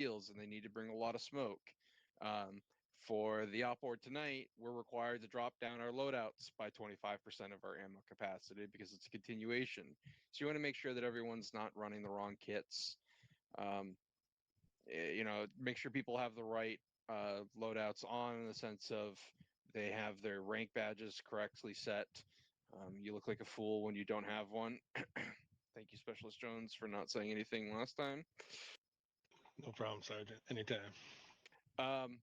shields and they need to bring a lot of smoke. For the outboard tonight, we're required to drop down our loadouts by 25% of our ammo capacity because it's a continuation. So you want to make sure that everyone's not running the wrong kits. Um, make sure people have the right loadouts on in the sense of they have their rank badges correctly set. You look like a fool when you don't have one. Thank you, Specialist Jones, for not saying anything last time. No problem, Sergeant. Anytime. Um,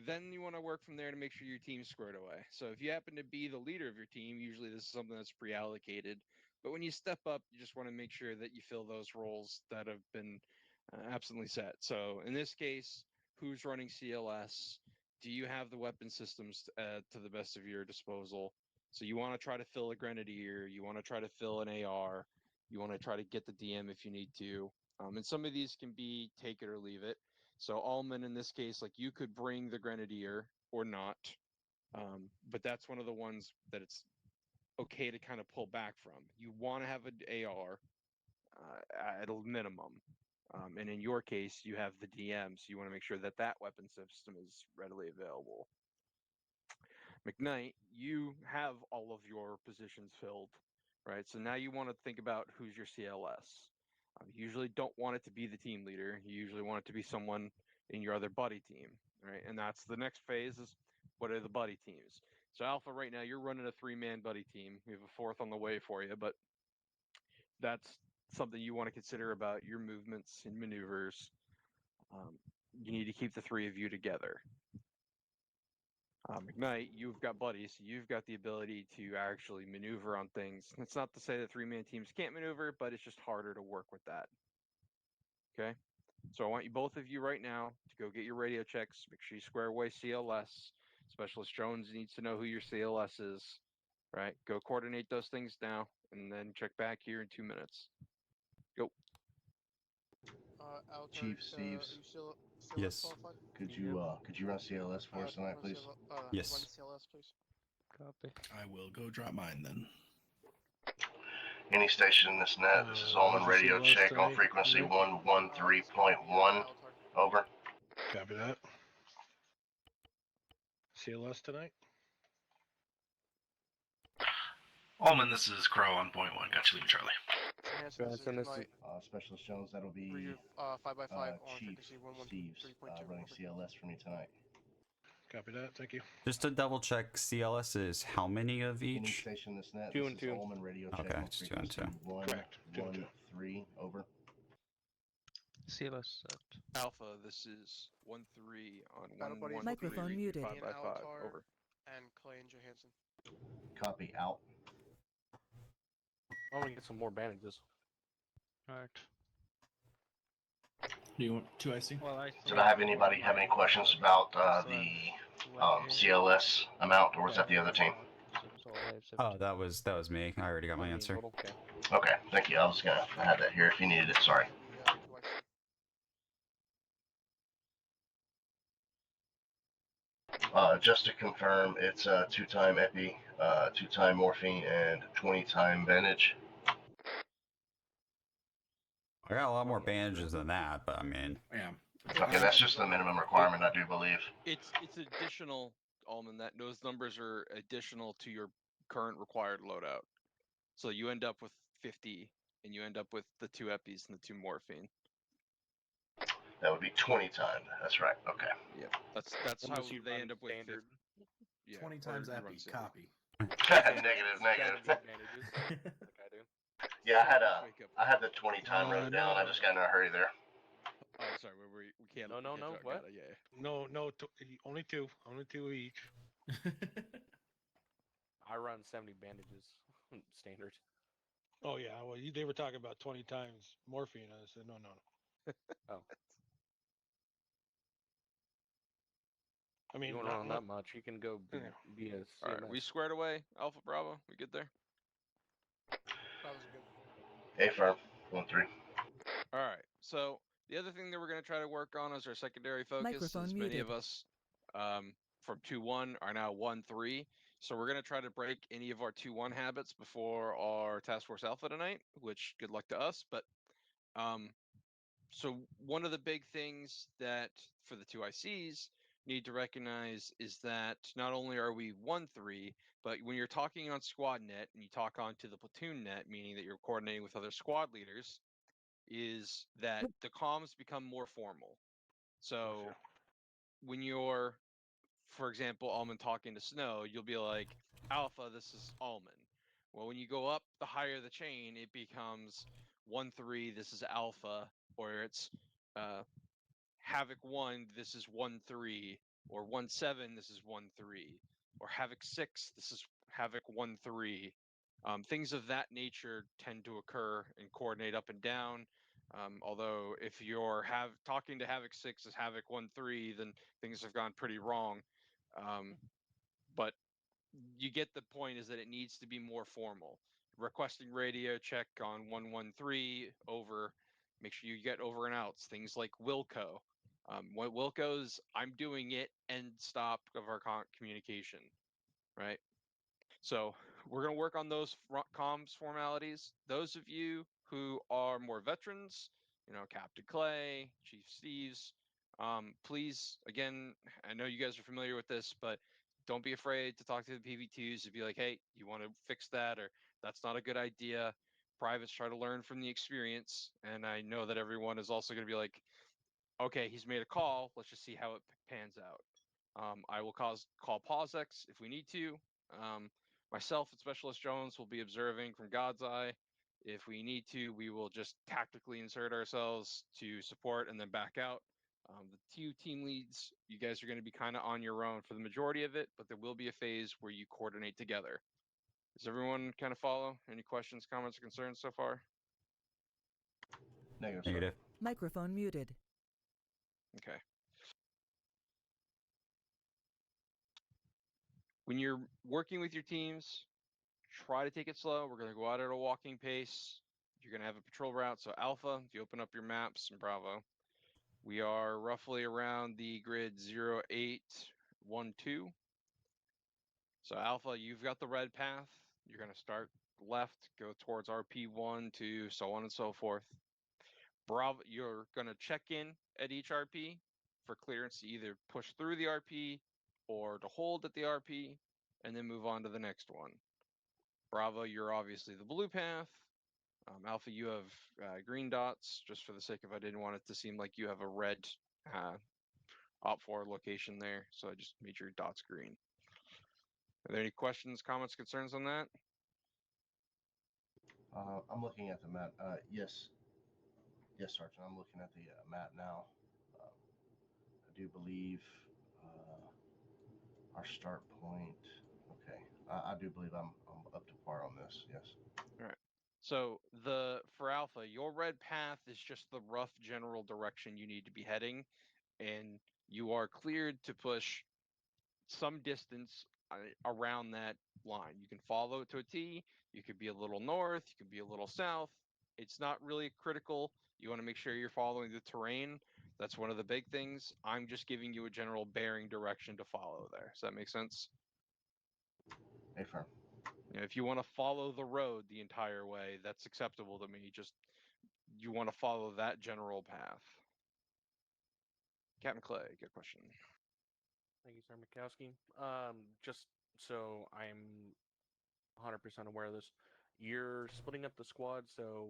then you want to work from there to make sure your team's squared away. So if you happen to be the leader of your team, usually this is something that's pre-allocated. But when you step up, you just want to make sure that you fill those roles that have been absolutely set. So in this case, who's running CLS? Do you have the weapon systems to the best of your disposal? So you want to try to fill a grenadier. You want to try to fill an AR. You want to try to get the DM if you need to. And some of these can be take it or leave it. So Allman, in this case, like you could bring the grenadier or not, but that's one of the ones that it's okay to kind of pull back from. You want to have an AR at a minimum, and in your case, you have the DM, so you want to make sure that that weapon system is readily available. McKnight, you have all of your positions filled, right? So now you want to think about who's your CLS. You usually don't want it to be the team leader. You usually want it to be someone in your other buddy team, right? And that's the next phase is what are the buddy teams? So Alpha, right now you're running a 3-man buddy team. We have a fourth on the way for you, but that's something you want to consider about your movements and maneuvers. You need to keep the 3 of you together. McKnight, you've got buddies, so you've got the ability to actually maneuver on things. It's not to say that 3-man teams can't maneuver, but it's just harder to work with that. Okay? So I want you, both of you right now, to go get your radio checks. Make sure you square away CLS. Specialist Jones needs to know who your CLS is. Right? Go coordinate those things now, and then check back here in 2 minutes. Go. Altar, Chief are Steves. you still Yes. qualified? Could you run CLS for us tonight, please? Yes. Run CLS, please. Copy. I will go drop mine then. Any station in this net, this is Allman Roger, radio CLS check on tonight. frequency Nope. 113.1. Over. Copy that. CLS tonight? Allman, this is Crow on point 1. Got you, leaving Charlie. Hanson, this is Hanson, this Knight. Specialist Jones, that'll be For your 5x5 on Chief frequency Steves 113.2. running CLS for me tonight. Copy that. Thank you. Just to double check, CLS is how many of Any each? station in this net, 2 this and is 2. Allman radio check Okay, on it's 2 and frequency 2. Correct. 2 and 2. 113. Over. CLS set. Alpha, this is 1-3 on Battle buddies will 1-1-3. Microphone muted. 5 by 5. Altar. Over. And Clay and Johansson. Copy. Out. I want to get some more bandages. Alright. Do you want 2 IC? Well, Did I have anybody have any questions about the CLS amount, or was that the other team? Oh, that was me. I already got my answer. Okay. Okay, thank you. I had that here if you needed it. Sorry. Just to confirm, it's 2-time epi, 2-time morphine, and 20-time bandage. I got a lot more bandages than that, but I mean, Yeah. Okay, that's just the minimum requirement, I do believe. It's additional, Allman. That those numbers are additional to your current required loadout. So you end up with 50, and you end up with the 2 epis and the 2 morphine. That would be 20 times. That's right. Okay. Yeah, that's how Unless you they run end up with standard. 50. Yeah, 20 or times you run epi. standard. Copy. Negative. Bandages, like I do. Yeah, Wake up. I had the 20 time written down. I just got in a hurry there. Oh, sorry, we can't. No, we can't talk what? about it, yeah. No, only 2. Only 2 each. I run 70 bandages. Standard. Oh, yeah. Well, they were talking about 20 times morphine. I said, no. Oh. I mean, You won't run that much. You can go be a All right, we squared away. Alpha Bravo, we good there? That was good. A firm. 1-3. All right. So the other thing that we're going to try to work on is our secondary focus. Microphone Since many of muted. us from 2-1 are now 1-3. So we're going to try to break any of our 2-1 habits before our Task Force Alpha tonight, which good luck to us. But So one of the big things that for the two ICs need to recognize is that not only are we 1-3, but when you're talking on squad net and you talk onto the platoon net, meaning that you're coordinating with other squad leaders, is that the comms become more formal. So Gotcha. when you're, for example, Almond talking to Snow, you'll be like, Alpha, this is Almond. Well, when you go up the higher the chain, it becomes 1-3, this is Alpha, or it's Havoc 1, this is 1-3, or 1-7, this is 1-3, or Havoc 6, this is Havoc 1-3. Things of that nature tend to occur and coordinate up and down. Although if you're talking to Havoc 6 as Havoc 1-3, then things have gone pretty wrong. But you get the point, is that it needs to be more formal. Requesting radio check on 113 over, make sure you get over and outs. Things like Wilco. What Wilco's, I'm doing it, end stop of our communication, right? So we're going to work on those comms formalities. Those of you who are more veterans, Captain Clay, Chief Steves, please, again, I know you guys are familiar with this, but don't be afraid to talk to the PV2s and be like, hey, you want to fix that, or that's not a good idea. Privates try to learn from the experience, and I know that everyone is also going to be like, okay, he's made a call, let's just see how it pans out. I will call POSX if we need to. Myself and Specialist Jones will be observing from God's Eye. If we need to, we will just tactically insert ourselves to support and then back out. The two team leads, you guys are going to be kind of on your own for the majority of it, but there will be a phase where you coordinate together. Does everyone kind of follow? Any questions, comments, or concerns so far? Negative. Sir. Negative. Microphone muted. Okay. When you're working with your teams, try to take it slow. We're going to go out at a walking pace. You're going to have a patrol route. So Alpha, if you open up your maps, and Bravo, we are roughly around the grid 0812. So Alpha, you've got the red path. You're going to start left, go towards RP1 to so on and so forth. Bravo, you're going to check in at each RP for clearance to either push through the RP or to hold at the RP and then move on to the next one. Bravo, you're obviously the blue path. Alpha, you have green dots, just for the sake of I didn't want it to seem like you have a red op4 location there, so I just made your dots green. Are there any questions, comments, concerns on that? I'm looking at the map. Yes, Sergeant. I'm looking at the map now. I do believe our start point. Okay, I do believe I'm up to par on this. Yes. All right. So for Alpha, your red path is just the rough general direction you need to be heading, and you are cleared to push some distance around that line. You can follow it to a T. You could be a little north. You could be a little south. It's not really critical. You want to make sure you're following the terrain. That's one of the big things. I'm just giving you a general bearing direction to follow there. Does that make sense? Affirm. If you want to follow the road the entire way, that's acceptable to me. Just you want to follow that general path. Captain Clay, good question. Thank you, Sir Mikowski. Just so I'm 100% aware of this, you're splitting up the squad, so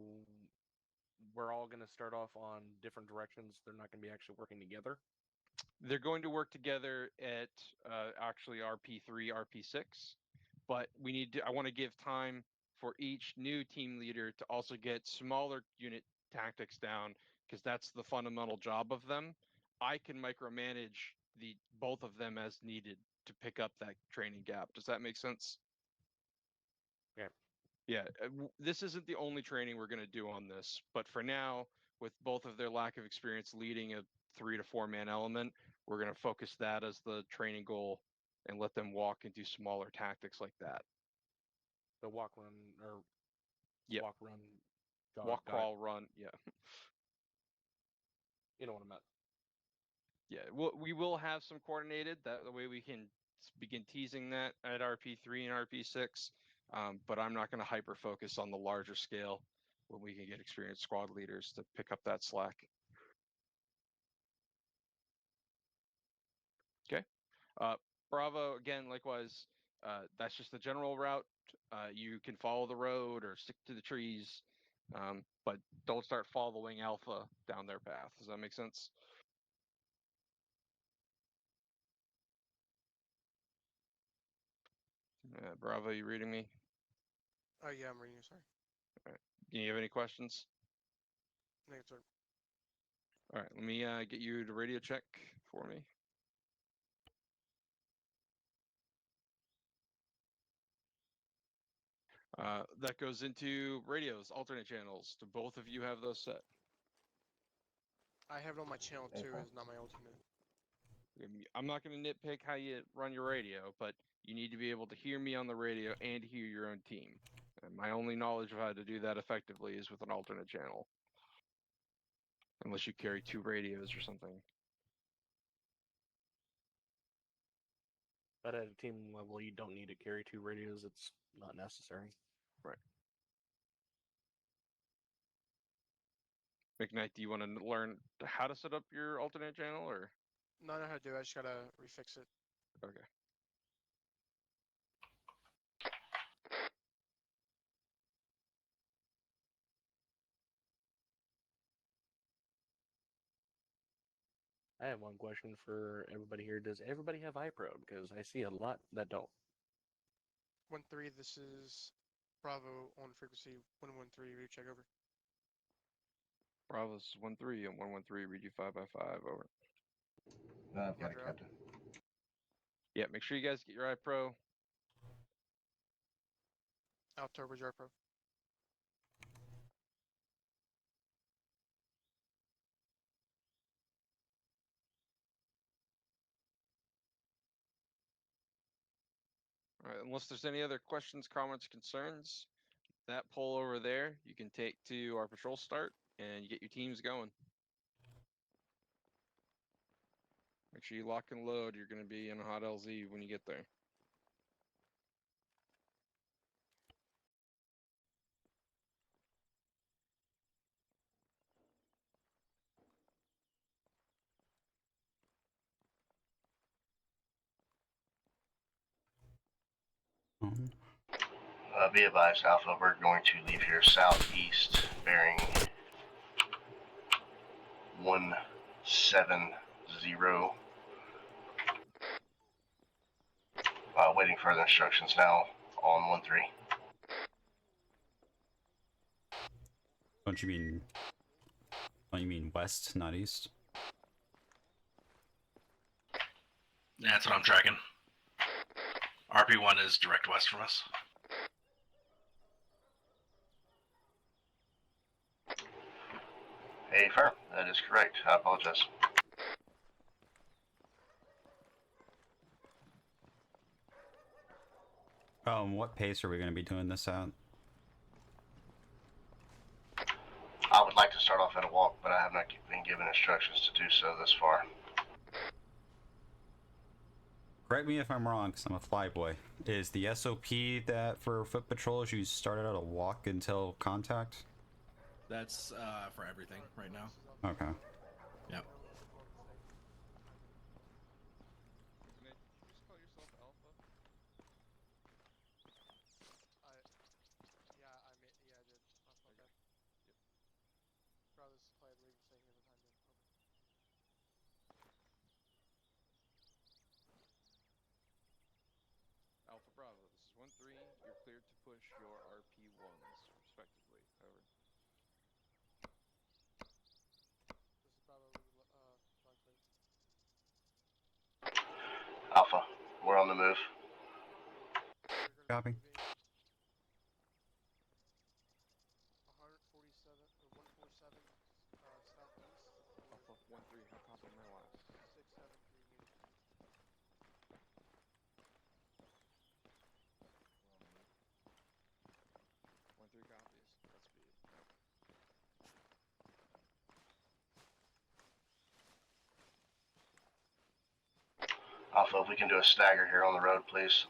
we're all going to start off on different directions. They're not going to be actually working together. They're going to work together at actually RP3, RP6, but I want to give time for each new team leader to also get smaller unit tactics down, because that's the fundamental job of them. I can micromanage both of them as needed to pick up that training gap. Does that make sense? Yeah. Yeah, this isn't the only training we're going to do on this, but for now, with both of their lack of experience leading a 3 to 4 man element, we're going to focus that as the training goal and let them walk and do smaller tactics like that. The walk, run, or Yep. walk, run, jog, walk, dive. crawl, run. Yeah. You know what I meant. Yeah, we will have some coordinated. That the way we can begin teasing that at RP3 and RP6. But I'm not going to hyper focus on the larger scale when we can get experienced squad leaders to pick up that slack. Bravo, again, likewise, that's just the general route. You can follow the road or stick to the trees, but don't start following Alpha down their path. Does that make sense? Bravo, you reading me? Oh yeah, I'm reading you. Sorry. Do you have any questions? Negative, sir. All right, let me get you to radio check for me. That goes into radios, alternate channels. Do both of you have those set? I have it on my channel Hey, 2. Paul. Is not my alternate. I'm not going to nitpick how you run your radio, but you need to be able to hear me on the radio and hear your own team. And my only knowledge of how to do that effectively is with an alternate channel. Unless you carry 2 radios or something. But at a team level, you don't need to carry 2 radios. It's not necessary. Right. McKnight, do you want to learn how to set up your alternate channel, or? No, I know how to do it. I just gotta refix it. Okay. I have one question for everybody here. Does everybody have iPro? Because I see a lot that don't. 1-3. This is Bravo on frequency 113. Recheck over. Bravo's 1-3 and 113. Read you 5x5 over. I've got it, Roger, out. Captain. Yeah, make sure you guys get your iPro. Alto, where's your Pro? All right, unless there's any other questions, comments, concerns, that pole over there you can take to our patrol start and you get your teams going. Make sure you lock and load. You're going to be in a hot LZ when you get there. Mhm. Be advised, Alpha, we're going to leave here southeast, bearing 170. Waiting further instructions now on 1-3. Don't you mean west, not east? That's what I'm tracking. RP1 is direct west from us. Hey, firm, that is correct. I apologize. What pace are we going to be doing this at? I would like to start off at a walk, but I have not been given instructions to do so thus far. Correct me if I'm wrong, because I'm a flyboy. Is the SOP that for foot patrols you start out a walk until contact? That's for everything right now. Okay. Yep. Did you just call yourself Alpha? Yeah, I did. My bad. Bravo's play, I believe, staying here for time being. Alpha Bravo, this is 1-3. You're cleared to push your RP1s, respectively. Over. This is Bravo. Line clear. Alpha, we're on the move. We're gonna Copy. be moving 147 or 147 southeast. Alpha 1-3, how copy my last? 673 meters. 1-3 copies. That's speed. Alpha, if we can do a stagger here on the road, please.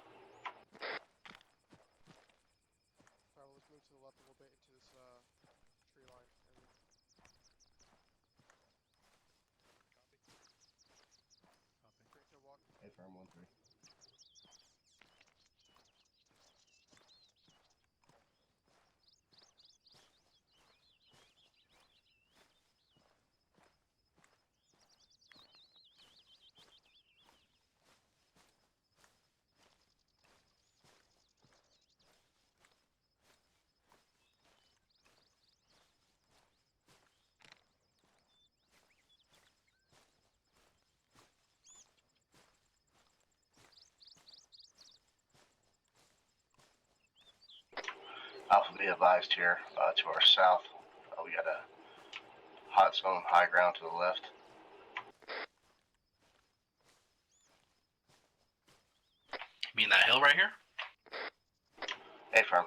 Bravo, let's move to the left a little bit into this tree line area. Copy. Straight to walk. Affirm 1-3. Alpha, be advised here to our south. We got a hot zone, high ground to the left. You mean that hill right here? Affirm.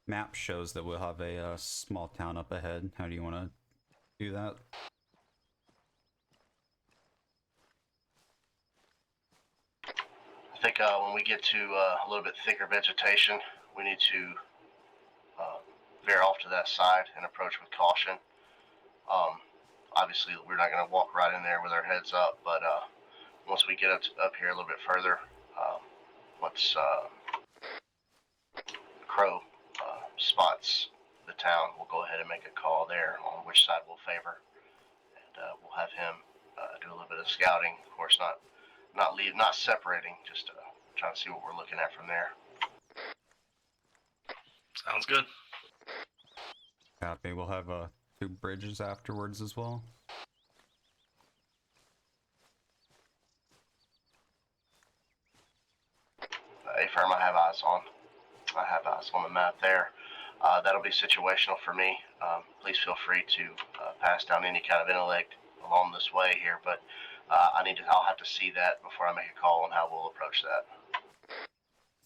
Map shows that we'll have a small town up ahead. How do you want to do that? I think when we get to a little bit thicker vegetation, we need to veer off to that side and approach with caution. Obviously, we're not going to walk right in there with our heads up, but once we get up here a little bit further, once Crow spots the town, we'll go ahead and make a call there on which side we'll favor, and we'll have him do a little bit of scouting. Of course, not separating, just trying to see what we're looking at from there. Sounds good. Copy. We'll have 2 bridges afterwards as well. Affirm, I have eyes on. I have eyes on the map there. That'll be situational for me. Please feel free to pass down any kind of intellect along this way here, but I'll have to see that before I make a call on how we'll approach that.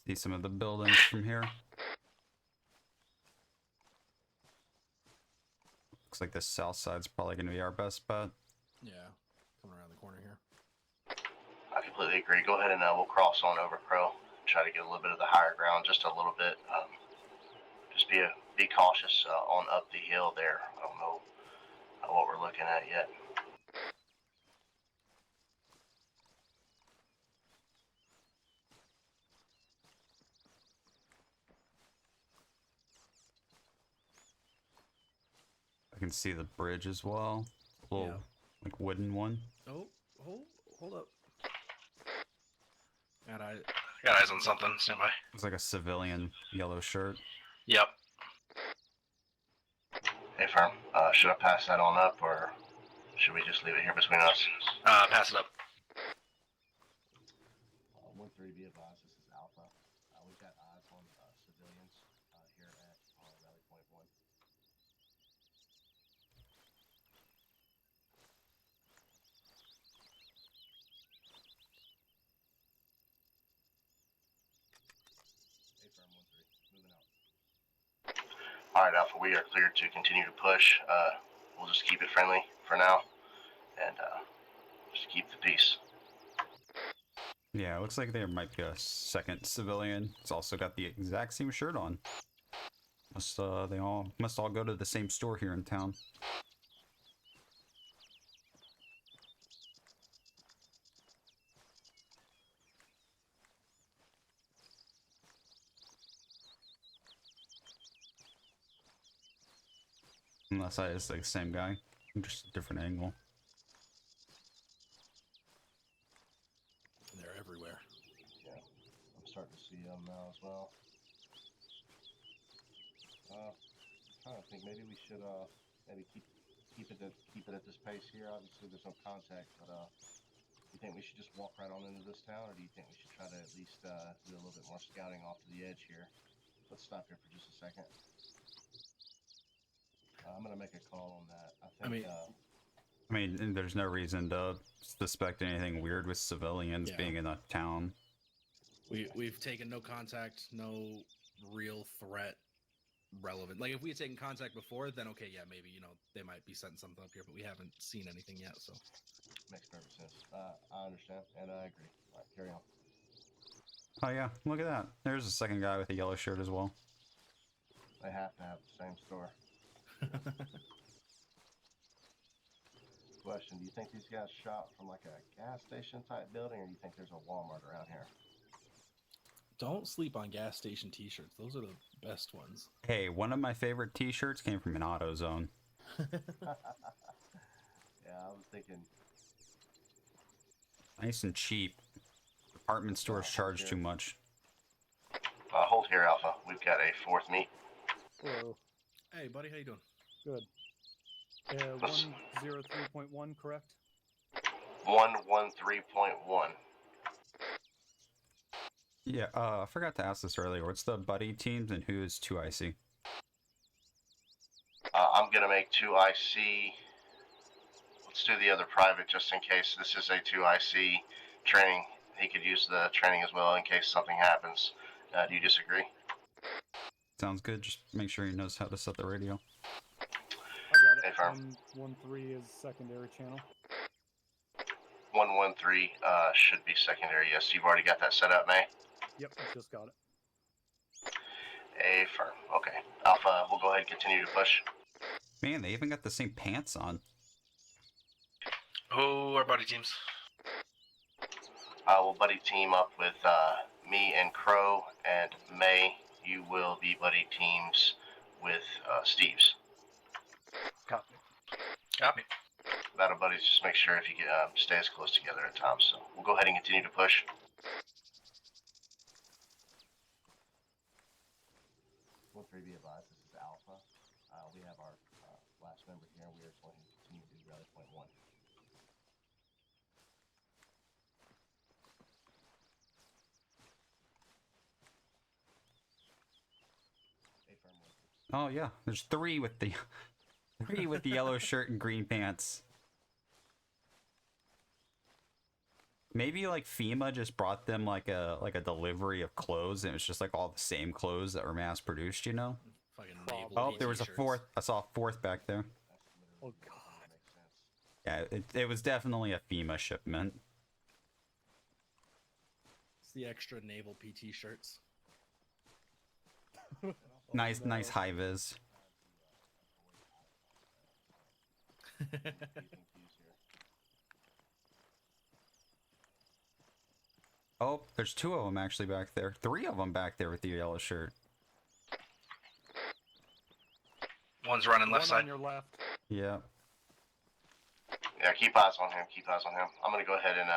See some of the buildings from here. Looks like the south side's probably going to be our best bet. Yeah, coming around the corner here. I completely agree. Go ahead and we'll cross on over Crow. Try to get a little bit of the higher ground, just a little bit. Just be cautious on up the hill there. I don't know what we're looking at yet. I can see the bridge as well. A little, Yeah. like, wooden one. Oh, hold up. Got eyes on something. Stand by. Looks like a civilian yellow shirt. Yep. Hey, firm. Should I pass that on up, or should we just leave it here between us? Pass it up. 1-3, be advised, this is Alpha. We've got eyes on civilians here at Rally Point 1. Hey, firm, 1-3, moving out. All right, Alpha, we are cleared to continue to push. We'll just keep it friendly for now, and just keep the peace. Yeah, it looks like there might be a second civilian. It's also got the exact same shirt on. Must all go to the same store here in town. Unless it's like the same guy, just a different angle. everywhere. Yeah, I'm starting to see them now as well. I'm trying to think. Maybe we should maybe keep it at this pace here. Obviously, there's no contact, but you think we should just walk right on into this town, or do you think we should try to at least do a little bit more scouting off to the edge here? Let's stop here for just a second. I'm gonna make a call on that. I think. And there's no reason to suspect anything weird with civilians Yeah. being in a town. We've taken no contact, no real threat relevant. Like if we had taken contact before, then okay, yeah, maybe they might be setting something up here, but we haven't seen anything yet. So Makes perfect sense. I understand, and I agree. All right, carry on. Oh yeah, look at that. There's a second guy with a yellow shirt as well. They have to have the same store. Question: do you think these guys shot from like a gas station type building, or do you think there's a Walmart around here? don't sleep on gas station T-shirts. Those are the best ones. Hey, one of my favorite T-shirts came from an AutoZone. Yeah, I was thinking. Nice and cheap. Department stores charge too much. Hold here, Alpha. We've got a fourth meet. Hello. Hey, buddy, how you doing? Good. 103.1, correct? 113.1. Yeah, I forgot to ask this earlier. What's the buddy teams and who is 2IC? I'm gonna make 2IC. Let's do the other private just in case this is a 2IC training. He could use the training as well in case something happens. Do you disagree? Sounds good. Just make sure he knows how to set the radio. I got it. Hey, firm. 113 is secondary channel. 113 should be secondary. Yes, you've already got that set up, May? Yep, just got it. A firm. Okay. Alpha, we'll go ahead and continue to push. Man, they even got the same pants on. Oh, our buddy teams. We'll buddy team up with me and Crow, and May, you will be buddy teams with Steve's. Copy. Copy. Battle buddies, just make sure if you get stay as close together at times. So we'll go ahead and continue to push. One three, be advised. This is Alpha. We have our last member here, and we are going to continue to do rally point 1. Oh yeah, there's three with the yellow shirt and green pants. Maybe like FEMA just brought them like a delivery of clothes, and it was just like all the same clothes that were mass produced, you know? Fucking naval Oh, there was a T-shirts. fourth. I saw a fourth back there. Oh god. Yeah, it was definitely a FEMA shipment. It's the extra naval PT shirts. Nice, nice high vis. Oh, there's two of them actually back there. Three of them back there with the yellow shirt. One's running left One side. on your left. Yeah. Yeah, keep eyes on him. Keep eyes on him. I'm gonna go ahead and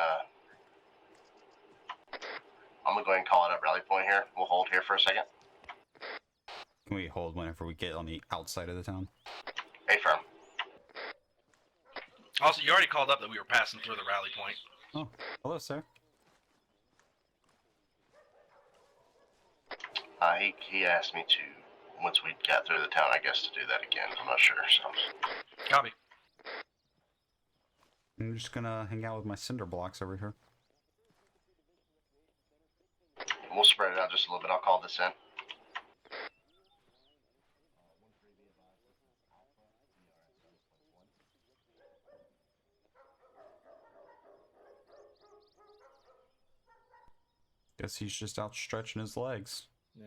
call it up rally point here. We'll hold here for a second. Can we hold whenever we get on the outside of the town? A firm. Also, you already called up that we were passing through the rally point. Oh, hello, sir. He asked me to, once we got through the town, I guess, to do that again. I'm not sure, so. Copy. I'm just gonna hang out with my cinder blocks over here. We'll spread it out just a little bit. I'll call this in. Guess he's just out stretching his legs. Yeah.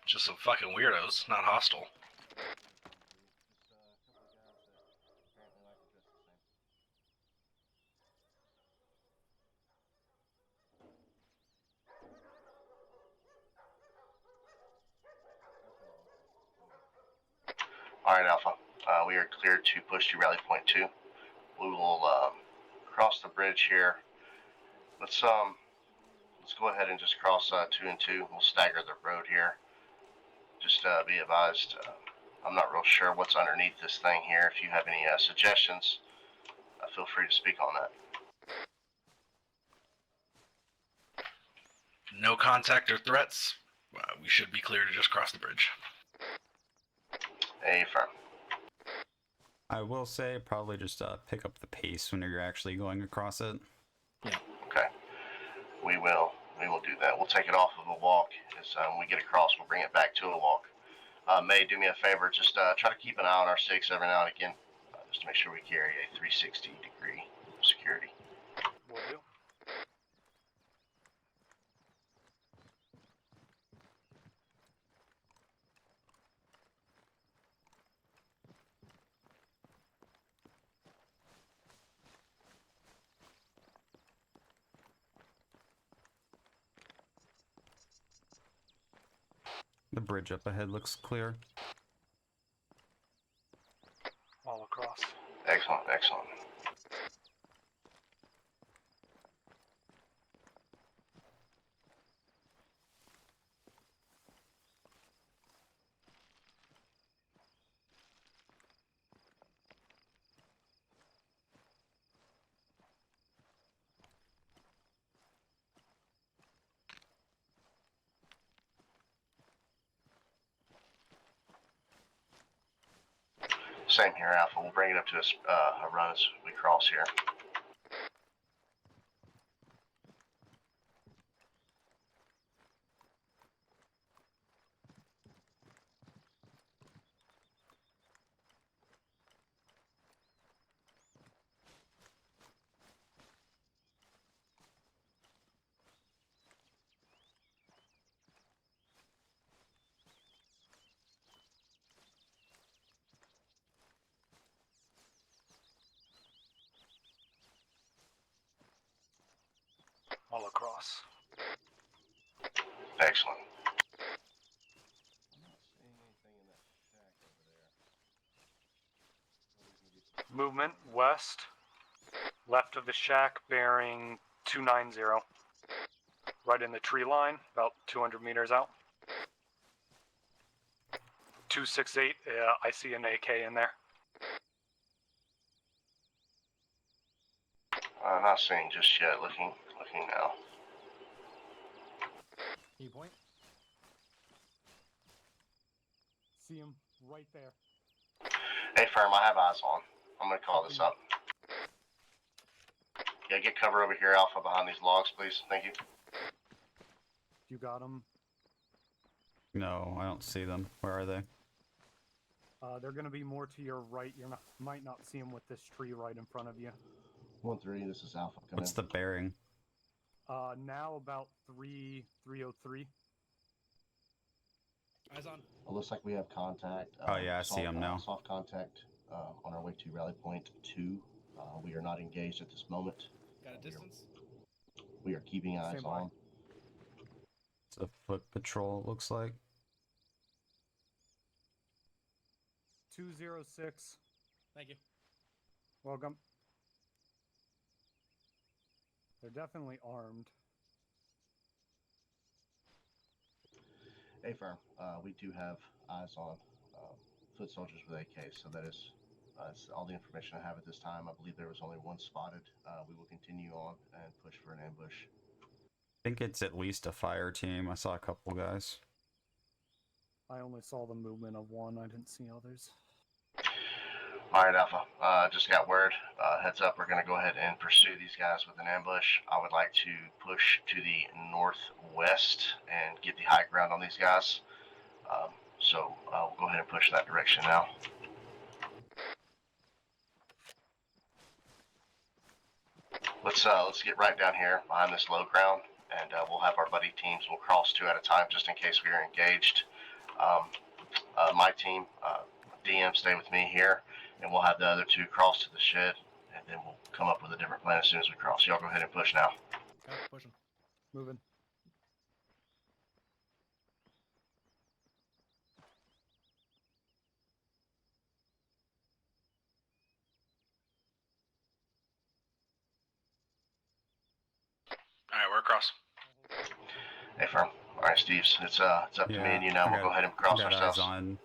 Just some fucking weirdos, not hostile. Alright, Alpha. We are cleared to push to rally point 2. We will cross the bridge here. Let's go ahead and just cross 2 and 2. We'll stagger the road here. Just be advised, I'm not real sure what's underneath this thing here. If you have any suggestions, feel free to speak on that. No contact or threats. We should be clear to just cross the bridge. Affirm. I will say probably just pick up the pace when you're actually going across it. Okay. We will do that. We'll take it off of a walk. As when we get across, we'll bring it back to a walk. May, do me a favor. Just try to keep an eye on our 6 every now and again, just to make sure we carry a 360-degree security. Will do. The bridge up ahead looks clear. All across. Excellent, excellent. Same here, Alpha. We'll bring it up to a run as we cross here. All across. Excellent. Movement west, left of the shack, bearing 290. Right in the tree line, about 200 meters out. 268. I see an AK in there. Not seeing just yet. Looking now. Key point. See him right there. Hey, firm. I have eyes on. I'm gonna call this up. Yeah, get cover over here, Alpha, behind these logs, please. Thank you. You got him. No, I don't see them. Where are they? They're going to be more to your right. Might not see them with this tree right in front of you. 1-3. This is Alpha. Come What's the bearing? Now about 303. Eyes on. It looks like we have contact. Oh, yeah, I see 'em now. Soft contact on our way to rally point 2. We are not engaged at this moment. Got a distance? We are keeping eyes Stand by. on. It's a foot patrol, it looks like. 206. Thank you. Welcome. They're definitely armed. Hey, firm. We do have eyes on foot soldiers with AKs, so that's all the information I have at this time. I believe there was only one spotted. We will continue on and push for an ambush. I think it's at least a fire team. I saw a couple guys. I only saw the movement of one. I didn't see others. All right, Alpha. Just got word. Heads up, we're going to go ahead and pursue these guys with an ambush. I would like to push to the northwest and get the high ground on these guys. So we'll go ahead and push in that direction now. Let's get right down here behind this low ground, and we'll have our buddy teams. We'll cross 2 at a time just in case we are engaged. My team, DM, stay with me here, and we'll have the other 2 cross to the shed, and then we'll come up with a different plan as soon as we cross. Y'all go ahead and push now. Pushing. Moving. Alright, we're across. Hey, firm. All right, Steve's. It's up to me and you now. We'll go ahead and cross got ourselves. eyes on.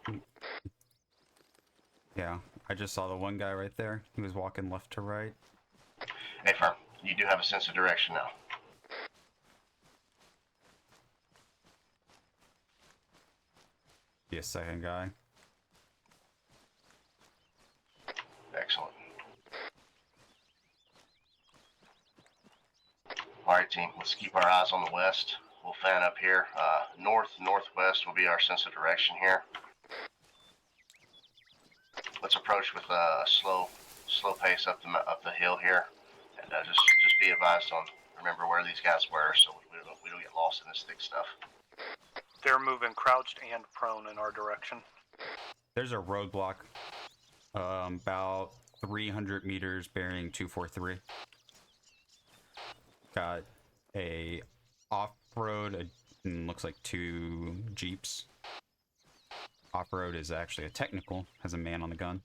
Yeah, I just saw the one guy right there. He was walking left to right. Hey, firm. You do have a sense of direction now. Be a second guy. Excellent. All right, team. Let's keep our eyes on the west. We'll fan up here. Northwest will be our sense of direction here. Let's approach with a slow pace up the hill here, and just be advised on remember where these guys were, so we don't get lost in this thick stuff. They're moving crouched and prone in our direction. There's a roadblock, about 300 meters, bearing 243. Got a off-road, looks like 2 jeeps. Off-road is actually a technical, has a man on the gun.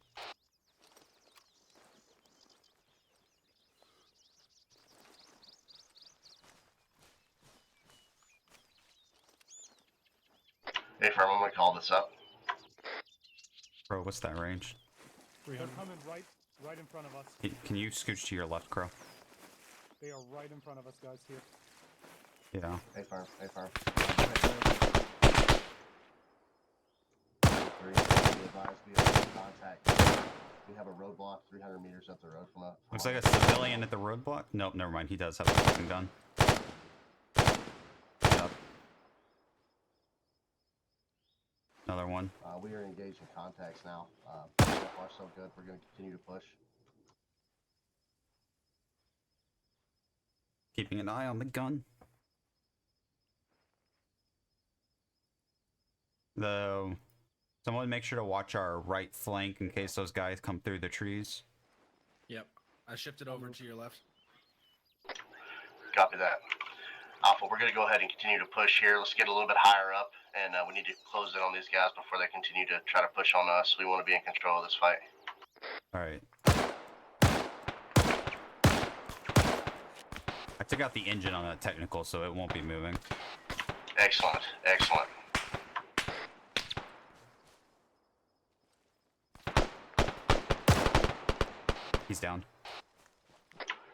Hey, firm, I'm gonna call this up. Bro, what's that range? They're coming right in front of us. Can you scooch to your left, Crow? They are right in front of us, guys, here. Yeah. Hey, firm. Hey, firm. Contact. We have a roadblock 300 meters up the road from us. Looks like a civilian at the roadblock. Nope, never mind. He does have a fucking gun. Yep. Another one. We are engaged in contacts now. So far, so good. We're going to continue to push. Keeping an eye on the gun. Someone make sure to watch our right flank in case those guys come through the trees. Yep. I shifted over to your left. Copy that. Alpha, we're going to go ahead and continue to push here. Let's get a little bit higher up, and we need to close in on these guys before they continue to try to push on us. We want to be in control of this fight. Alright. I took out the engine on that technical, so it won't be moving. Excellent. Excellent. He's down.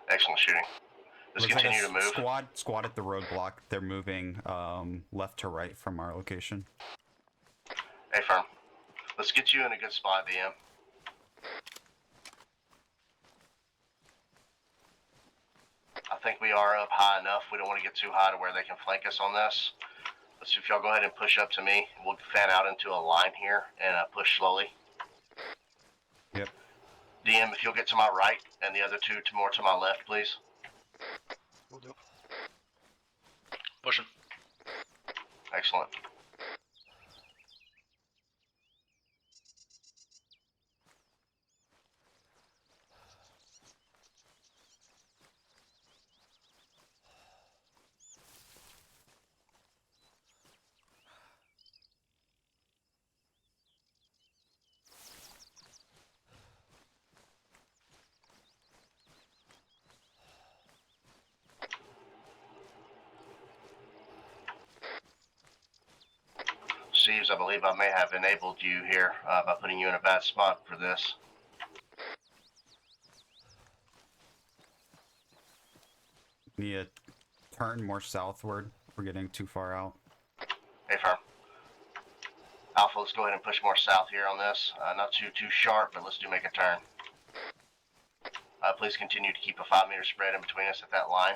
Excellent shooting. Let's Looks continue like to move. Squad at the roadblock. They're moving left to right from our location. Hey, firm. Let's get you in a good spot, DM. I think we are up high enough. We don't want to get too high to where they can flank us on this. Let's, if y'all go ahead and push up to me, we'll fan out into a line here and push slowly. Yep. DM, if you'll get to my right and the other two more to my left, please. Will do. Pushing. Excellent. Steves, I believe I may have enabled you here by putting you in a bad spot for this. Need to turn more southward. We're getting too far out. Hey, firm. Alpha, let's go ahead and push more south here on this. Not too sharp, but let's make a turn. Please continue to keep a 5-meter spread in between us at that line.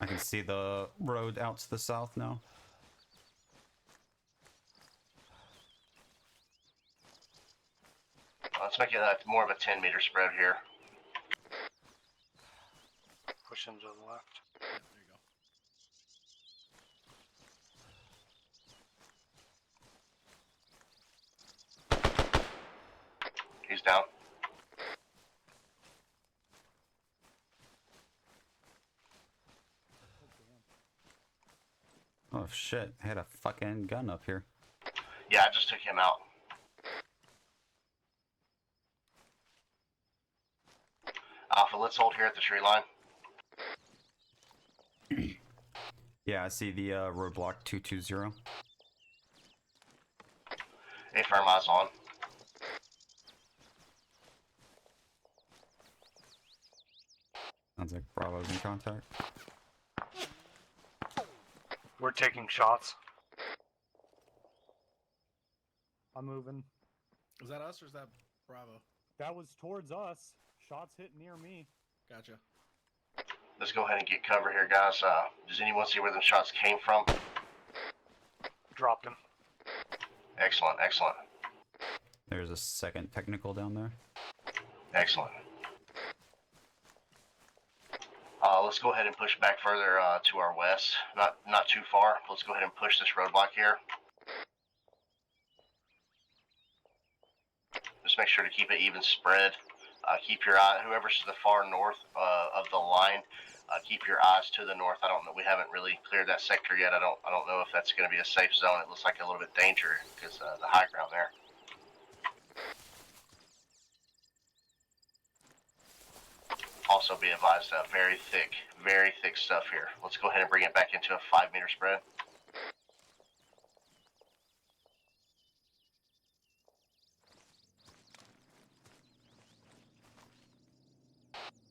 I can see the road out to the south now. Let's make it more of a 10-meter spread here. Push into the left. Yep, there you go. He's down. Oh shit, I had a fucking gun up here. Yeah, I just took him out. Alpha, let's hold here at the tree line. Yeah, I see the roadblock 220. Affirm, eyes on. Sounds like Bravo's in contact. We're taking shots. I'm moving. Is that us or is that Bravo? That was towards us. Shots hit near me. Gotcha. Let's go ahead and get cover here, guys. Does anyone see where the shots came from? Dropped him. Excellent, excellent, There's a second technical down there. excellent. Let's go ahead and push back further to our west. Not too far. Let's go ahead and push this roadblock here. Just make sure to keep it even spread. Keep your eye, whoever's to the far north of the line, keep your eyes to the north. I don't know. We haven't really cleared that sector yet. I don't know if that's going to be a safe zone. It looks like a little bit dangerous because the high ground there. Also be advised, very thick stuff here. Let's go ahead and bring it back into a 5-meter spread.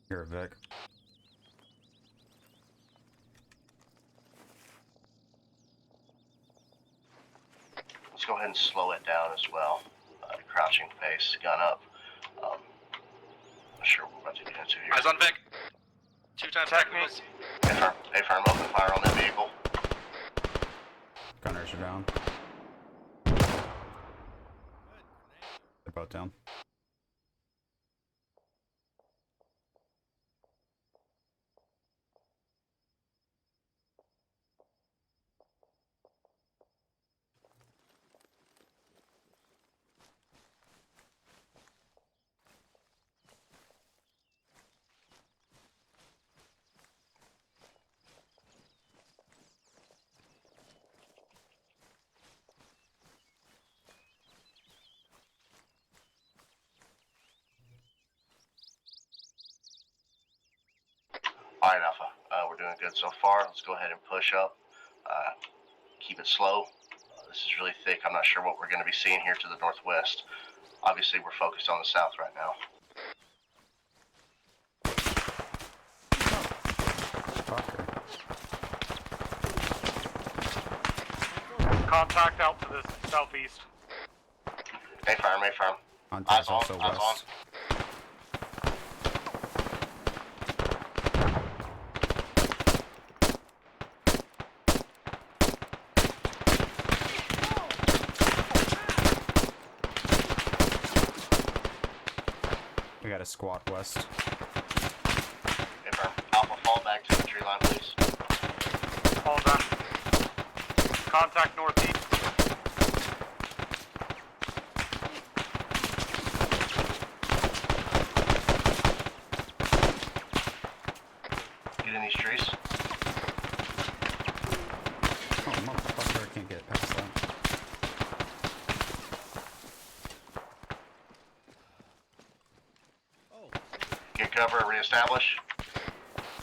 Here, Vic. Let's go ahead and slow it down as well. Crouching pace, gun up. Not sure what we're about to get into here. Eyes on Vic. 2 times technicals. Affirm, open fire on that vehicle. Gunners are down. They're both down. Alright, Alpha. We're doing good so far. Let's go ahead and push up. Keep it slow. This is really thick. I'm not sure what we're going to be seeing here to the northwest. Obviously, we're focused on the south right now. Contact out to the southeast. Affirm. Contact's Eyes on, also eyes west. We got a squad west. Affirm. Alpha, fall back to the tree line, please. All done. Contact northeast. Get in these trees. Oh, motherfucker, I can't get past that. Get cover, reestablish.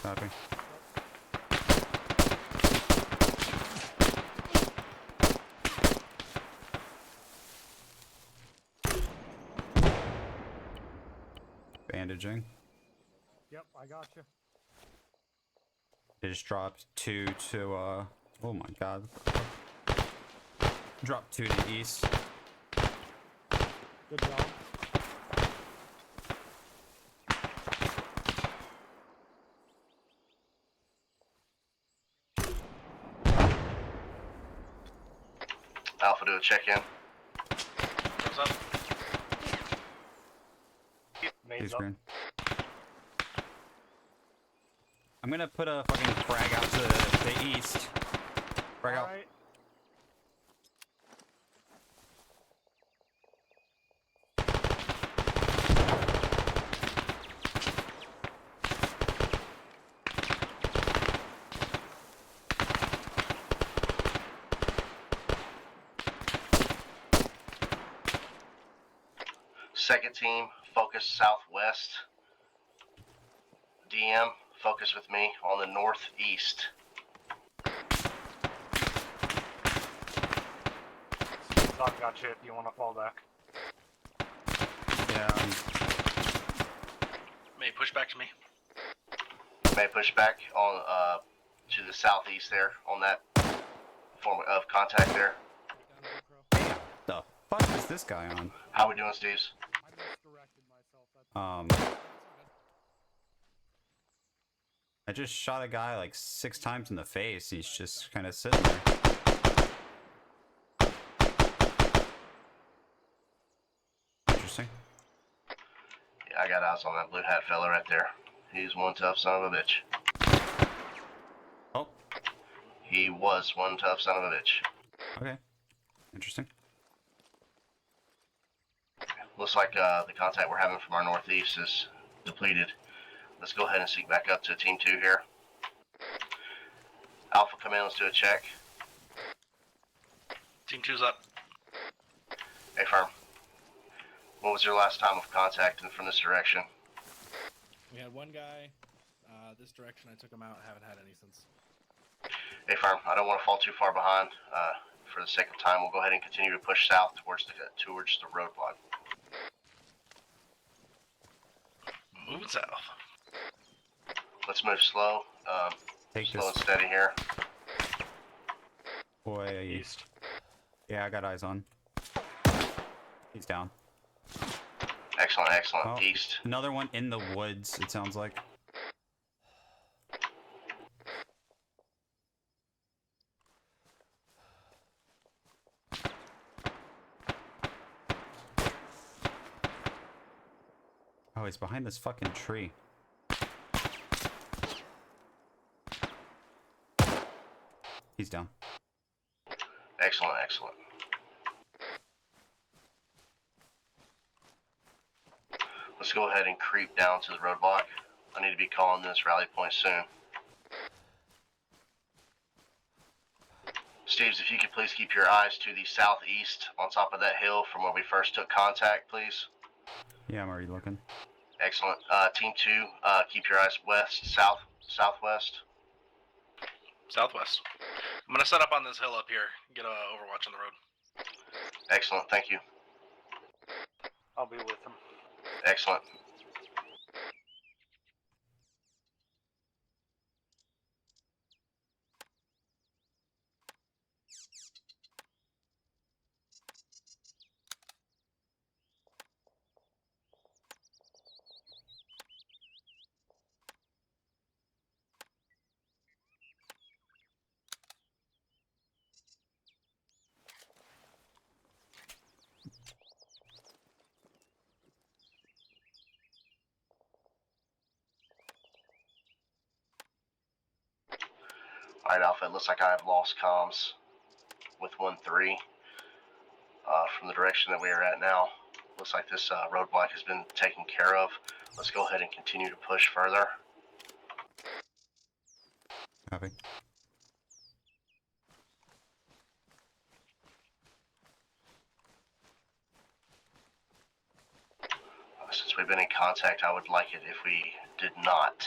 Copy. Bandaging. Yep, I got you. They just dropped 2 to, oh my god. Dropped 2 to the east. Good job. Alpha, do a check-in. What's up? He's green. I'm gonna put a fucking frag out to the east. Frag out. Alright. Second team, focus southwest. DM, focus with me on the northeast. I've got you if you want to fall back. Yeah. May push back to me. May push back on to the southeast there on that form of contact there. The fuck is this guy on? How we doing, Steves? I misdirected myself. I just shot a guy like 6 times in the face. He's just kind of sitting there. Interesting. Yeah, I got eyes on that blue hat fella right there. He's one tough son of a bitch. Oh. He was one tough son of a bitch. Okay. Interesting. Looks like the contact we're having from our northeast is depleted. Let's go ahead and seek back up to Team 2 here. Alpha, come in, let's do a check. Team 2's up. Hey, firm. What was your last time of contact from this direction? We had one guy. This direction, I took him out. Haven't had any since. Hey, firm. I don't want to fall too far behind. For the sake of time, we'll go ahead and continue to push south towards the roadblock. Moving south. Let's move slow. Take Slow this. and steady here. Boy. East. Yeah, I got eyes on. He's down. Excellent, excellent. Oh, East. another one in the woods, it sounds like. Oh, he's behind this fucking tree. He's down. Excellent, excellent. Let's go ahead and creep down to the roadblock. I need to be calling this rally point soon. Steves, if you could please keep your eyes to the southeast on top of that hill from where we first took contact, please. Yeah, I'm already looking. Excellent. Team 2, keep your eyes west, southwest. Southwest. I'm gonna set up on this hill up here. Get a overwatch on the road. Excellent, thank you. I'll be with him. Excellent. Alright, Alpha, it looks like I have lost comms with 1-3 from the direction that we are at now. Looks like this roadblock has been taken care of. Let's go ahead and continue to push further. Copy. Since we've been in contact, I would like it if we did not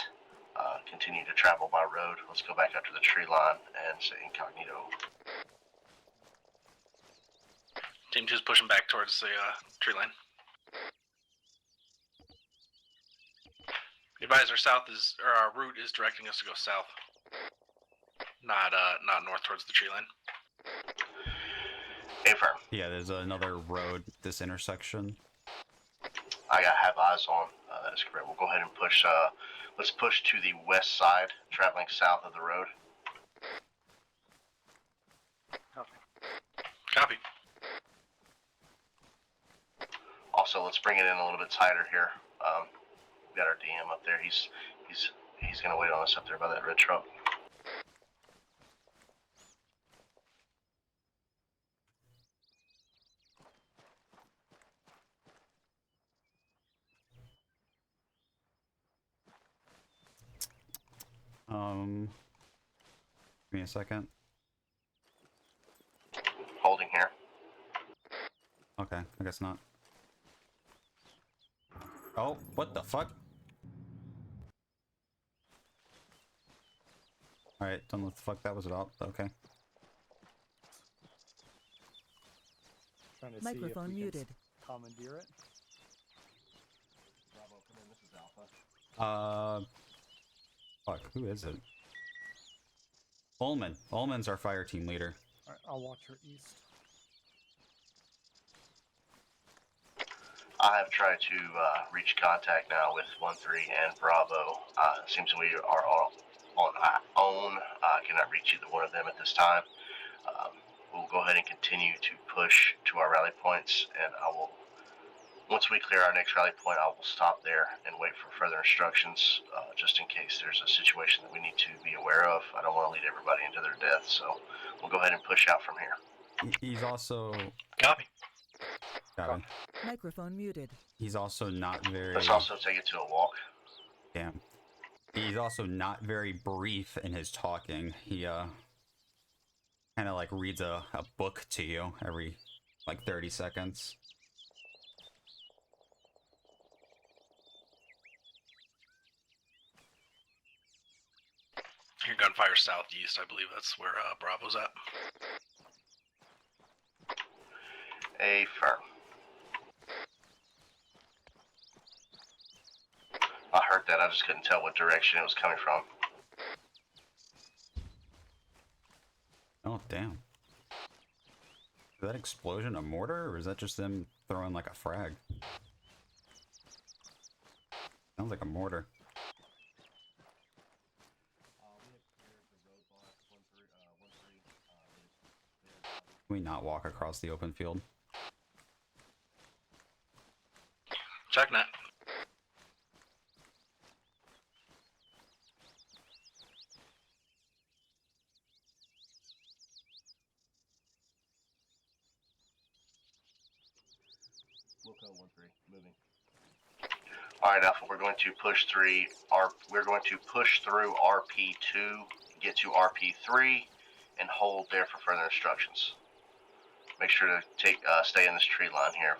continue to travel by road. Let's go back up to the tree line and say incognito. Team 2's pushing back towards the tree line. Advise our route is directing us to go south, not north towards the tree line. Affirm. Yeah, there's another road, this intersection. I have eyes on. That is correct. We'll go ahead and push. Let's push to the west side, traveling south of the road. Copy. Also, let's bring it in a little bit tighter here. We got our DM up there. He's gonna wait on us up there by that red truck. Give me a second. Holding here. Okay, I guess not. Oh, what the fuck? Alright, don't know what the fuck that was about, but okay. see if Microphone we muted. can commandeer it. Bravo, come in. This is Alpha. Fuck, who is it? Ullman. Ullman's our fire team leader. Alright, I'll watch her east. I have tried to reach contact now with 1-3 and Bravo. It seems we are all on our own. I cannot reach either one of them at this time. We'll go ahead and continue to push to our rally points, and I will, once we clear our next rally point, I will stop there and wait for further instructions, just in case there's a situation that we need to be aware of. I don't want to lead everybody into their death, so we'll go ahead and push out from here. He's also... Copy. Got it. Microphone muted. He's also not very... Let's also take it to a walk. Damn. He's also not very brief in his talking. He, kind of like reads a book to you every, like, 30 seconds. Your gunfire southeast, I believe that's where Bravo's at. Affirm. I heard that, I just couldn't tell what direction it was coming from. Oh, damn. Is that explosion a mortar, or is that just them throwing like a frag? Sounds like a mortar. Can we not walk across the open field? Check net. Moving. All right, Alpha. We're going to push through RP2, get to RP3, and hold there for further instructions. Make sure to stay in this tree line here.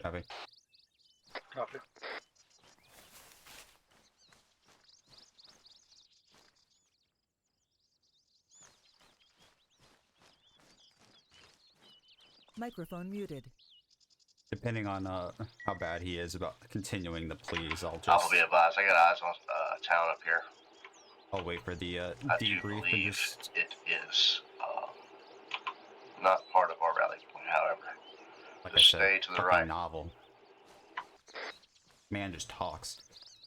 Copy. Copy. Microphone muted. Depending on how bad he is about continuing the pleas, I'll I'll be advised. I got eyes on town up here. I'll wait for the I do debrief and believe just... it is not part of our rally point, however. Like Just I said, stay to the fucking right. novel. Man just talks.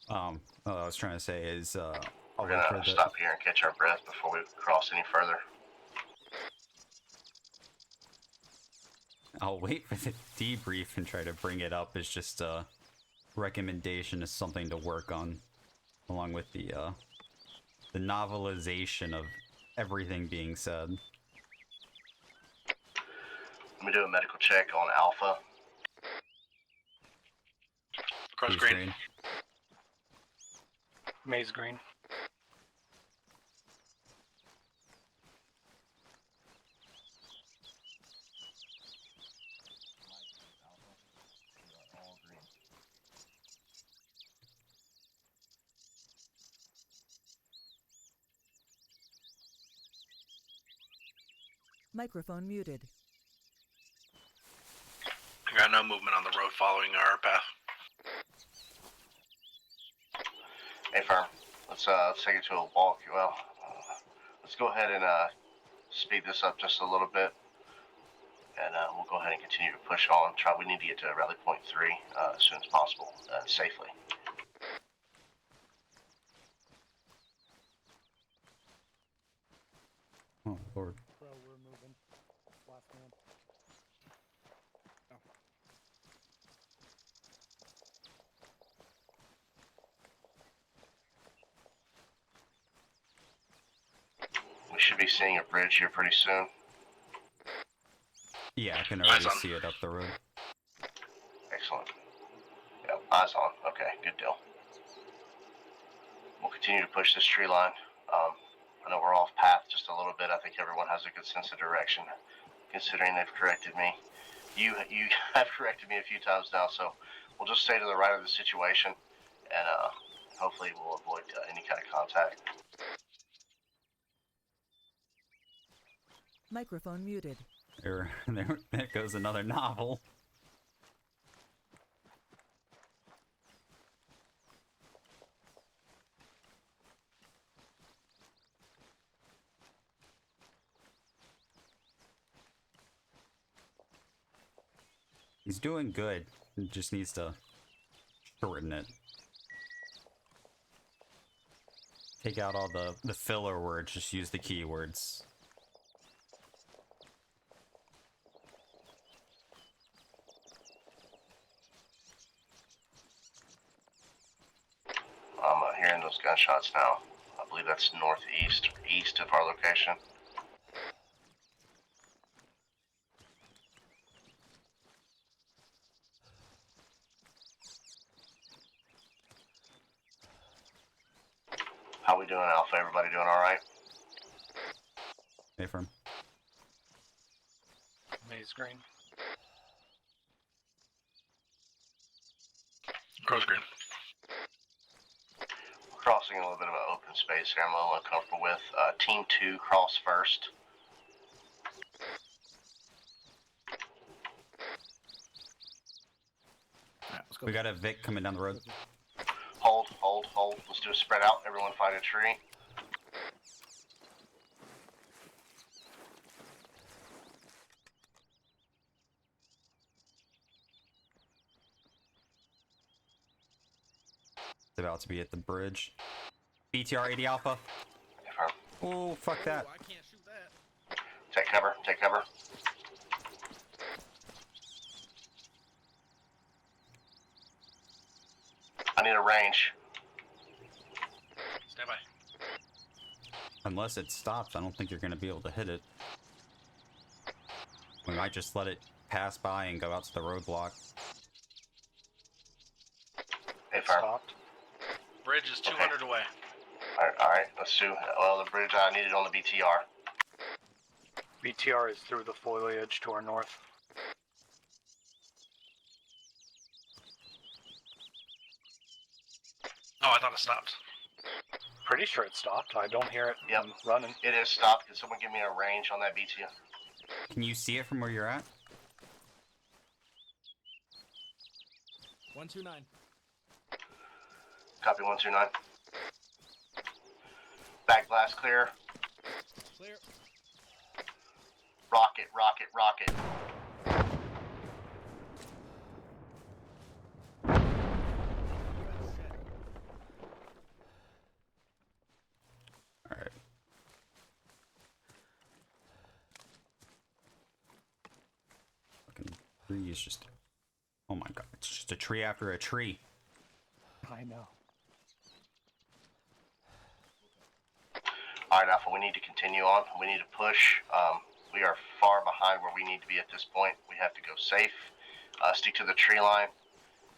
What I was trying to say is, I'll We're wait for gonna the... stop here and catch our breath before we cross any further. I'll wait for the debrief and try to bring it up as just a recommendation as something to work on, along with the novelization of everything being said. Let me do a medical check on Alpha. Cross Please, green. Maze green. Microphone muted. I got no movement on the road following our path. Hey, firm. Let's take it to a walk. Well, let's go ahead and speed this up just a little bit, and we'll go ahead and continue to push on. We need to get to rally point 3 as soon as possible, safely. Oh, Lord. Bro, we're moving. Last man. We should be seeing a bridge here pretty soon. Yeah, I can already Eyes on. see it up the road. Excellent. Yep, eyes on. Okay, good deal. We'll continue to push this tree line. I know we're off path just a little bit. I think everyone has a good sense of direction, considering they've corrected me. You have corrected me a few times now, so we'll just stay to the right of the situation, and hopefully we'll avoid any kind of contact. Microphone muted. There goes another novel. He's doing good. He just needs to shorten it. Take out all the filler words, just use the keywords. I'm hearing those gunshots now. I believe that's northeast, east of our location. How we doing, Alpha? Everybody doing all right? Hey, firm. Maze green. Crow's green. Crossing a little bit of an open space here I'm a little uncomfortable with. Team 2, cross first. Alright, let's go. We got a Vic coming down the road. Hold. Let's do a spread out. Everyone find a tree. It's about to be at the bridge. BTR 80 Alpha. Confirm. Oh, fuck that. Oh, I can't shoot that. Take cover. Take cover. I need a range. Stand by. Unless it stops, I don't think you're going to be able to hit it. We might just let it pass by and go out to the roadblock. Hey, firm. Stopped. Bridge is 200 away. Alright, let's do. Well, the bridge I needed on the BTR. BTR is through the foliage to our north. Oh, I thought it stopped. Pretty sure it stopped. I don't hear it Yep. running. It is stopped. Can someone give me a range on that BTR? Can you see it from where you're at? 129. Copy 129. Back blast clear. Clear. Rocket, rocket, rocket. Alright. Fucking tree is just... Oh my god, it's just a tree after a tree. I know. Alright, Alpha, we need to continue on. We need to push. We are far behind where we need to be at this point. We have to go safe, stick to the tree line,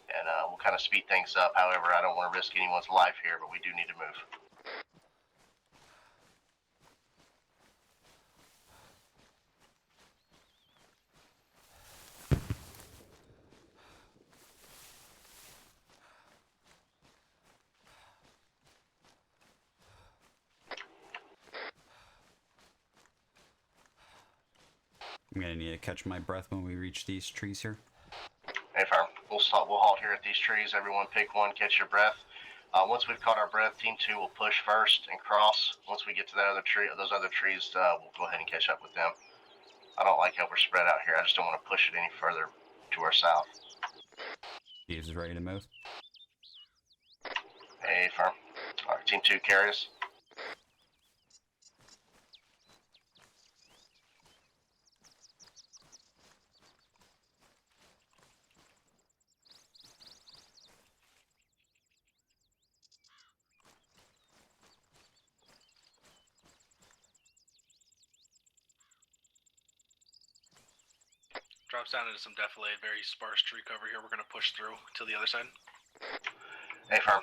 and we'll kind of speed things up. However, I don't want to risk anyone's life here, but we do need to move. I'm gonna need to catch my breath when we reach these trees here. Hey, firm. We'll stop. We'll halt here at these trees. Everyone pick one, catch your breath. Once we've caught our breath, Team 2 will push first and cross. Once we get to that other tree, those other trees, we'll go ahead and catch up with them. I don't like how we're spread out here. I just don't want to push it any further to our south. Steve's is ready to move. Hey, firm. All right, Team 2, carry us. Drops down into some defilade, very sparse tree cover here. We're going to push through to the other side. Hey, firm.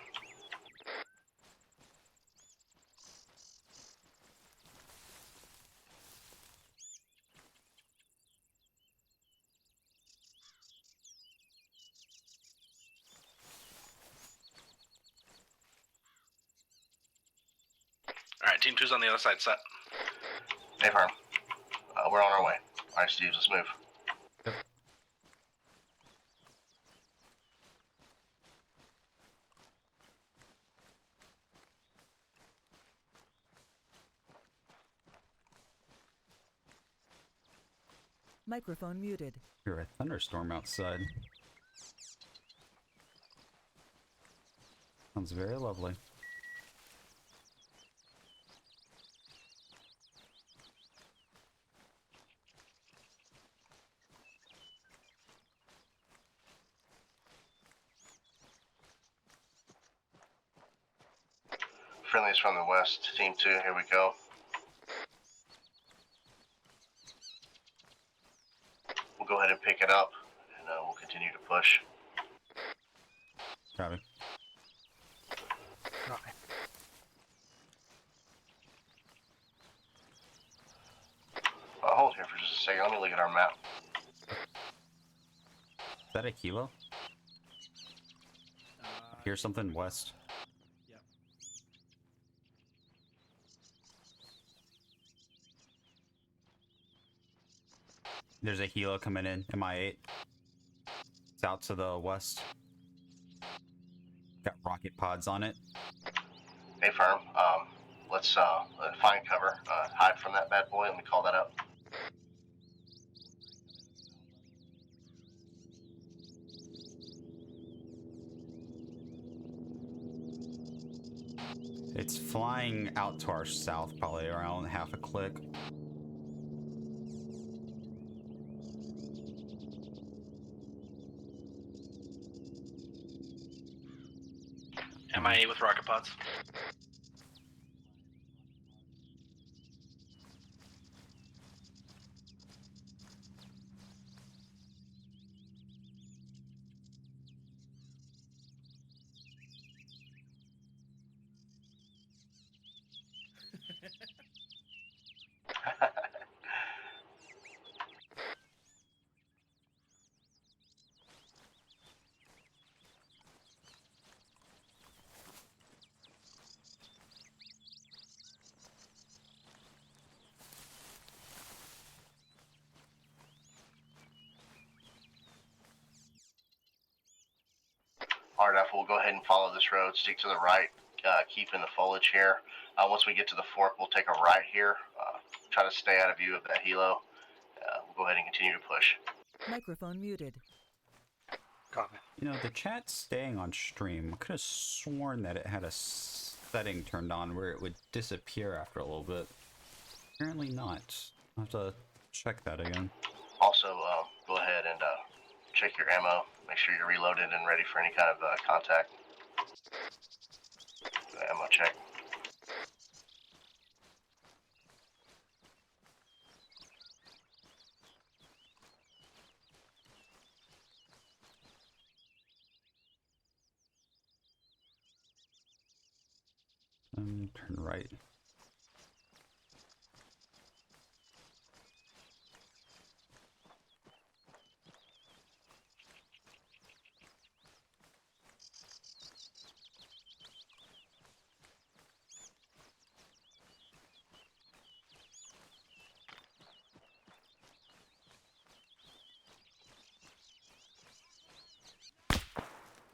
Alright, Team 2's on the other side set. Hey, firm. We're on our way. Alright, Steve, let's move. Yep. Microphone muted. Hear a thunderstorm outside. Sounds very lovely. Friendlies from the west, Team 2, here we go. We'll go ahead and pick it up, and we'll continue to push. Copy. Copy. Hold here for just a second, let me look at our map. Is that a kilo? Here's something west. Yep. There's a helo coming in, MI8. It's out to the west. Got rocket pods on it. Hey, firm, let's find cover, hide from that bad boy, let me call that up. It's flying out to our south, probably around half a click. MIA with rocket pods. RDF, we'll go ahead and follow this road, stick to the right, keep in the foliage here. Once we get to the fork, we'll take a right here, try to stay out of view of that helo. We'll go ahead and continue to push. Microphone muted. Copy. You know, the chat's staying on stream. I could have sworn that it had a setting turned on where it would disappear after a little bit. Apparently not. I'll have to check that again. Also, go ahead and check your ammo. Make sure you're reloaded and ready for any kind of contact. Ammo check. Turn right.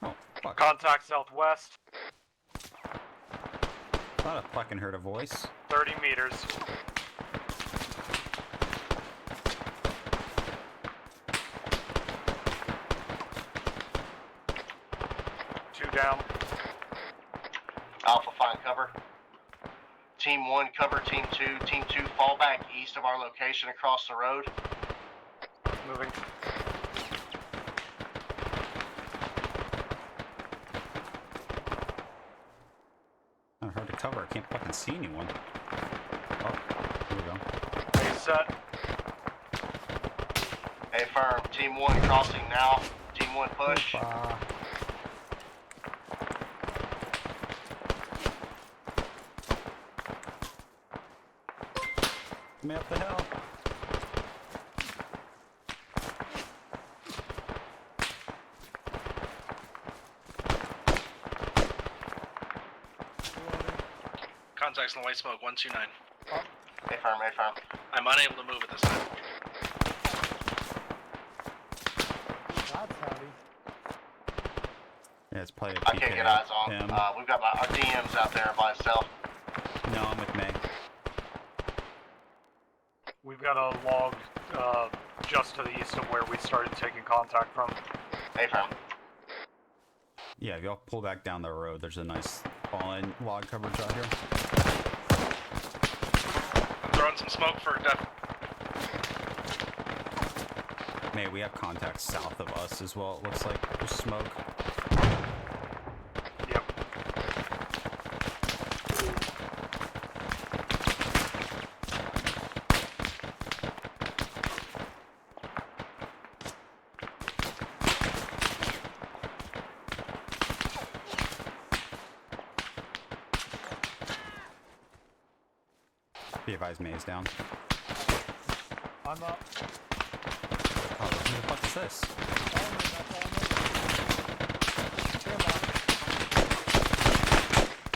Oh, fuck. Contact southwest, Thought I fucking heard a voice. 30 meters. Two down. Alpha, find cover. Team 1, cover Team 2. Team 2, fall back east of our location across the road. Moving. Not hard to cover. I can't fucking see anyone. Oh, here we go. Base set. Hey, firm. Team 1 crossing now. Team 1 push. Me up the hill. Contacts in the white smoke, 129. Hey, firm. Hey, firm. I'm unable to move at this time. it's probably a I PK. can't get eyes on. Him. We've got our DMs out there by itself. No, I'm with May. We've got a log just to the east of where we started taking contact from. Hey, firm. Yeah, if y'all pull back down the road, there's a nice fallen log coverage out here. I'm throwing some smoke for def. May, we have contacts south of us as well, it looks like. There's smoke. Yep. Be advised, May is down. I'm up. Oh, who the fuck is this?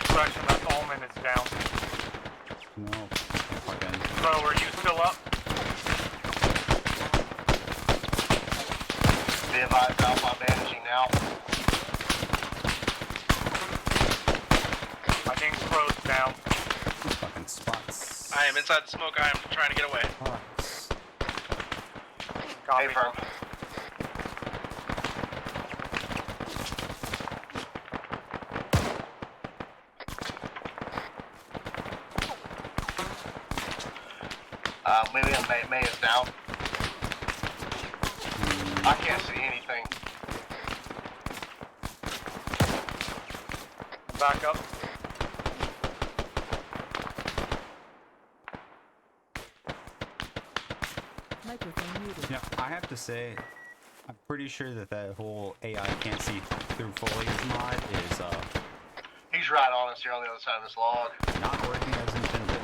Correction, that Allman is down. No. Fucking. Bro, are you still up? Be advised, Alpha bandaging now. I think Crow's down. Fucking spots. I am inside the smoke. I am trying to get away. Spots. Copy. Hey, firm. Maybe May is down. I can't see anything. Back up. Microphone muted. Yeah, I have to say, I'm pretty sure that that whole AI can't see through foliage mod is He's right on us here on the other side of this log. not working as intended.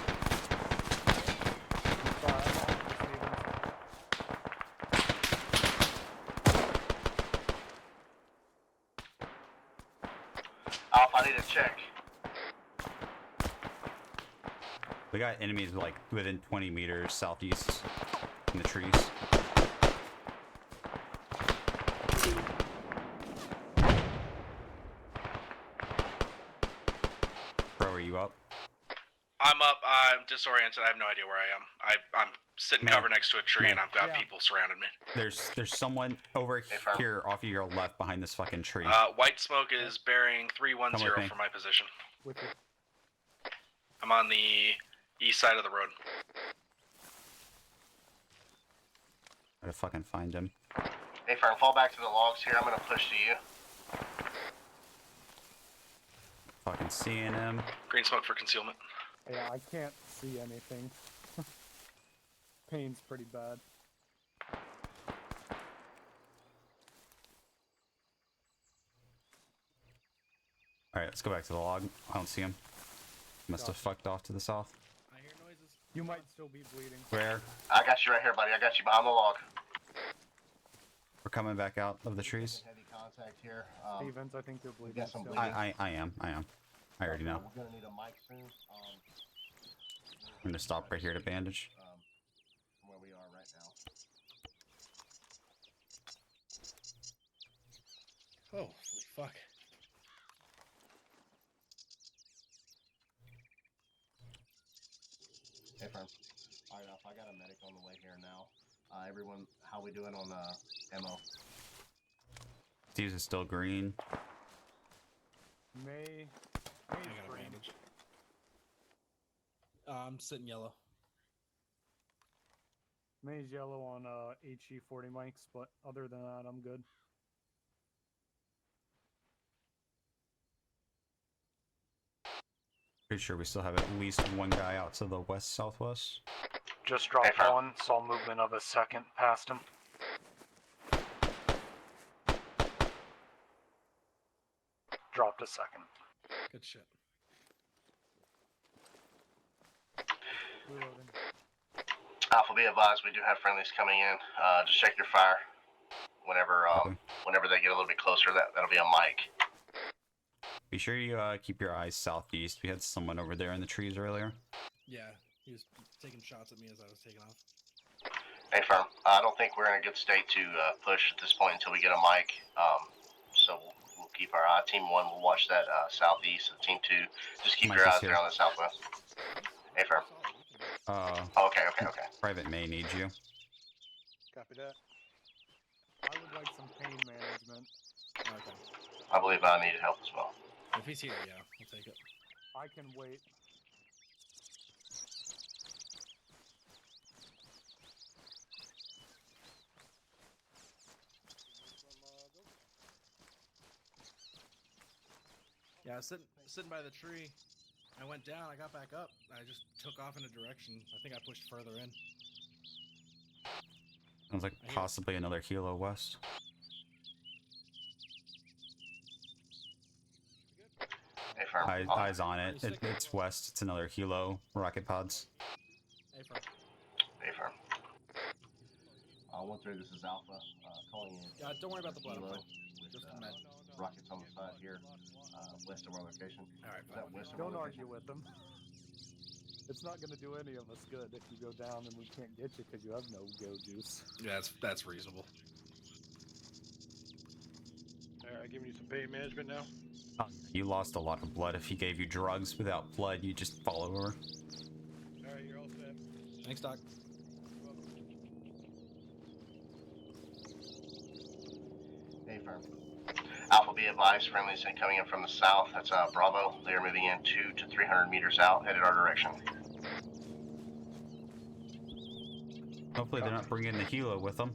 Alpha, I need a check. We got enemies like within 20 meters southeast in the trees. Bro, are you up? I'm up. I'm disoriented. I have no idea where I am. I'm sitting Man. cover next to a tree, Man. and I've got Yeah. people surrounding me. There's someone over fam. here off of your left behind this fucking tree. White smoke is bearing Come with 310 me. from my position. With you. I'm on the east side of the road. Gotta fucking find him. Hey, firm, fall back to the logs here. I'm gonna push to you. Fucking seeing him. Green smoke for concealment. Yeah, I can't see anything. Pain's pretty bad. Alright, let's go back to the log. I don't see him. Must have fucked off to the south. I hear noises. You might still be bleeding. Where? I got you right here, buddy. I got you behind the log. We're coming back out of the trees. Heavy contact here. Stevens, I think you're bleeding. got some still. bleeding. I am. I already know. We're gonna need a mic soon. I'm gonna stop right here to bandage. From where we are right now. Oh, fuck. Hey, firm. All right, I got a medic on the way here now. Everyone, how we doing on ammo? Steve's is still green. May. I got a bandage. I'm sitting yellow. May's yellow on HE40 mics, but other than that, I'm good. Pretty sure we still have at least one guy out to the west southwest. Just dropped Hey, fam. one. Saw movement of a second past him. Dropped a second. Good shit. Reloading. Alpha, be advised, we do have friendlies coming in. Just check your fire. Whenever Okay. whenever they get a little bit closer, that'll be a mic. Be sure you keep your eyes southeast. We had someone over there in the trees earlier. Yeah, he was taking shots at me as I was taking off. Hey, firm. I don't think we're in a good state to push at this point until we get a mic. So keep our team 1 will watch that southeast. Team 2, just keep Mike your is eyes here. there on the southwest. Affirm. Okay. Private May needs you. Copy that. I would like some pain management. Okay. I believe I needed help as well. If he's here, yeah, I'll take it. I can wait. Yeah, I was sitting by the tree. I went down, I got back up. I just took off in a direction. I think I pushed further in. Sounds like possibly another Hilo West. Affirm. Eyes on it. It's west. It's another Hilo rocket pods. Affirm. Affirm. 1-3, this is Alpha. Calling in. Yeah, don't worry about the blood. I'm Kilo fine. with Just the med. rockets on the side here, west of our location. Alright, Is that west of our Don't location? argue with them. It's not going to do any of us good if you go down and we can't get you because you have no go juice. Yeah, that's reasonable. Alright, giving you some pain management now. You lost a lot of blood. If he gave you drugs without blood, you just fall over. Alright, you're all set. Thanks, Doc. Affirm. Alpha, be advised, friendlies coming in from the south. That's Bravo. They are moving in 200 to 300 meters out, headed our direction. Hopefully they're not bringing the Hilo with them.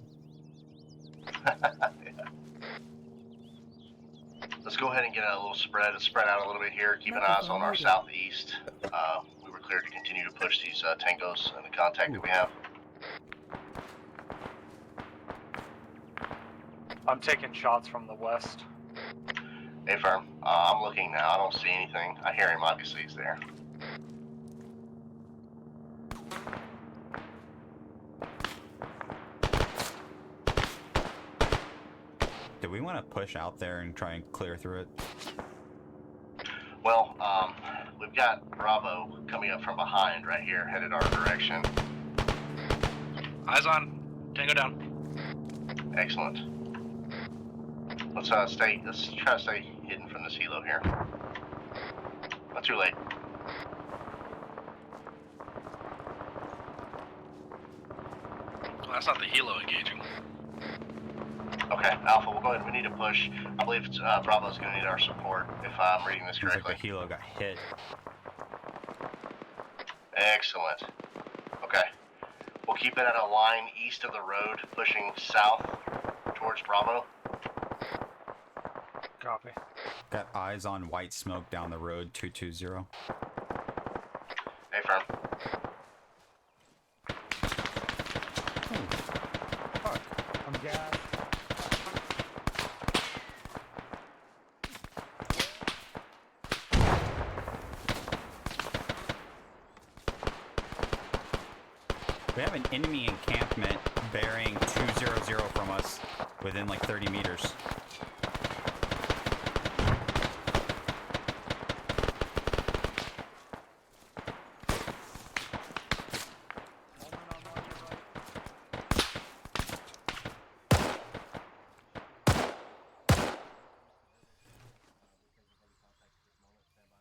Let's go ahead and get a little spread out a little bit here. Keep an eye on our southeast. We were cleared to continue to push these tangos and the contact that we have. I'm taking shots from the west. Affirm. I'm looking now. I don't see anything. I hear him. Obviously, he's there. Do we want to push out there and try and clear through it? Well, we've got Bravo coming up from behind right here, headed our direction. Eyes on. Tango down. Excellent. Let's try to stay hidden from this helo here. Not too late. Well, that's not the helo engaging. Okay, Alpha, we'll go ahead. We need to push. I believe Bravo's going to need our support, if I'm reading this Seems correctly. like the Hilo got hit. Excellent. Okay. We'll keep it at a line east of the road, pushing south towards Bravo. Copy. Got eyes on white smoke down the road, 220. Affirm. Fuck. I'm gassed. We have an enemy encampment bearing 200 from us within like 30 meters.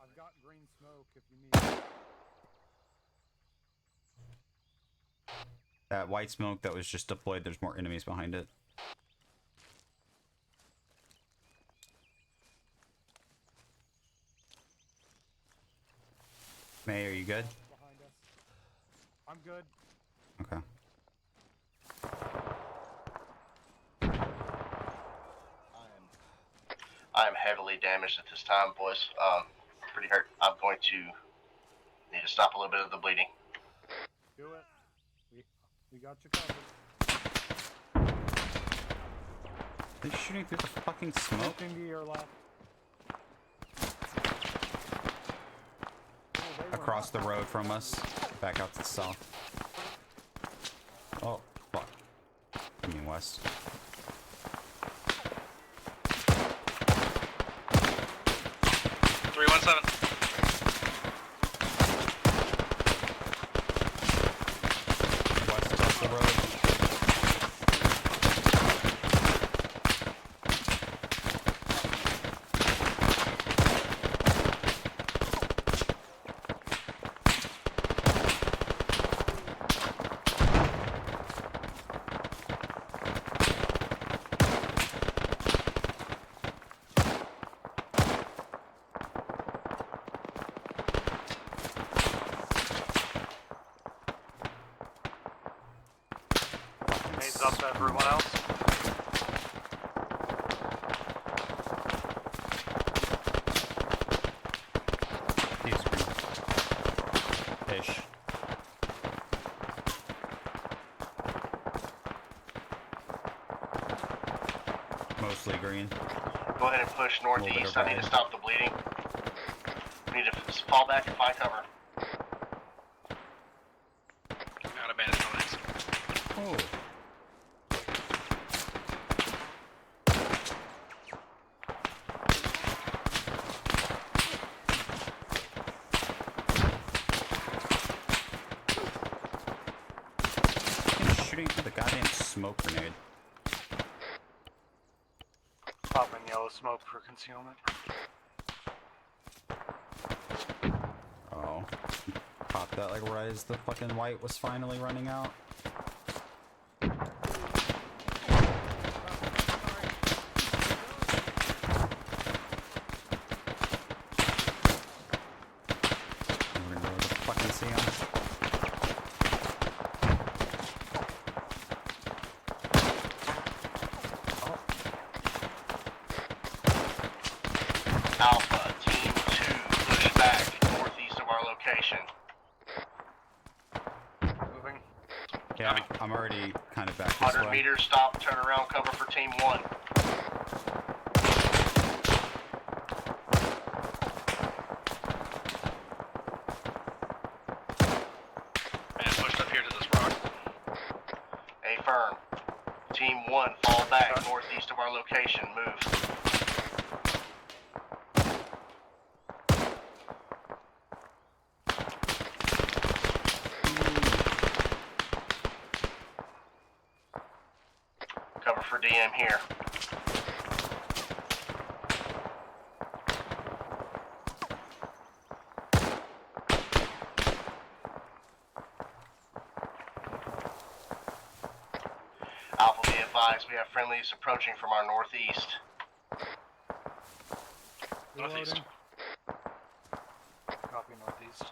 I've got green smoke if you need it. That white smoke that was just deployed, there's more enemies behind it. May, are you good? Behind us. I'm good. Okay. I am heavily damaged at this time, boys. Pretty hurt. I'm going to need to stop a little bit of the bleeding. Do it. We got you covered. They're shooting through the fucking smoke. Smoking to your left. Oh, they were Across the not- road from us, back out to the south. Oh, fuck. I mean west. West across the road. Heads up, everyone else. He's green. Ish. Mostly green. Go ahead and push bit northeast. of I need red. to stop the bleeding. We need to fall back and find cover. Out of bandage on this. Oh. He's shooting through the goddamn smoke grenade. Popping yellow smoke for concealment. Oh. Popped that like right as the fucking white was finally running out. We're gonna go to the fucking see him. Alpha, Team 2, push back northeast of our location. Moving. Yeah, I'm already kind of back this 100 way. meters, stop, turn around, cover for Team 1. Man pushed up here to this rock. A firm. Team 1, fall back northeast of our location. Move. Cover for DM here. Alpha, be advised, we have friendlies approaching from our northeast. Northeast. Copy northeast.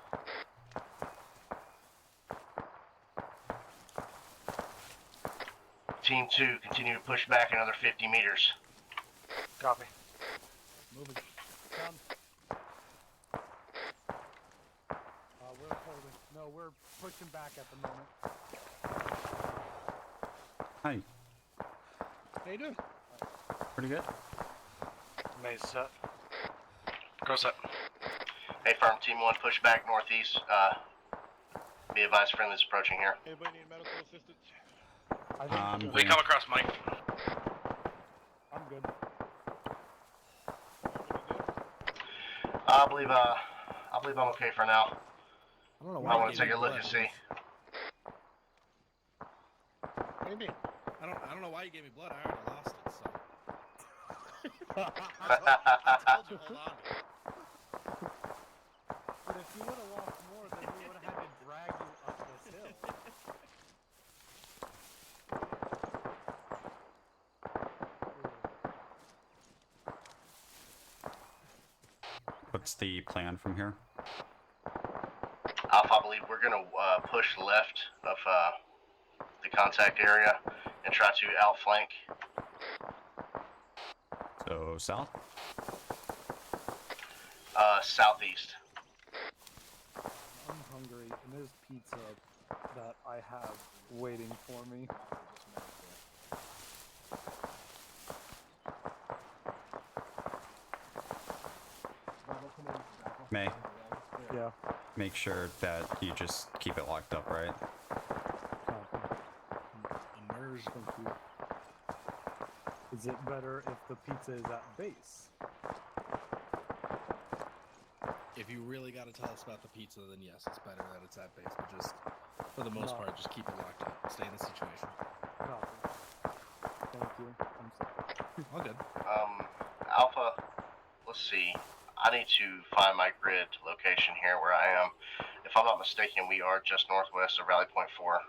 Team 2, continue to push back another 50 meters. Copy. Moving. Down. We're holding. No, we're pushing back at the moment. Hi. How you doing? Pretty good. Maze set. Go set. Hey, firm, Team 1, push back northeast. Be advised, friendlies approaching here. Anybody need medical assistance? I think We come across Mike. I'm good. I believe I'm okay for now. I don't know I why. want you to take gave a me look blood. and see. What do you mean? I don't know why you gave me blood. I already lost it. So. I told you, hold on. But if you would have lost more, then we would have had to drag you up this hill. What's the plan from here? Alpha, I believe we're gonna push left of the contact area and try to outflank. So south? Southeast. I'm hungry, and there's pizza that I have waiting for me. May, Yeah. make sure that you just keep it locked up, right? Immersion. Thank you. Is it better if the pizza is at base? If you really got to tell us about the pizza, then yes, it's better that it's at base. But just for the most No. part, just keep it locked up. Stay in the situation. Copy. Thank you. I'm sorry. All good. Alpha, let's see. I need to find my grid location here where I am. If I'm not mistaken, we are just northwest of Rally Point 4.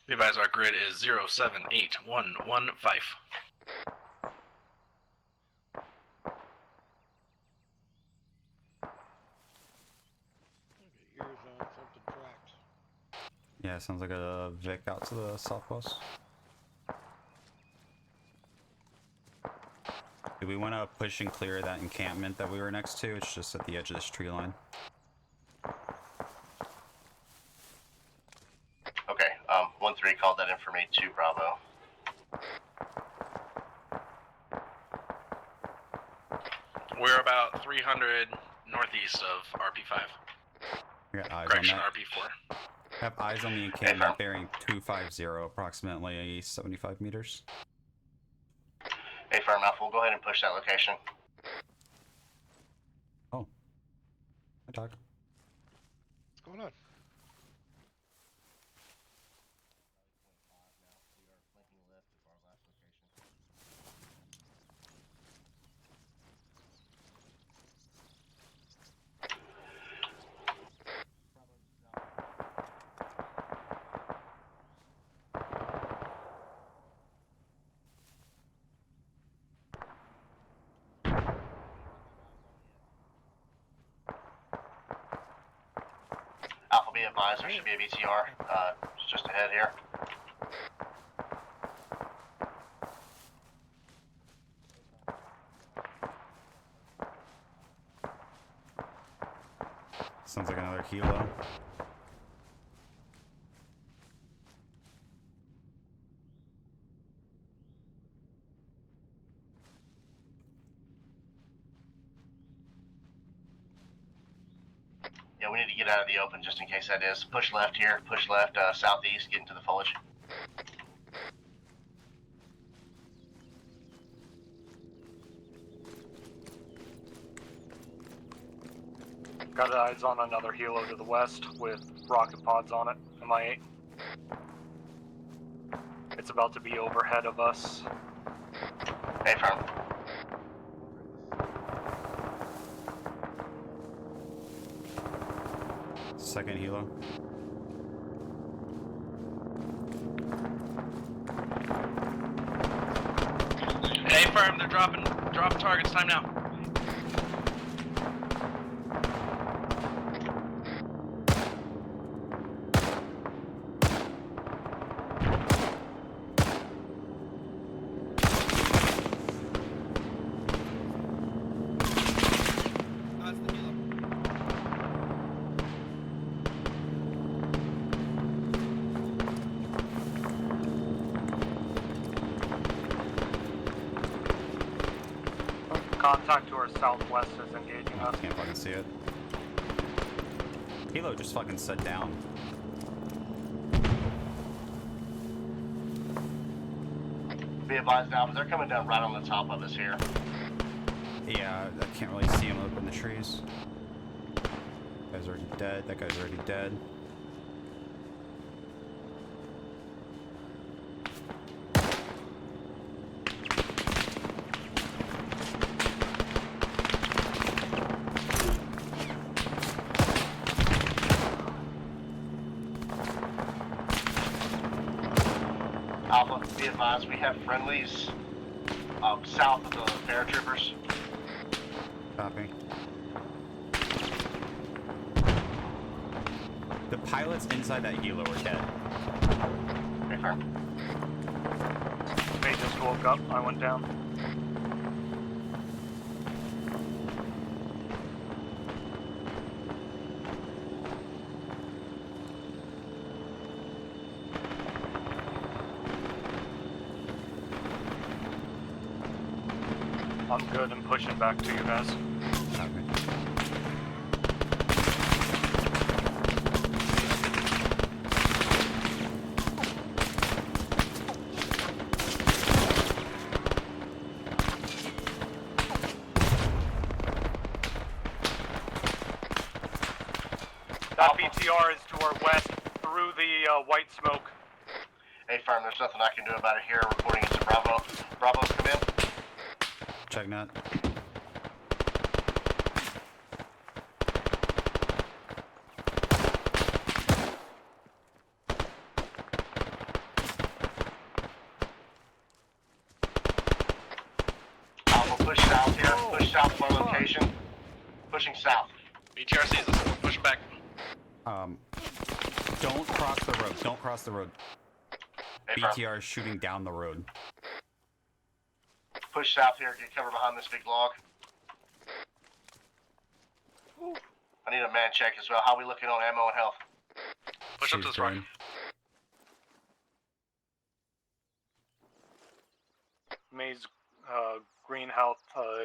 Be advised, our grid is 078115. Okay, ears on, something tracked. Yeah, sounds like a Vic out to the southwest. Do we want to push and clear that encampment that we were next to? It's just at the edge of this tree line. Okay, 1-3 called that in for me, 2 Bravo. We're about 300 northeast of RP5. I got eyes Correction, on that. RP4. Have eyes on the encampment bearing 250, approximately 75 meters. Hey, firm enough, we'll go ahead and push that location. Oh. Hi, Doc. What's going on? Alpha, be advised, there should be a VTR just ahead here. Sounds like another helo. Yeah, we need to get out of the open just in case that is. Push left here, push left, southeast, get into the foliage. Got eyes on another helo to the west with rocket pods on it, MI8. It's about to be overhead of us. Hey, firm. Second helo. Hey, firm, they're dropping targets. Time now. Contact to our southwest is engaging us. Can't fucking see it. Helo just fucking set down. Be advised, Alpha, they're coming down right on the top of us here. Yeah, I can't really see him up in the trees. That guy's already dead. That guy's already dead. Alpha, be advised, we have friendlies south of the paratroopers. Copy. The pilots inside that helo are dead. Okay, firm. They just woke up. I went down. I'm good and pushing back to you guys. Copy. That BTR is to our west through the white smoke. Hey, firm, there's nothing I can do about it here. Reporting it to Bravo. Bravo's come in. Check net. Alpha, push south here. Push south of our location. Pushing south. BTR sees us. Push back. Don't cross the road. Don't cross the road. Affirm. BTR is shooting down the road. Push south here. Get cover behind this big log. I need a man check as well. How are we looking on ammo and health? Push up to this rock. Maze, green health,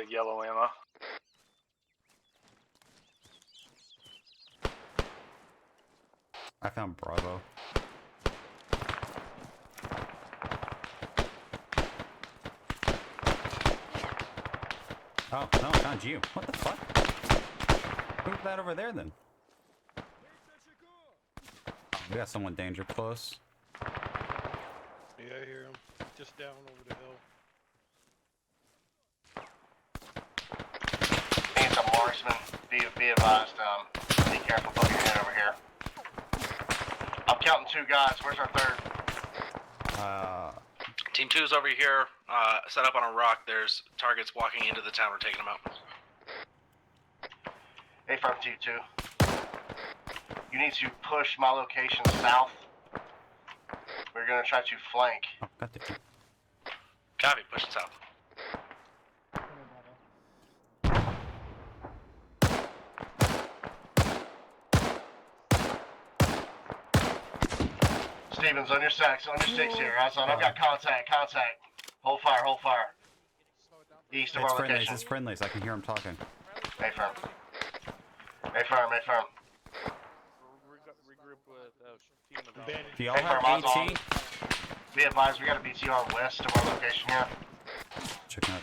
yellow ammo. I found Bravo. Oh, no, I found you. What the fuck? Move that over there then. Oh, we got someone danger close. Yeah, I hear him. Just down over the hill. He's a marksman. Be advised. Be careful putting your head over here. I'm counting 2 guys. Where's our third? Team 2's over here, set up on a rock. There's targets walking into the town. We're taking them out. Affirm Team 2. You need to push my location south. We're gonna try to flank. Oh, got the... Copy, pushing south. Stevens, on your 6 here. I've got contact. Hold fire. East of It's our friendlies, location. it's friendlies. I can hear him talking. Affirm. Regroup with team of Do y'all Hey, have Farmaz AT? on. Be advised, we got a BTR west of our location here. Checking out.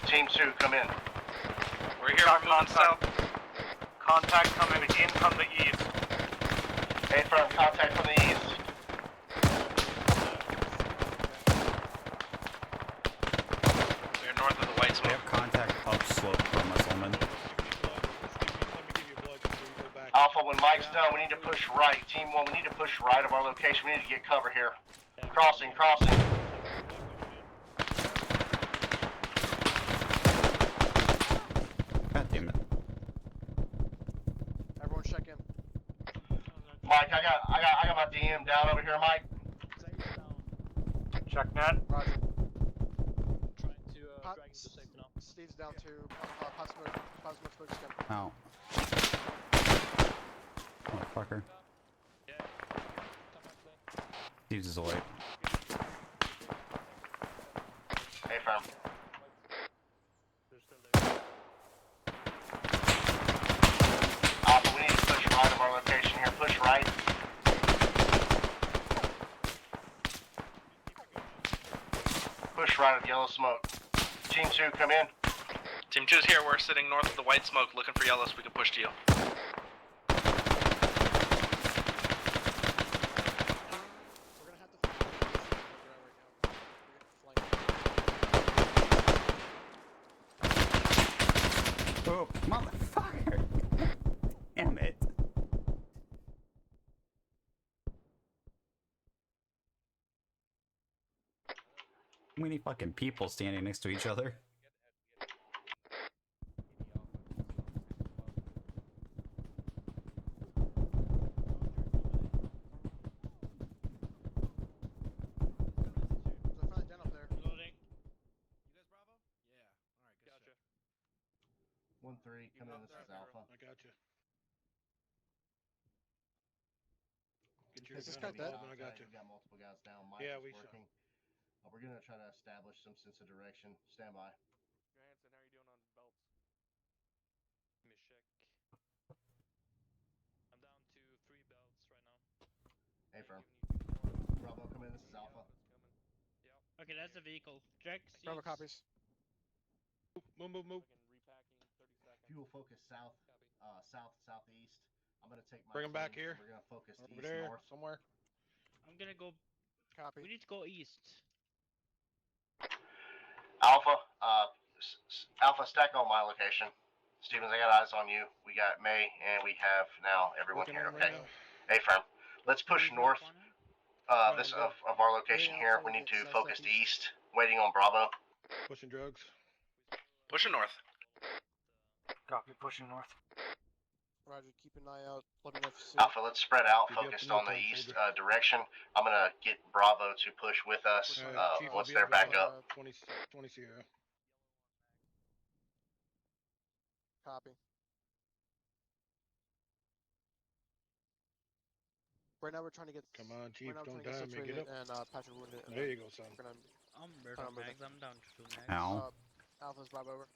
Team 2, come in. We're here, we're moving south. Contact coming in from the east. Affirm, contact from the east. We're north of the white We smoke. have contact upslope from us, Omen. Let me give you blood before you go back. Alpha, when Mike's done, we need to push right. Team 1, we need to push right of our location. We need to get cover here. Crossing. God damn it. Everyone check in. Mike, I got my DM down over here, Mike. Check net. Roger. Trying to Hot- drag him to safe now. Steve's down to plasma smoke skin. Ow. Motherfucker. Yeah. Come back then. Steve's is away. Affirm. They're still there. Alpha, we need to push right of our location here. Push right. Push right of yellow smoke. Team 2, come in. Team 2's here. We're sitting north of the white smoke, looking for yellow so we can push to you. We're gonna have to flank. Oh, motherfucker! Damn it. How many fucking people standing next to each other? There's a friendly den up there. Loading. You guys Bravo? Yeah. Alright, good Gotcha. shit. 1-3, come in. This is Alpha. I got you. Get your Is this gun guy dead? involved and I got you. We've got multiple guys down. Mike Yeah, is we saw. working. We're gonna try to establish some sense of direction. Stand by. Johansson, how are you doing on belts? Let me check. I'm down to 3 belts right now. Affirm. Bravo, come in. This is Alpha. Okay, that's a vehicle. Jack, Bravo copies. Move. Repacking, 30 seconds. If you will focus south, southeast. I'm gonna take my Bring 'em back team, here. We're gonna focus Over east, there, north. somewhere. I'm gonna go. Copy. We need to go east. Alpha, Alpha, stack on my location. Stevens, I got eyes on you. We got May, and we have now everyone Looking here. at 'em right Okay. now. Affirm. Let's push north. This of our location Yeah, here. so We we need get to south, focus southeast. east. Waiting on Bravo. Pushing drugs. Pushing north. Copy, pushing north. Roger, keep an eye out. Let me know if you see. Alpha, let's spread out, We'll be up focused to on the North east Soldier. direction. I'm gonna get Bravo to push with us Alright, Chief will once be they're up back at, up. 20 Sierra. Copy. Right now we're trying to get. Come on, Chief, right now we're don't trying to die, get man. Get situated up. and patch a wounded. And There then you go, son. we're gonna. I'm red Plan on on moving. mags. I'm down to 2 mags. Ow. Alpha's Bravo over.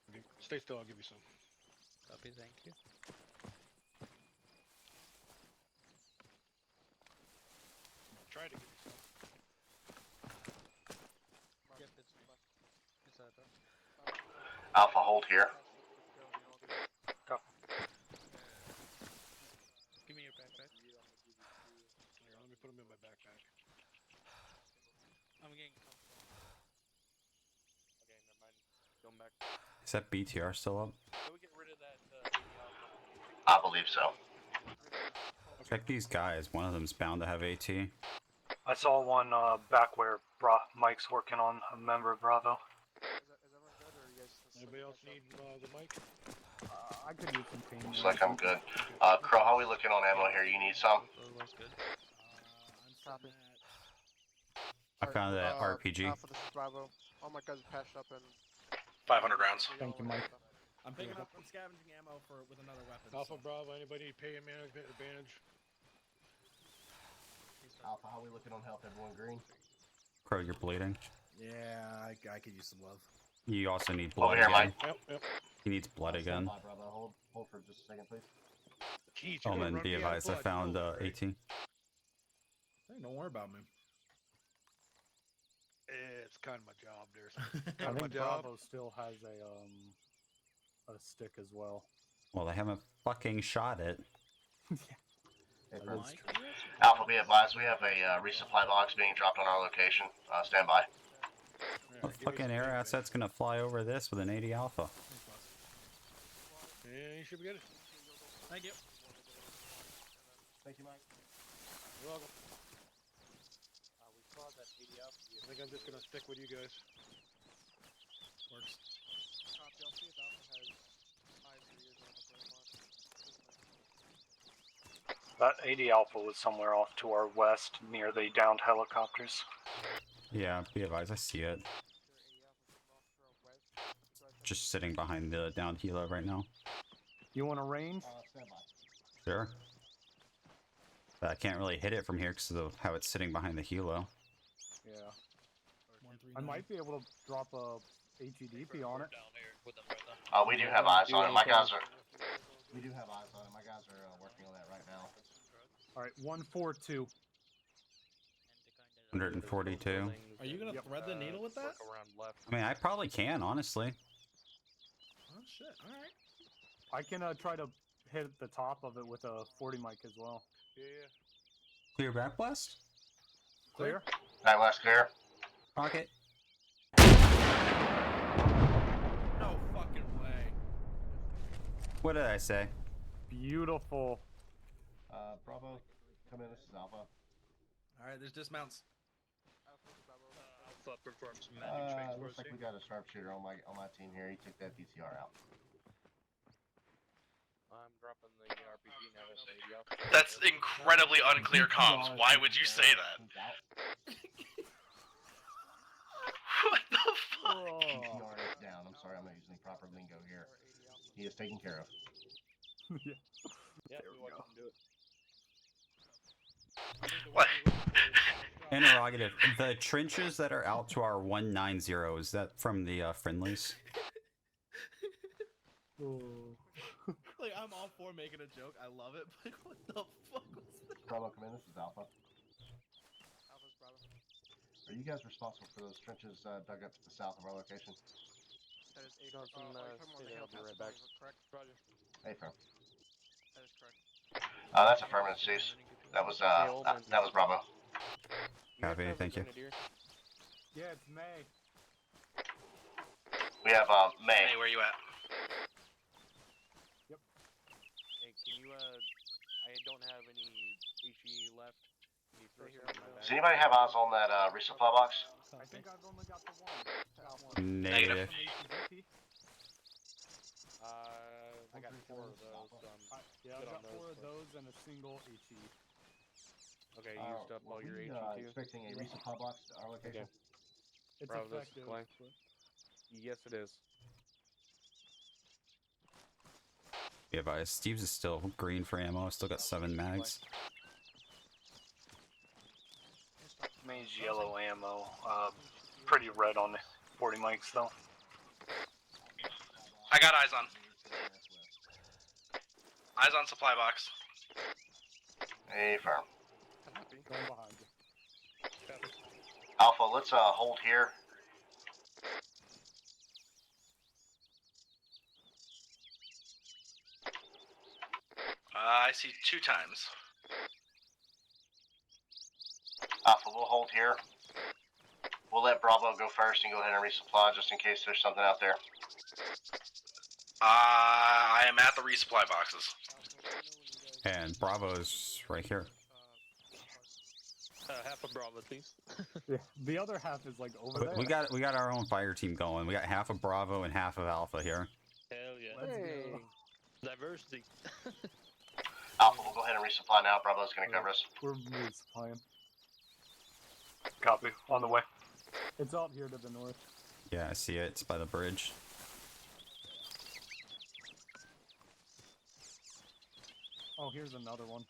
Okay, stay still, I'll give you some. Copy, thank you. Try to give you some. Yep, it's me. It's Arma. Alpha, hold here. Give me your backpack. Here, let me put them in my backpack. I'm getting comfortable. Okay, never mind. Going back. Is that BTR still up? Can we get rid of that? I believe so. Check these guys. One of them's bound to have AT. I saw one back where Mike's working on a member of Bravo. Is everyone good, or you guys? Anybody else need the mic? I could use some pain. Looks like I'm good. Crow, how are we looking on ammo here? You need some? That's good. I'm Copy. I found that RPG. Alpha, this is Bravo. All my guys are patched up and. 500 rounds. Thank you, Mike. I'm picking up. I'm scavenging ammo with another weapon. Alpha, so. Bravo, anybody need pay management advantage? Alpha, how are we looking on health? Everyone green? Crow, you're bleeding. Yeah, I could use some love. You also need blood here, again. Mike. Yep. He needs blood again. Bravo. Hold for just a second, please. Jeez, Oh, and be advised, I found AT. Hey, don't worry about me. It's kind of my job, there. I Kind of my think job. Bravo still has a stick as well. Well, they haven't fucking shot it. Mike? Alpha, be advised, we have a resupply box being dropped on our location. Stand by. What fucking air asset's gonna fly over this with an 80 Alpha? Yeah, you should be good. Thank you. Thank you, Mike. You're welcome. We saw that ADF. I think I'm just gonna stick with you guys. Works. Copy. I'll see if Alpha has eyes or ears on the front line. That 80 Alpha was somewhere off to our west near the downed helicopters. Yeah, be advised, I see it. Just sitting behind the downed helo right now. You want a range? Stand by. Sure. But I can't really hit it from here because of how it's sitting behind the helo. Yeah. I might be able to drop a HEDP on it. We do have eyes on it. My guys are. We do have eyes on it. My guys are working on that right now. All right, 142. 142. Are you gonna thread the needle with that? Look around left. I mean, I probably can, honestly. Oh shit! All right. I can try to hit the top of it with a 40 mic as well. Yeah. Clear back blast? Clear? Back last clear. Rocket. No fucking way. What did I say? Beautiful. Bravo, come in. This is Alpha. All right, there's dismounts. Alpha performs Looks like we got a sharpshooter on my team here. He took that DTR out. I'm dropping the RPG now. That's ADF. That's incredibly unclear comms. Why would you say that? What the fuck? DTR is down. I'm sorry, I'm not using proper lingo here. He is taken care of. Yeah. Yeah, we watched him do it. What? Interrogative. The trenches that are out to our 190, is that from the friendlies? Like, I'm all for making a joke. I love it, but what the fuck was that? Bravo, come in. This is Alpha. Alpha's Bravo. Are you guys responsible for those trenches dug up to the south of our location? That is Going from city, I'll be right back. Correct. Roger. Hey, firm. That is correct. That's affirmative, Cease. That was Bravo. Copy, thank you. Yeah, it's May. We have May. Hey, where you at? I don't have any HE left. Can you throw some in my bag? Does anybody have eyes on that resupply box? I think I've only got the one. Negative. I got 4 of those. So I'm Yeah, I've good got on 4 of but- those and a single HE. Okay, you used up all your HE too. Expecting a resupply box to our location. Okay. It's Bravo, this is effective. Clay. Yes, it is. Yeah, but Steve's is still green for ammo. Still got 7 mags. Means yellow ammo. Pretty red on the 40 mics though. I got eyes on. Eyes on supply box. Hey, firm. Going behind you. Alpha, let's hold here. I see 2 times. Alpha, we'll hold here. We'll let Bravo go first and go ahead and resupply just in case there's something out there. I am at the resupply boxes. And Bravo's right here. Half a Bravo, please. Yeah, the other half is like over there. We got our own fire team going. We got half of Bravo and half of Alpha here. Hell yeah. Let's go. Diversity. Alpha, we'll go ahead and resupply now. Bravo's going to cover us. We're resupplying. Copy. On the way. It's out here to the north. Yeah, I see it. It's by the bridge. Oh, here's another one.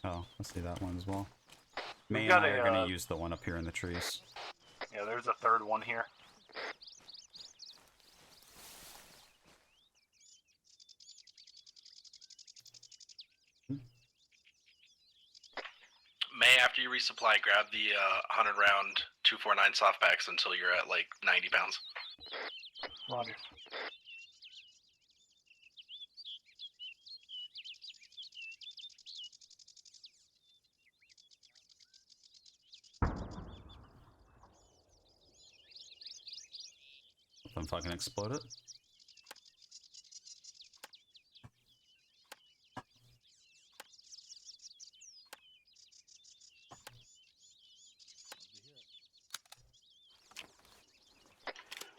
Oh, let's see that one as well. We've May and got I are a, going to use the one up here in the trees. Yeah, there's a third one here. May, after you resupply, grab the 100 round 249 softbacks until you're at like 90 pounds. Roger. Something fucking exploded.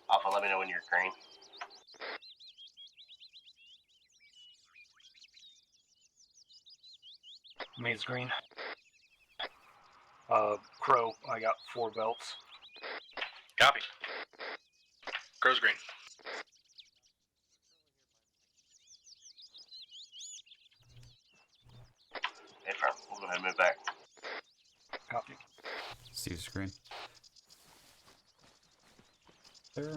Alpha, let me know when you're green. Maze green. Crow, I got 4 belts. Copy. Crow's green. Hey, firm. We'll go ahead and move back. Copy. Steve's screen. They're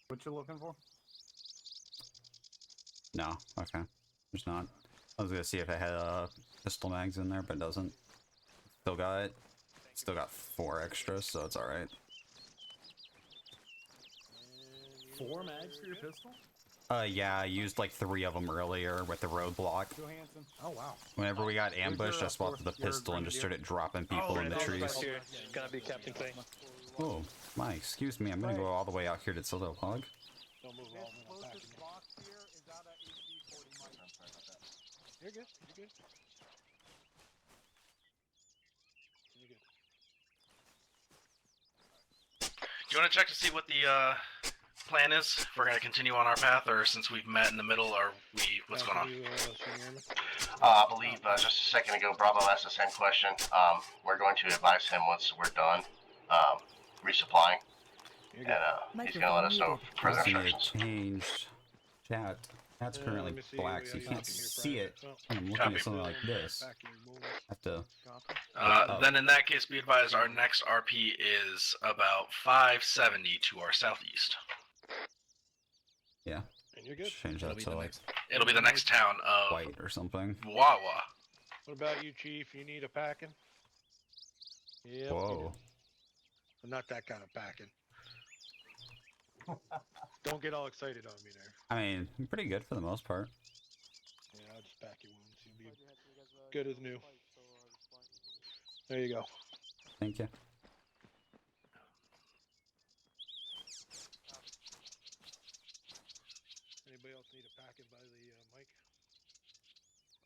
What you looking for? No, okay. There's not. I was gonna see if I had pistol mags in there, but it doesn't. Still got 4 extras, so it's alright. 4 mags for your pistol? Yeah, I used like 3 of them earlier with the roadblock. Johansson. Oh wow. Whenever we got ambushed, I your, swapped the your pistol and just grenadier? started dropping people in the trees. Here. Gonna be Captain Clay. Oh, my, excuse me, I'm gonna go all the way out here to Sildo Pog. Don't move all the way back. Box here is out at AC 40 mics. You're good. You're good. You're good. You want to check to see what the plan is? If we're going to continue on our path, or since we've met in the middle, are we? What's going on? I believe just a second ago, Bravo asked the same question. We're going to advise him once we're done resupplying. And he's going to let us know further See, it instructions. changed. Chat's currently let me see, black, we so you have can't something here see it private. when I'm looking Copy. at something like this. Have to. Then in that case, be advised, our next RP is about 570 to our southeast. Yeah. And you're good. Change It'll that be to the like next- It'll be the next town of white or something. Wawa. What about you, Chief? You need a packing? Yep. Whoa. But not that kind of packing. Don't get all excited on me there. I mean, pretty good for the most part. Yeah, I'll just pack you once. You'll be good as new. There you go. Thank you. Anybody else need a packet by the mic?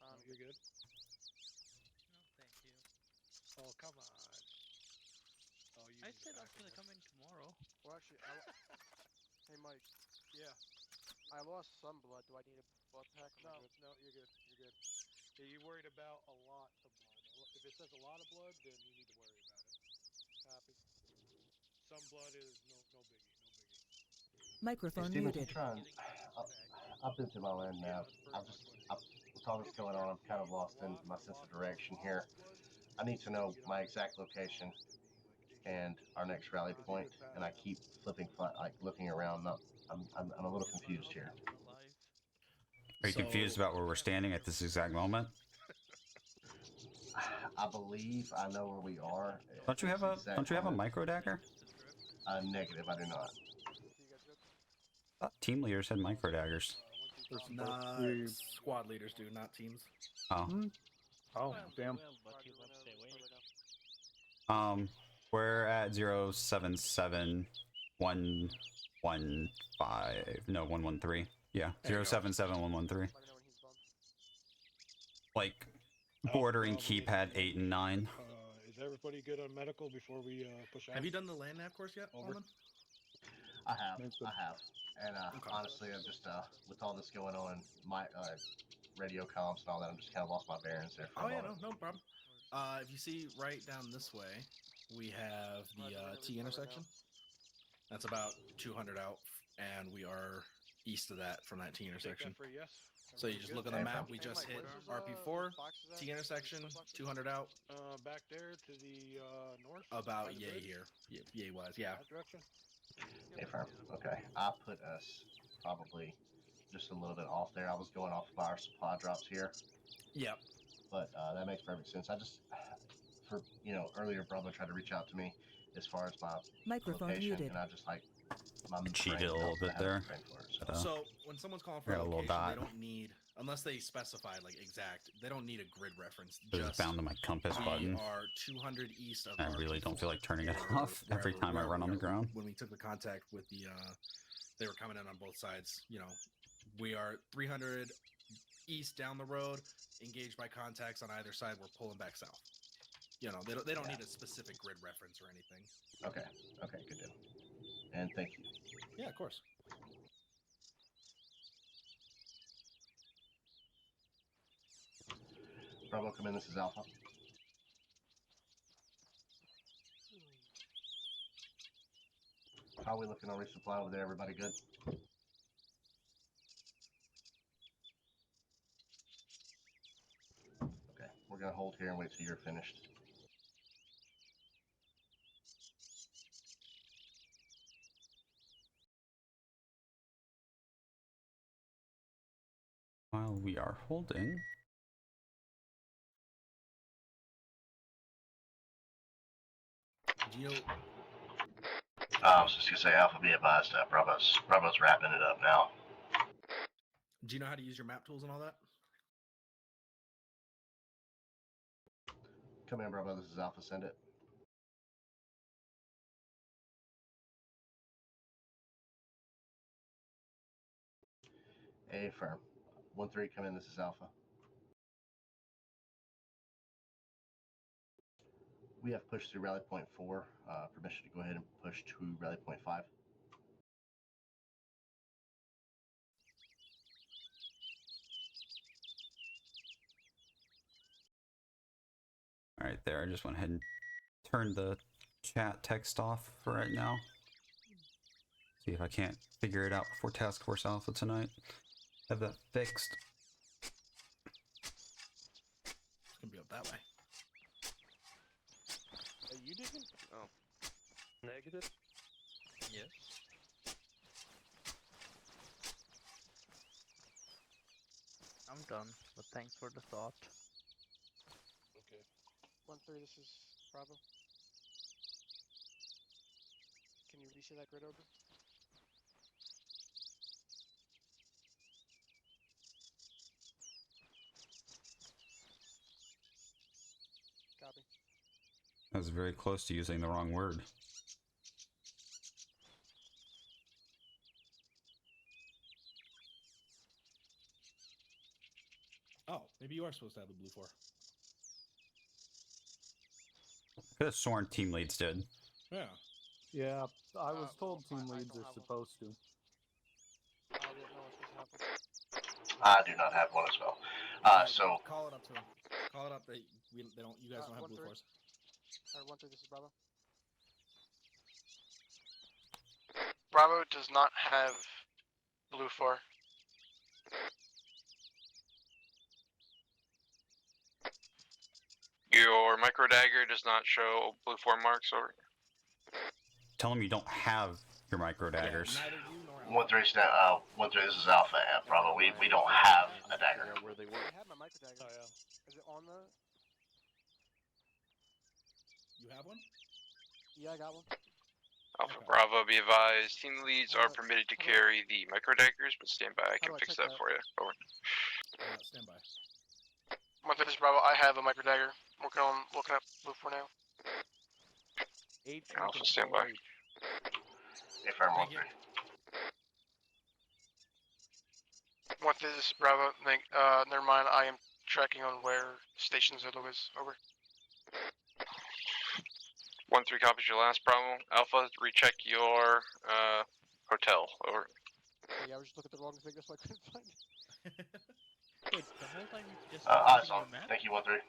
No, you're good. No, thank you. Oh, come on. Oh, you I need a said I was packet, gonna huh? come in tomorrow. Well, actually, hey Mike, Yeah. I lost some blood. Do I need a blood pack? Or am I No, good? no, you're good. You're good. Yeah, you worried about a lot of blood. If it says a lot of blood, then you need to worry about it. Copy. Some blood is no biggie, no biggie. Microphone Stevens, you muted. trying? I've been through my land Yeah, map. that's pretty much what it is. With all this going on, I'm kind of lost in my sense of direction here. I need to know my exact location and our next rally point, and I keep flipping, like looking around. I'm a little confused here. Alive. Are you confused about where we're standing at this exact moment? I believe I know where we are. Don't you have a micro dagger? Negative, I do not. You guys good? Team leaders had micro daggers. Nah, squad leaders do, not teams. Oh. Oh, damn. Well, but you gotta stay away. We're at 077115. No, 113. Yeah, 077113. Like bordering keypad 8 and 9. Is everybody good on medical before we push out? Have you done the land nav course yet, Alman? I have. And honestly, I'm just with all this going on, my radio comms and all that, I'm just kind of lost my bearings there for a moment. No problem. If you see right down this way, we have the T intersection. That's about 200 out, and we are east of that from that T intersection. For yes. So you just look on the map. We just hit RP4, T intersection, 200 out. Back there to the north. About yay here, yay wise, yeah. That direction. Okay, firm. Okay, I put us probably just a little bit off there. I was going off of our supply drops here. Yep. But that makes perfect sense. I just, earlier brother tried to reach out to me as far as my Microphone location, muted. and I just like Cheated a little bit there. So when someone's calling for a got a little location, dot. they don't need, unless they specify like exact, they don't need a grid reference. It was bound to my compass button. We are 200 east of. I really don't feel like turning it or off every wherever- time I run on the ground. When we took the contact with the, they were coming in on both sides. We are 300 east down the road, engaged by contacts on either side. We're pulling back south. They don't need a specific grid reference or anything. Okay, good deal. And thank you. Yeah, of course. Bravo, come in. This is Alpha. How are we looking on resupply over there? Everybody good? Okay, we're gonna hold here and wait till you're finished. While we are holding, I was just gonna say, Alpha, be advised. Bravo's wrapping it up now. Do you know how to use your map tools and all that? Come in, Bravo. This is Alpha. Send it. Affirm. 1-3, come in. This is Alpha. We have pushed through rally point 4. Permission to go ahead and push to rally point 5. all right, there. I just went ahead and turned the chat text off for right now. See if I can't figure it out before Task Force Alpha tonight. Have that fixed. It's gonna be up that way. Are you digging? Oh. Negative? Yes. I'm done, but thanks for the thought. Okay. 1-3, this is Bravo. Can you reset that grid over? Copy. I was very close to using the wrong word. Oh, maybe you are supposed to have the blue 4. Could have sworn team leads did. Yeah. Yeah, I was told I team leads don't are have one. supposed to. I didn't know I was supposed to have one. I do not have one as well. So call it up to him. Call it up. You guys don't have blue 4s. Alright, 1-3, this is Bravo. Bravo does not have blue 4. Your micro dagger does not show blue 4 marks over. Tell them you don't have your micro daggers. Neither you nor 1-3, this is Alpha and Bravo. We don't have a dagger. Where they were. I had my micro dagger. Oh yeah. Is it on the? You have one? Yeah, I got one. Alpha Okay. Bravo, be advised. Team leads are permitted to carry the micro daggers, but stand by. I can do I fix check that that? for you. Over. Stand by. 1-3, this is Bravo. I have a micro dagger. Looking up blue 4 now. H. Alpha, stand by. Affirm Thank you. 1-3. 1-3, this is Bravo. Never mind. I am tracking on where Station Zulu is. Over. 1-3 copies your last Bravo. Alpha, recheck your hotel. Over. Yeah, I was just looking at the wrong thing, that's why I couldn't find it. Wait, the whole time you just Eyes using on. your map? Thank you, 1-3.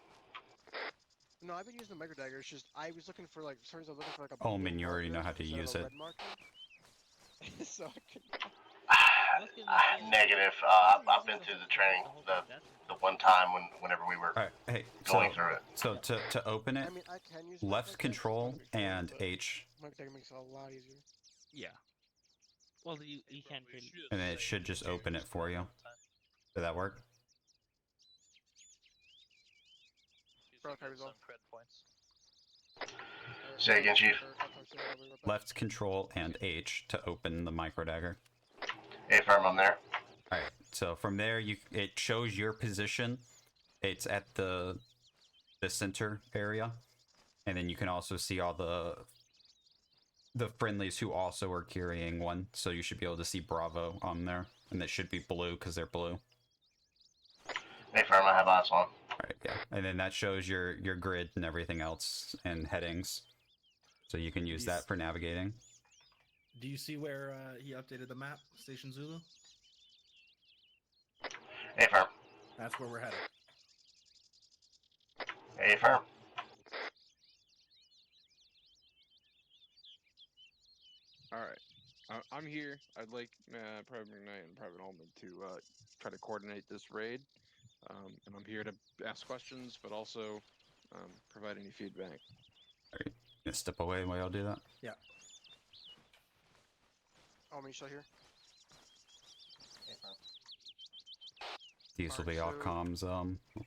No, I've been using the micro dagger. It's just I was looking for like, for some reason I was looking for like a. Oh, blue man, you already marker know how to instead of use a it. red marker. So I couldn't. Negative. I've been through the training the one time whenever we were Alright, hey, going through it. So to open it, I mean, I can use left control and H, Micro dagger makes it a lot easier. Yeah. Well, you can't really. and then it should just open it for you. Did that work? Bro, carries all. Say again, Chief. Left control and H to open the micro dagger. Affirm, I'm there. Alright, so from there it shows your position. It's at the center area. And then you can also see all the friendlies who also are carrying one. So you should be able to see Bravo on there. And it should be blue because they're blue. Affirm, I have eyes on. Alright, yeah. And then that shows your grid and everything else and headings. So you can use that for navigating. Do you see where he updated the map, Station Zulu? Affirm. That's where we're headed. Affirm. Alright. I'm here. I'd like Private McKnight and Private Holman to try to coordinate this raid. And I'm here to ask questions, but also provide any feedback. Alright, gonna step away while y'all do that? Yeah. Oh, me still here? These will be off comms,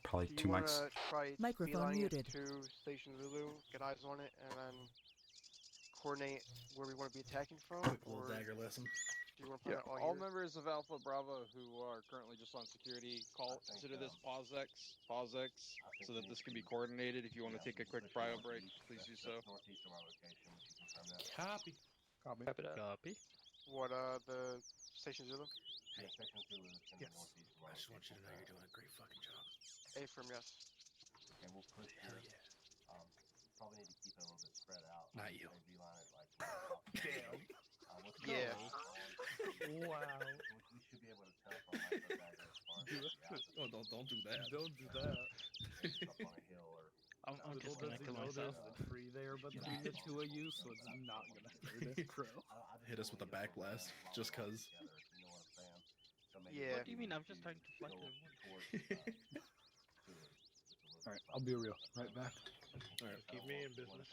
probably two mics. Microphone muted. To Station Zulu, get eyes on it, and then coordinate where we want to be attacking from. Quick little dagger lesson. Do you want to put Yeah, it all all here? members of Alpha Bravo who are currently just on security, consider this PAUSEX, so that this can be coordinated. If you want to take a quick cryo break, please do so. Copy. Copy. Copy that. Copy. What, the Station Zulu? Hey. Yes. I just want you to know you're doing a great fucking job. Affirm, yes. And we'll push Hell yeah. Probably need to keep it a little bit spread out. Not you. Damn. Yeah. Wow. We should be able to tell from micro dagger as far as Oh, don't do that. Don't do that. up on a hill or I'm just Little gonna does he kill know myself. there's a tree there between the two of you, so it's not gonna hurt us, bro. Hit us with a back blast, just cause. Yeah. What do you mean? I'm just trying to fly to the moon. Alright, I'll be real. Right back. Alright. Keep me in business.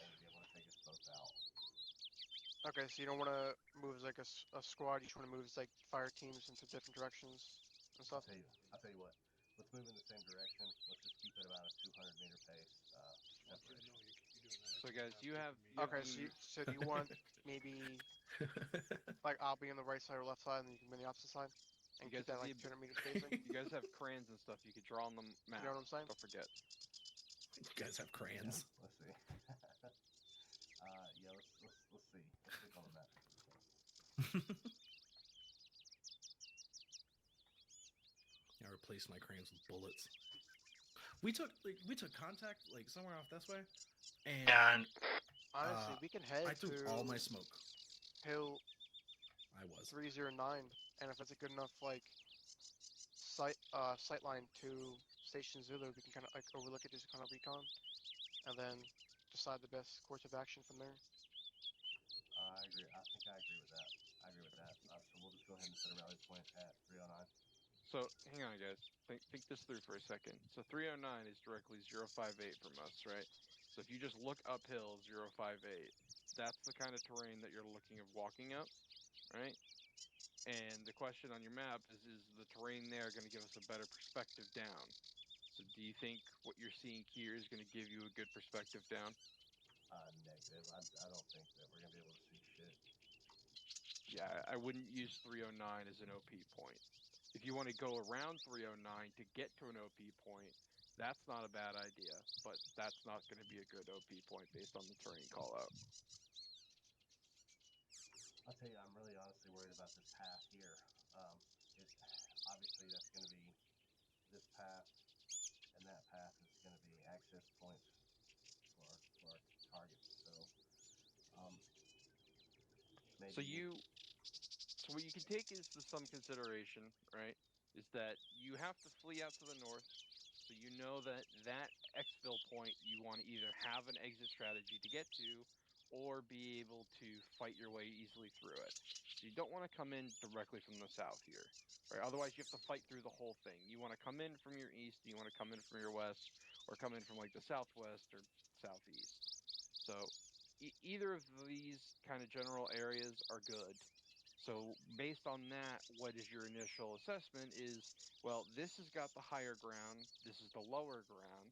Okay, so you don't want to move as like a squad, you just want to move as like fire teams into different directions and stuff? I'll tell you what. Let's move in the same direction. Let's just keep it about a 200-meter pace. So guys, you have Okay, so do you want maybe like I'll be on the right side or left side, and you can be on the opposite side, and You keep guys that like 200-meter spacing? you guys have crayons and stuff you could draw on the map. You know what I'm saying? Don't forget. You guys have crayons. Let's see. Yeah, let's see. Let's click on the map. I replaced my crayons with bullets. we took contact like somewhere off this way, and Honestly, we can head I threw to all my smoke. Hill I was 309, and if it's a good enough like sight line to Station Zulu, we can kind of like overlook it, just kind of recon, and then decide the best course of action from there. I agree. I think I agree with that. So we'll just go ahead and set a rally point at 309. So hang on, guys. Think this through for a second. So 309 is directly 058 from us, right? So if you just look uphill 058, that's the kind of terrain that you're looking at walking up, right? And the question on your map is the terrain there going to give us a better perspective down? So do you think what you're seeing here is going to give you a good perspective down? Negative. I don't think that we're going to be able to see shit. Yeah, I wouldn't use 309 as an OP point. If you want to go around 309 to get to an OP point, that's not a bad idea, but that's not going to be a good OP point based on the terrain call out. I'll tell you, I'm really honestly worried about this path here. Obviously that's going to be this path, and that path is going to be access points for our targets. So, maybe. So what you can take is some consideration, right? Is that you have to flee out to the north, so you know that exfil point you want to either have an exit strategy to get to, or be able to fight your way easily through it. So you don't want to come in directly from the south here, right? Otherwise you have to fight through the whole thing. You want to come in from your east, you want to come in from your west, or come in from like the southwest or southeast. So either of these kind of general areas are good. So based on that, what is your initial assessment is, well, this has got the higher ground, this is the lower ground,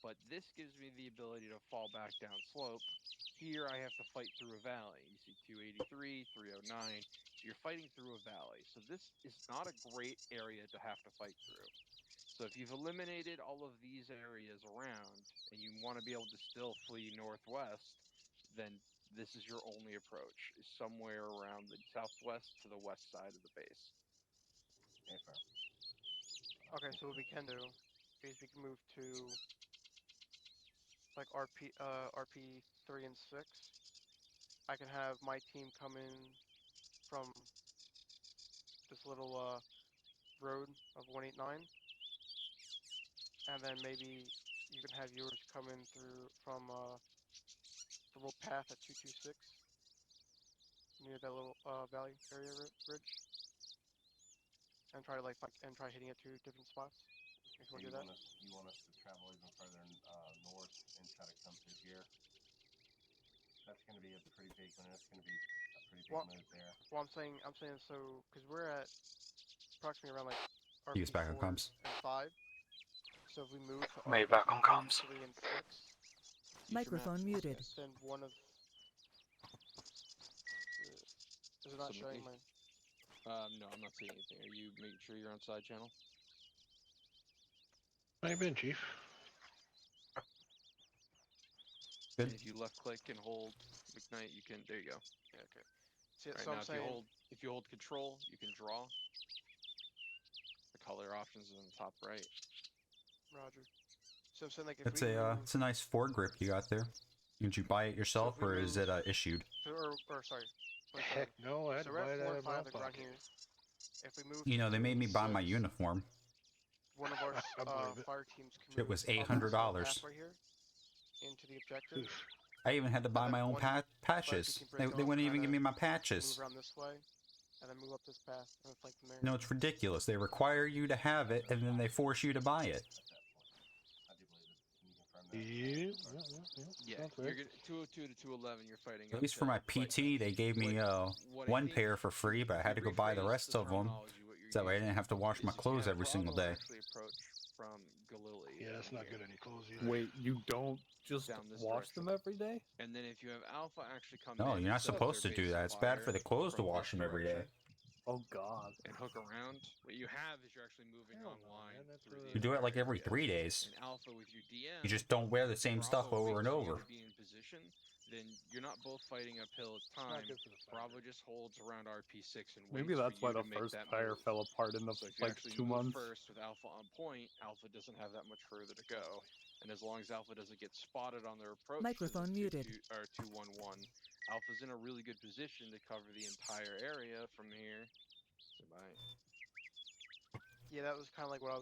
but this gives me the ability to fall back down slope. Here I have to fight through a valley. You see 283, 309, you're fighting through a valley. So this is not a great area to have to fight through. So if you've eliminated all of these areas around, and you want to be able to still flee northwest, then this is your only approach, is somewhere around the southwest to the west side of the base. Okay, so what we can do is we can move to like RP 3 and 6. I can have my team come in from this little road of 189, and then maybe you can have yours come in through from the little path at 226 near that little valley area ridge, and try to try hitting it 2 different spots. If you want to do that. You want us to travel even further north and try to come through here? That's going to be a pretty big one. That's going to be a pretty big move there. Well, I'm saying so because we're at approximately around like Use RP back on 4 comms. and 5. So if we move to Maybe RP back on comms. 3 and 6, Microphone muted. send one of. Is it not showing my? No, I'm not seeing anything. Are you making sure you're on side channel? I've been, Chief. Good. And if you left click and hold McKnight, you can. There you go. Yeah, okay. See, Right so now, I'm saying. if you hold control, you can draw. The color options is on the top right. Roger. So I'm saying like if It's we move, it's a nice foregrip you got there. Did you buy it yourself, we or is move- it issued? or sorry. Heck no, I had So to we're buy at that 4 out and of my 5 own like around pocket. here. If we move. You know, they made me buy my 6, uniform. One of our I believe it. fire teams can It move was on this little $800. pathway here into the objective. Oof. I even had to buy then my own one patches. can They break wouldn't off, even give me my Move patches. around this way, and then move up this path and flank from there. No, it's ridiculous. They require you to have it, and then they force you to buy it. I do believe it. Can you confirm that? Yeah. Yeah, Sounds you're right. gonna 202 to 211. You're fighting. At least for my uphill, but PT, they gave me what I one think, pair for free, but I had to go buy the rephrase rest of them. terminology, what you're So that way I using didn't have to wash is my if you clothes have every single Bravo day. actually approach from Galili. Yeah, that's not here, good any clothes either. Wait, you don't just down this wash direction. them every day? And then if you have Alpha actually come No, in, you're not and set up supposed to their do base that. of It's bad fire for the clothes to from wash this them every day. direction Oh God. and hook around, what you have is you're actually moving Hell no, online man, that's through a- the You do it entire like every area. 3 days. And Alpha with your DM, You just don't wear the same Bravo stuff over waits and for you over. to be in position, then you're not both fighting uphill at Not time. good for the Bravo fighter. just holds around RP6 and Maybe waits that's for why you the to make first that fire move. fell apart in the So if you like actually 2 move months. first with Alpha on point, Alpha doesn't have that much further to go. And as long as Alpha doesn't get spotted on their approach Microphone to muted. 211, Alpha's in a really good position to cover the entire area from here. So bye. Yeah, that was kind of like what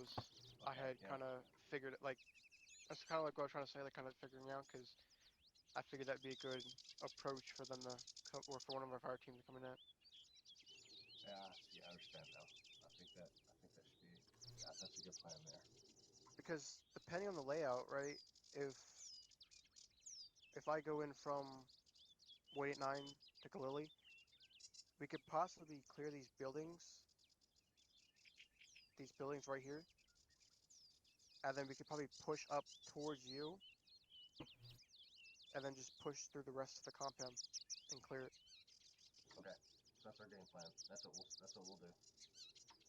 I had kind of figured, like, that's kind of like what I was trying to say, like, kind of figuring out, because I figured that'd be a good approach for them to come, or for one of our fire team to come in at. Yeah, I understand though. I think that should be, that's a good plan there. Because depending on the layout, right, if I go in from 189 to Galili, we could possibly clear these buildings right here, and then we could probably push up towards you, and then just push through the rest of the compound and clear it. Okay, so that's our game plan. That's what we'll do.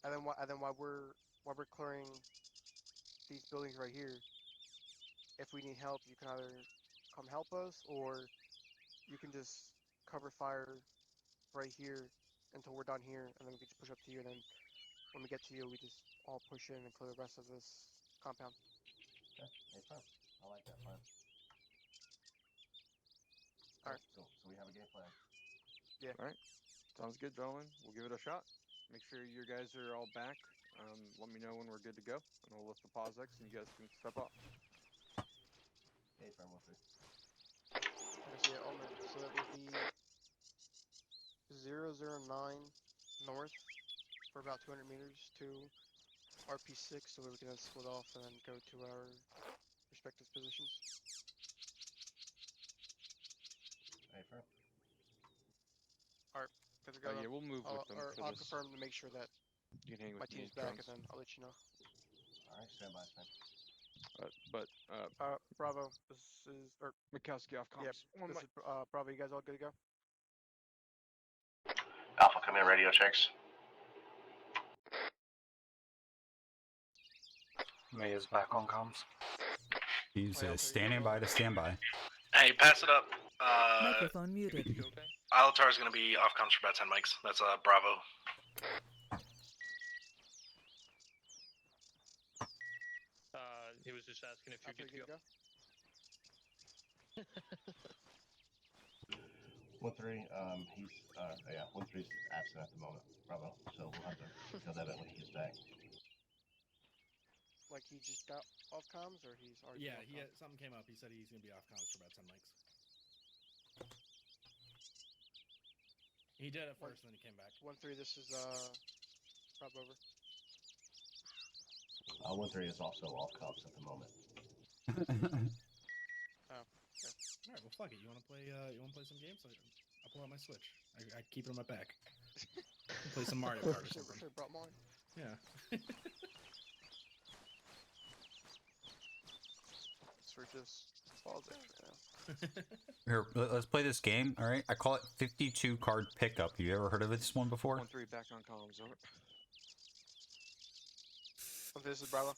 And then while we're clearing these buildings right here, if we need help, you can either come help us, or you can just cover fire right here until we're done here, and then we can just push up to you, and then when we get to you, we just all push in and clear the rest of this compound. Okay, hey, fine. I like that plan. Alright. So we have a game plan. Yeah. All right. Sounds good, gentlemen. We'll give it a shot. Make sure you guys are all back. Let me know when we're good to go, and we'll lift the POSX, and you guys can step off. Hey, Farm 13. Okay, so yeah, so that would be 009 north for about 200 meters to RP6, so we can then split off and then go to our respective positions. Hey, Farm. Alright, good to go. Yeah, we'll move with them for I'll this. confirm to make sure that You can hang my with me, team's back, Jones. and then I'll let you know. Alright, stand by, Sven. Bravo, this is, or Mikowski off comms. yeah, this is Bravo. You guys all good to go? Alpha, come in, radio checks. May is back on comms. He's standing by to stand by. Hey, pass it up. Microphone muted. You okay? Alatar's gonna be off comms for about 10 mics. That's Bravo. He was just asking if you're good to go. 1-3, he's 1-3's absent at the moment. Bravo. So we'll have to tell that when he gets back. Like he just got off comms, or he's already Yeah, off he comms? something came up. He said he's gonna be off comms for about 10 mics. He did it first, and then he came back. 1-3, this is Bravo over. 1-3 is also off comms at the moment. Oh, okay. All right, well, fuck it. You wanna play some games? I'll pull out my Switch. I keep it on my back. Play some Mario Kart or something. Should've brought mine. Yeah. So we're just pause it right now. Here, let's play this game. All right, I call it 52 card pickup. You ever heard of this one before? 1-3 back on comms. Over. Okay, this is Bravo.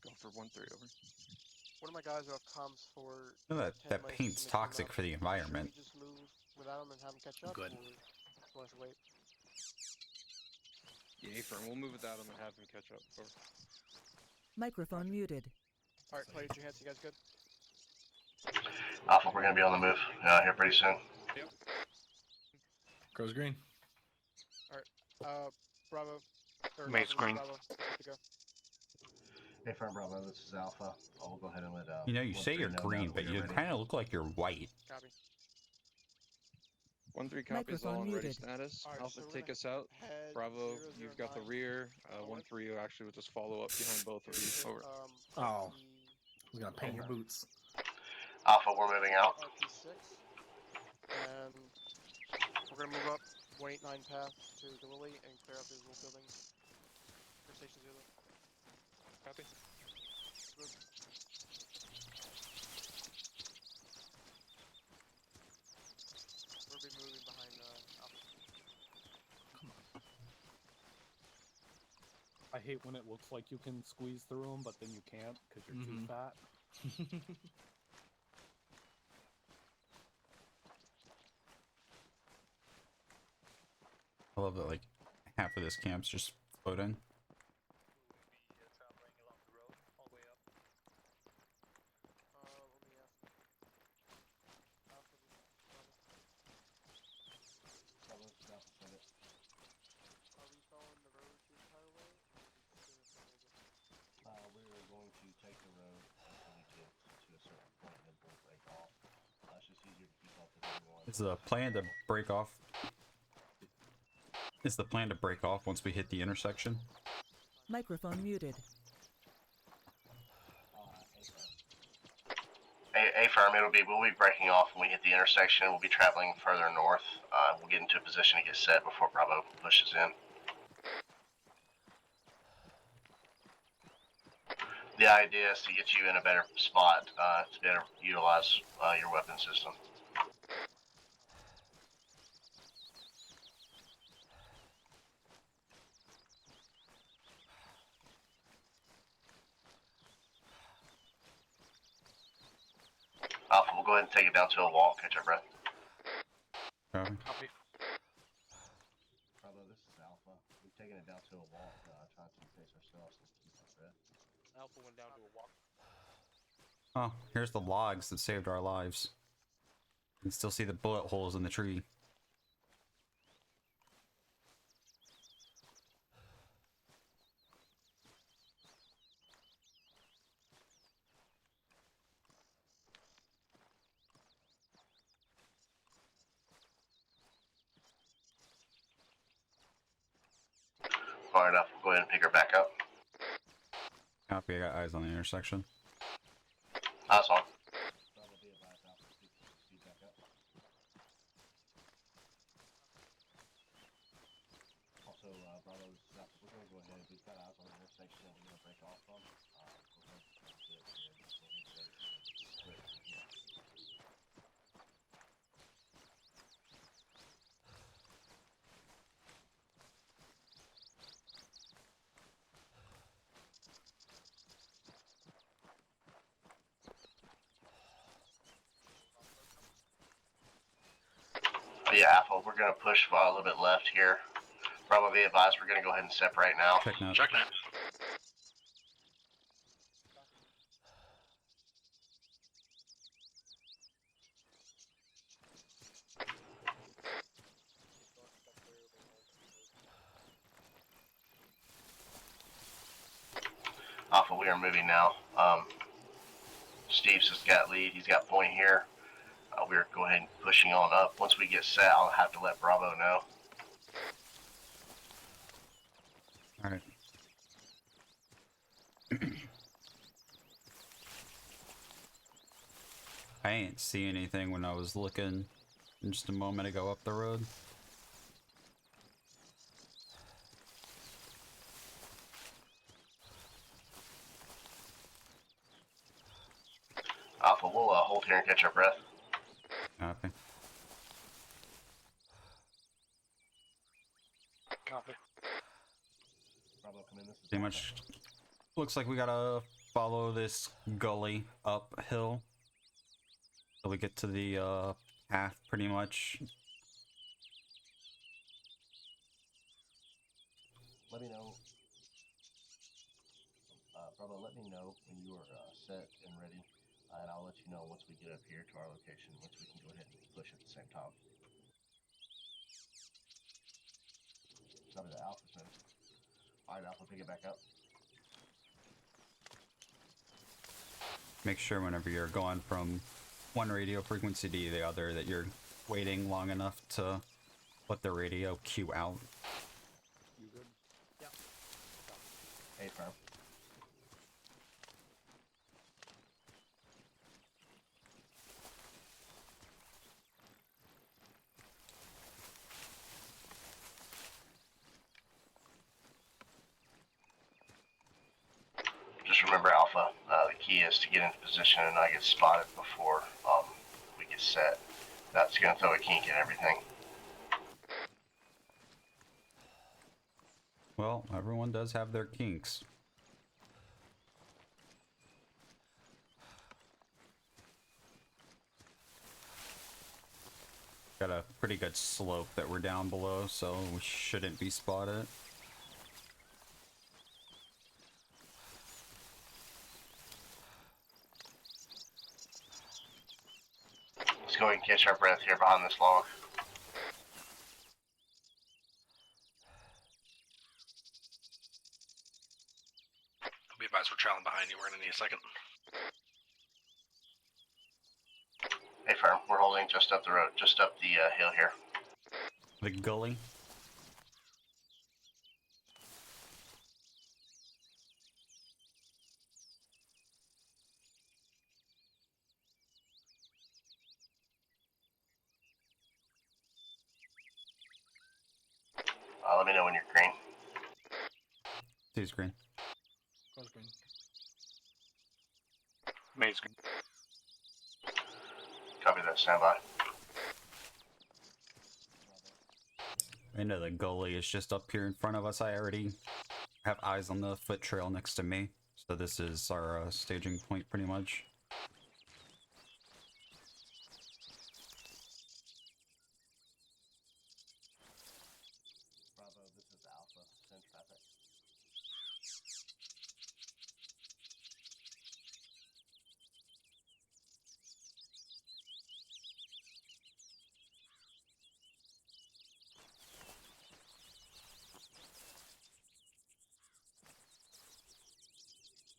Go for 1-3 over. One of my guys are off comms for. You know 10 that mics paint's when they come toxic up. for the environment. Should we just move without him and have him catch up? Good. Or do you want us to wait? Yeah, Ephraim, we'll move without him and have him catch up. Over. Microphone muted. Alright, play your hands. You guys good? Alpha, we're gonna be on the move here pretty soon. Yep. Crow's green. Bravo. Maze green. Bravo. Good to go. Hey, Farm Bravo, this is Alpha. I'll go ahead and let You know, you say 1-3 you're know now green, that but we're you ready. kind of look like you're white. Copy. 1-3 copies all Microphone on ready muted. status. Alright, Alpha, so we're take gonna us out. Head Bravo, 009 you've got the rear. north. 1-3 actually will just follow up behind both of you. Over. Oh. He's gonna paint your boots. Alpha, we're moving out. RP6. And we're gonna move up 189 path to Galili and clear out these little buildings. For Station 0. Copy. Move. We'll be moving behind Alpha. I hate when it looks like you can squeeze through them, but then you can't because you're too fat. I love that like half of this camp's just floating. We're going to take the road until we get to a certain point and then we'll break off. It's just easier to keep up with everyone. Is the plan to break off? Is the plan to break off once we hit the intersection? Microphone muted. A-firm, we'll be breaking off when we hit the intersection. We'll be traveling further north. We'll get into a position to get set before Bravo pushes in. The idea is to get you in a better spot to better utilize your weapon system. Alpha, we'll go ahead and take it down to a walk. Catch our breath. Copy. Bravo, this is Alpha. We've taken it down to a walk, trying to face ourselves and keep our breath. Alpha went down to a walk. Oh, here's the logs that saved our lives. You can still see the bullet holes in the tree. Far enough, we'll go ahead and pick her back up. Copy, I got eyes on the intersection. Eyes on. Also, Bravo, we're going to go ahead. We've got eyes on the intersection that we're going to break off from. Yeah, Alpha, we're going to push a little bit left here. Bravo, be advised, we're going to go ahead and separate now. Check now. Check that. Alpha, we are moving now. Steve's has got lead. He's got point here. We're going ahead and pushing on up. Once we get set, I'll have to let Bravo know. Alright. I ain't see anything when I was looking just a moment ago up the road. Alpha, we'll hold here and catch our breath. Copy. Copy. Bravo, come in. This is Pretty much looks like we gotta follow this gully uphill till we get to the path pretty much. Let me know. Bravo, let me know when you are set and ready, and I'll let you know once we get up here to our location, once we can go ahead and push at the same time. Copy the Alpha, sir. Alright, Alpha, pick it back up. Make sure whenever you're going from one radio frequency to the other that you're waiting long enough to let the radio cue out. You good? Yep. Hey, firm. Just remember, Alpha, the key is to get into position and not get spotted before we get set. That's going to throw a kink in everything. Well, everyone does have their kinks. Got a pretty good slope that we're down below, so we shouldn't be spotted. Let's go and catch our breath here behind this log. Be advised, we're trailing behind you. We're gonna need a second. Hey, firm. We're holding just up the road, just up the hill here. The gully. Let me know when you're green. Two's green. Goes green. Mate's green. Copy that. Stand by. I know the gully is just up here in front of us. I already have eyes on the foot trail next to me. So this is our staging point pretty much. Bravo, this is Alpha. Send traffic.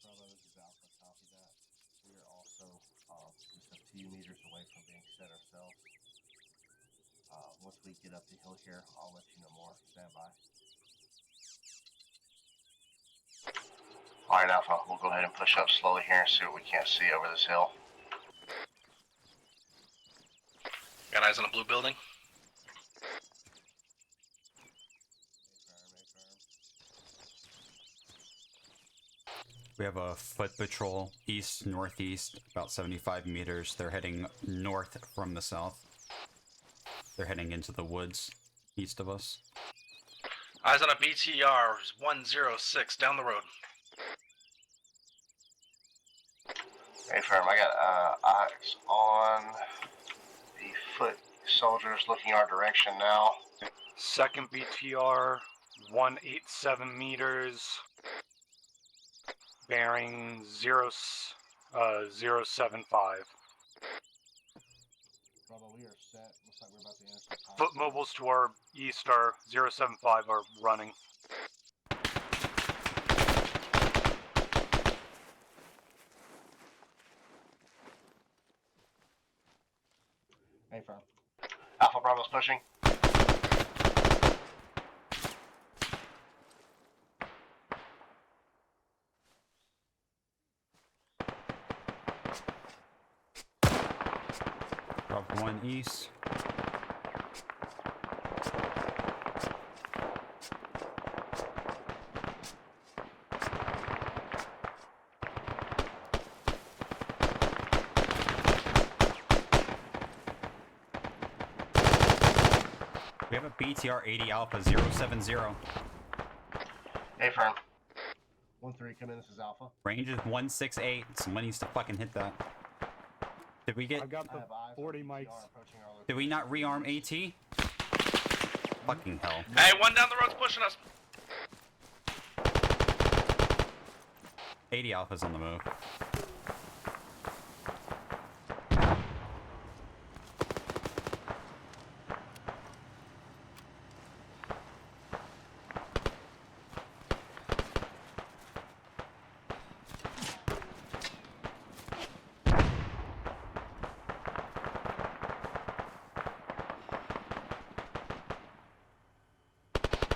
Bravo, this is Alpha. Copy that. We are also just a few meters away from being set ourselves. Once we get up the hill here, I'll let you know more. Stand by. Alright, Alpha, we'll go ahead and push up slowly here and see what we can't see over this hill. Got eyes on a blue building. We have a foot patrol east-northeast, about 75 meters. They're heading north from the south. They're heading into the woods east of us. Eyes on a BTR 106 down the road. Hey, firm, I got eyes on the foot soldiers looking our direction now. Second BTR, 187 meters, bearing 075. Bravo, we are set. Looks like we're about to enter some Foot mobiles to our east are 075 are running. Hey, firm. Alpha Bravo's pushing. Drop 1 east. We have a BTR 80 Alpha 070. Hey, firm. 1-3, come in. This is Alpha. Range is 168. Someone needs to fucking hit that. Did we get? I got the 40 mics. Did we not rearm AT? Fucking hell. Hey, one down the road's pushing us. 80 Alpha's on the move.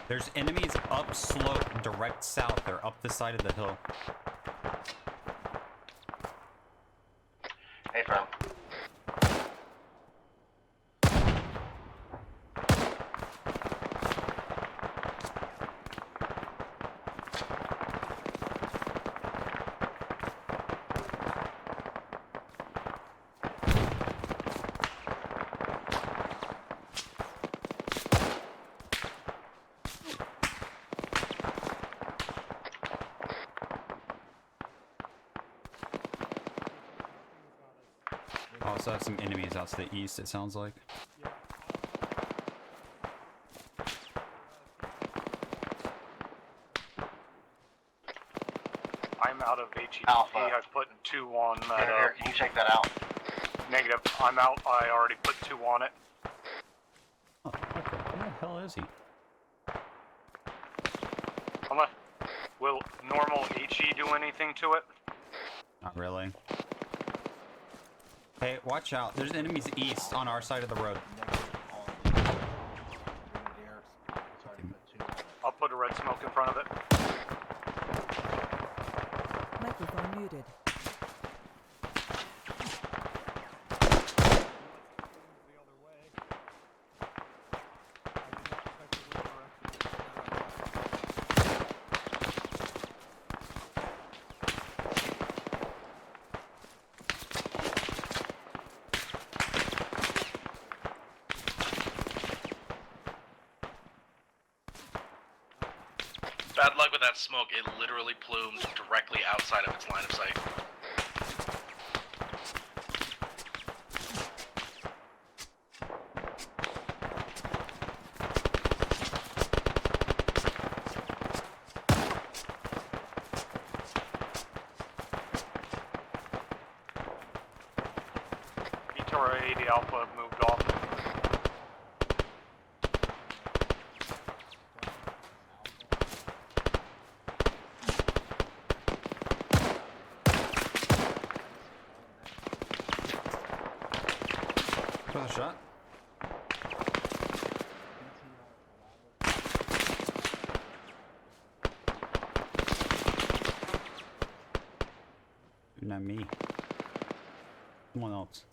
There's enemies up slope, direct south. They're up the side of the hill. Hey, firm. Also have some enemies out to the east, it sounds like. I'm out of HEDP. Alpha. I put 2 on that. Here, can you check that out? Negative. I'm out. I already put 2 on it. Oh, okay. Where the hell is he? Will normal HE do anything to it? Not really. Hey, watch out. There's enemies east on our side of the road. I'll put a red smoke in front of it. Microphone muted. Bad luck with that smoke. It literally plumed directly outside of its line of sight. Etora 80 Alpha moved off. Another shot. Not me. Someone else.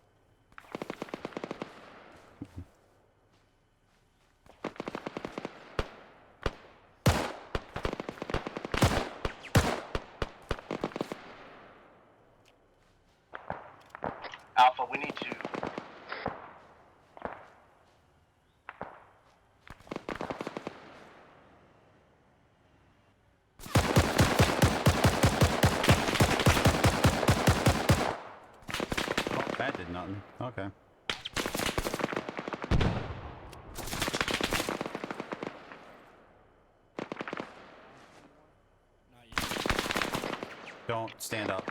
Alpha, we need to. Oh, that did nothing. Okay. Don't stand up.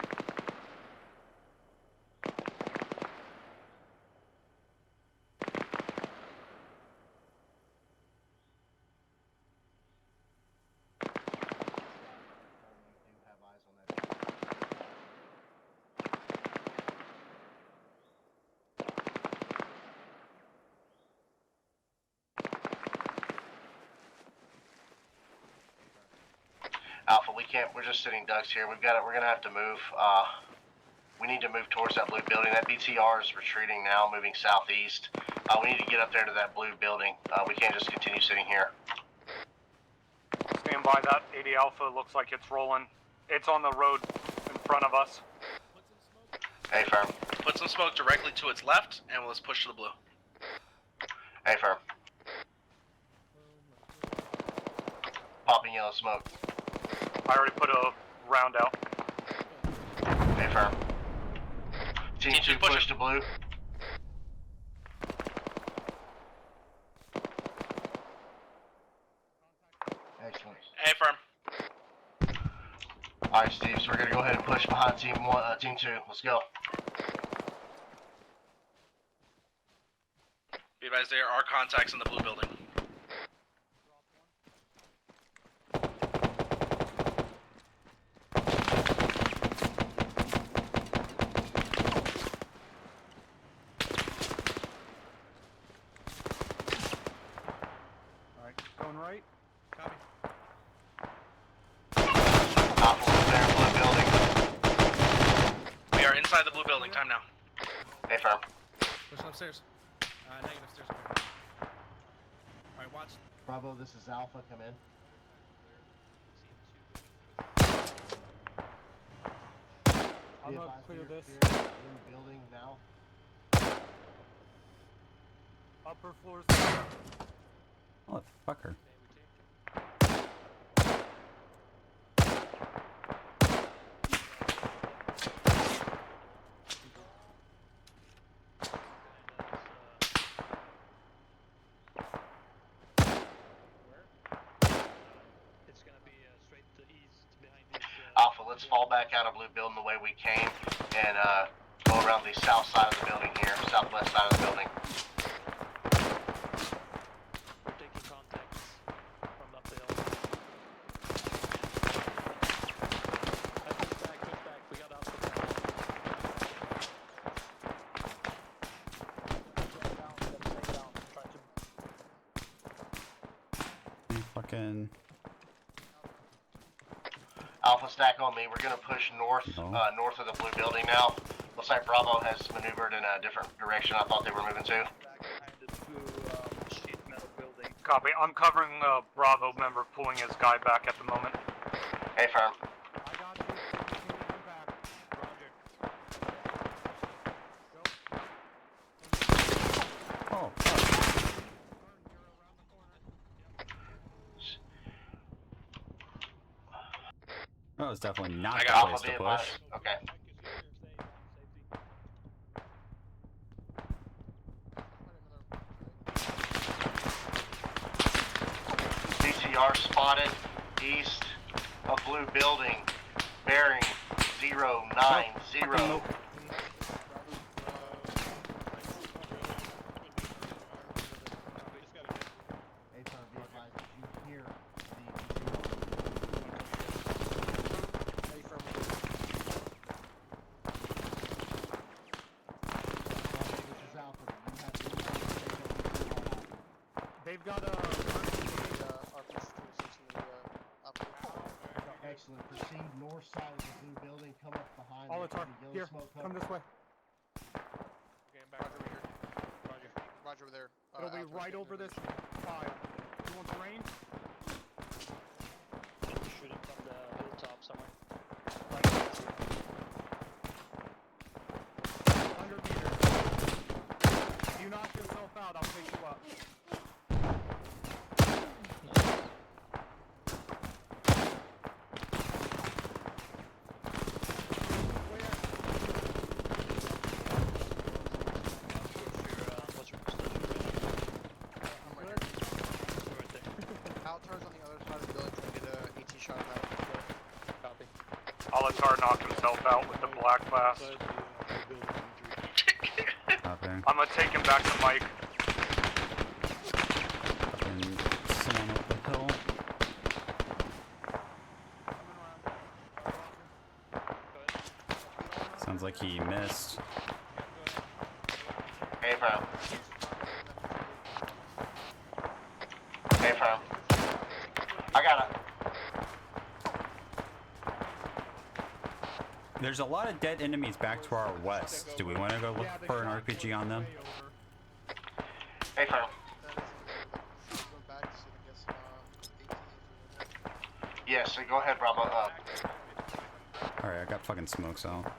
Alpha, we can't. We're just sitting ducks here. We've got it. We're gonna have to move. We need to move towards that blue building. That BTR is retreating now, moving southeast. We need to get up there to that blue building. We can't just continue sitting here. Stand by that. 80 Alpha looks like it's rolling. It's on the road in front of us. Hey, firm. Put some smoke directly to its left, and let's push to the blue. Hey, firm. Popping yellow smoke. I already put a round out. Hey, firm. Team 2 push to blue. Excellent. Hey, firm. Alright, Steve, so we're gonna go ahead and push behind team 2. Let's go. Be advised, there are contacts in the blue building. Alright, going right. Copy. We are inside the blue building. Time now. Hey, firm. Pushing upstairs. Negative stairs. Alright, watch. Bravo, this is Alpha. Come in. I'm gonna clear this. Blue building now. Upper floors. Motherfucker. It's gonna be straight to east behind these. Alpha, let's fall back out of blue building the way we came and go around the south side of the building here, southwest side of the building. We're taking contacts from up the hill. Push back. We got out from Fucking Alpha, stack on me. We're gonna push north, north of the blue building now. Looks like Bravo has maneuvered in a different direction I thought they were moving to. Copy. I'm covering a Bravo member pulling his guy back at the moment. Hey, firm. oh, that was definitely not I the got place Alpha to be push. advised. Okay. DCR spotted east of blue building, bearing 090. They've got a Excellent. Proceed north side of the blue building. Come up behind. Alatar, here. Come this way. Okay, I'm back over here. Roger over there. It'll be right over this file. You want the range? Shoot it from the hilltop somewhere. 100 meters. If you knock yourself out, I'll pick you up. Altar's on the other side of the building trying to get a AT shot out. Copy. Alatar knocked himself out with the black blast. I'm gonna take him back to Mike. Fucking someone up the hill. Sounds like he missed. Hey, firm. Hey, firm. I got it. There's a lot of dead enemies back to our west. Do we want to go look for an RPG on them? Hey, firm. Yeah, so go ahead, Bravo. Alright, I got fucking smokes out.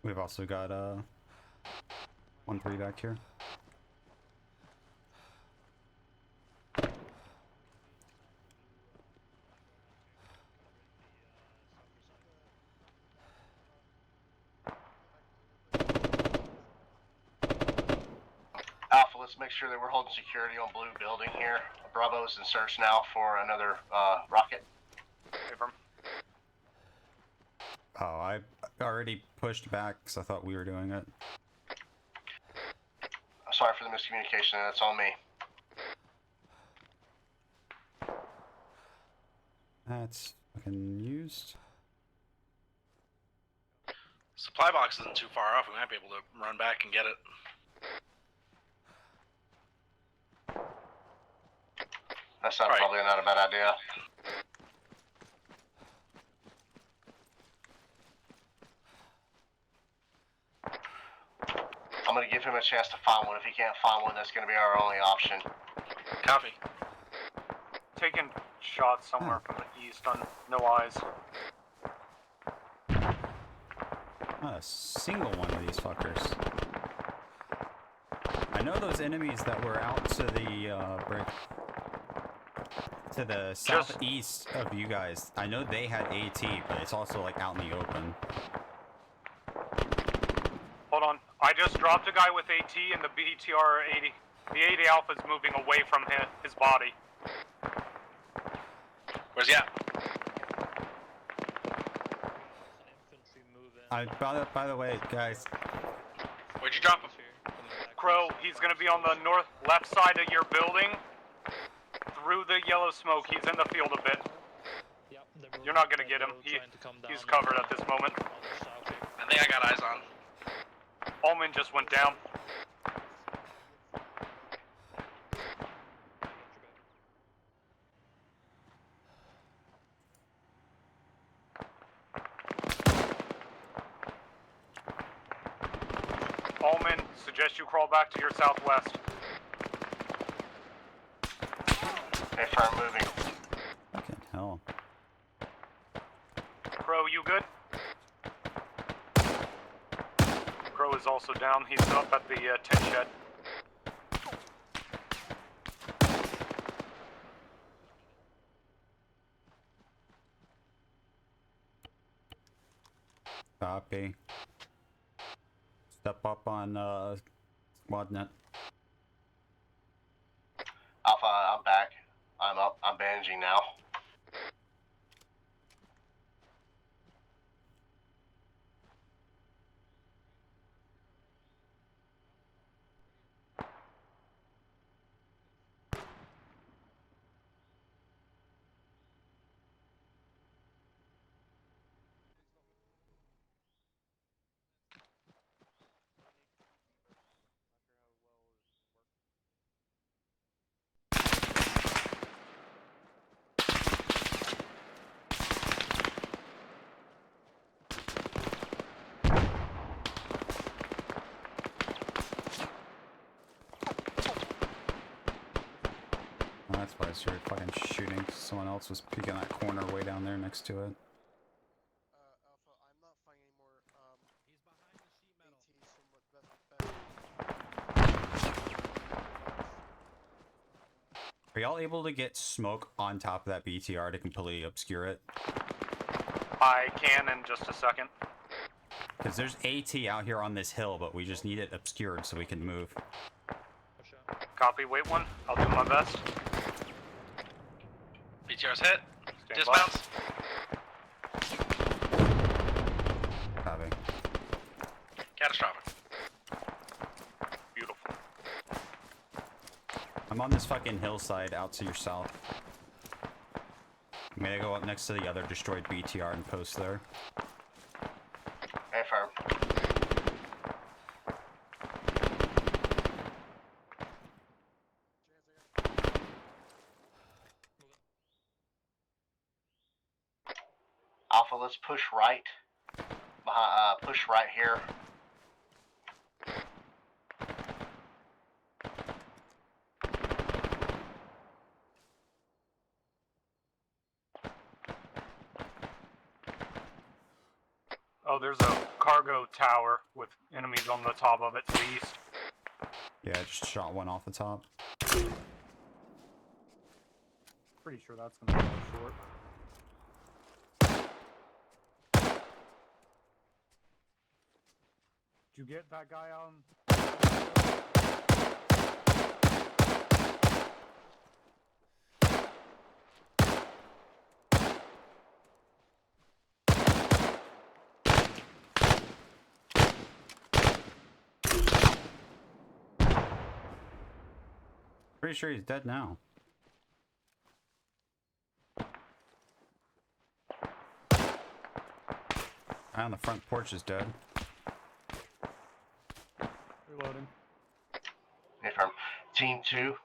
We've also got 1-3 back here. Alpha, let's make sure that we're holding security on blue building here. Bravo is in search now for another rocket. Oh, I already pushed back because I thought we were doing it. Sorry for the miscommunication, that's on me. That's fucking used. Supply box isn't too far off. We might be able to run back and get it. That sounds probably not a bad idea. I'm gonna give him a chance to find one. If he can't find one, that's gonna be our only option. Copy. Taking shots somewhere from the east on no eyes. Not a single one of these fuckers. I know those enemies that were out to the southeast of you guys. I know they had AT, but it's also like out in the open. just dropped a guy with AT and the BTR 80. The 80 Alpha is moving away from his body. Where's he at? By the way, guys. Where'd you drop him? Crow, he's gonna be on the left side of your building. Through the yellow smoke, he's in the field a bit. You're not gonna get him. He's covered at this moment. I think I got eyes on. Ullman just went down. Ullman, suggest you crawl back to your southwest. Hey, firm moving. Fucking hell. Crow, you good? Crow is also down. He's up at the tent shed. Copy. Step up on squad net. Alpha, I'm back. I'm up. I'm bandaging now. Well, that's why I started fucking shooting. Someone else was peeking that corner way down there next to it. Alpha, I'm not finding any more, ATs from Are y'all able to get smoke on top of that BTR to completely obscure it? I can in just a second. Because there's AT out here on this hill, but we just need it obscured so we can move. Copy, wait one. I'll do my best. BTR's hit. Stand Dismounts. Copy. Catastrophic. Beautiful. I'm on this fucking hillside out to your south. I'm gonna go up next to the other destroyed BTR and post there. Hey, firm. Alpha, let's push right. Push right here. Oh, there's a cargo tower with enemies on the top of it to the east. Yeah, I just shot one off the top. Pretty sure that's gonna be short. Did you get that guy on? Pretty sure he's dead now. Guy on the front porch is dead. Reloading. Hey, firm. Team 2,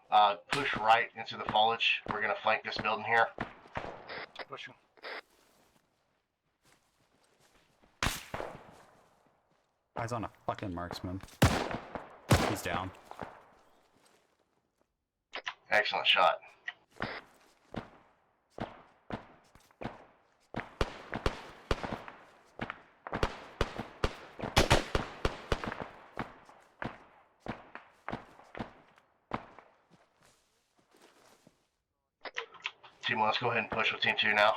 push right into the foliage. We're gonna flank this building here. Pushing. Guy's on a fucking marksman. He's down. Excellent shot. Team 1, let's go ahead and push with Team 2 now.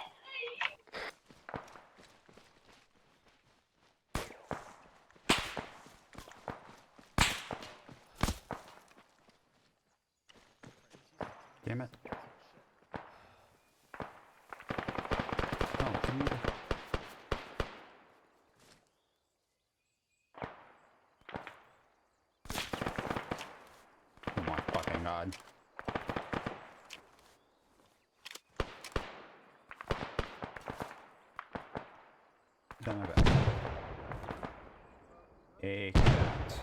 that in my bag. A cat.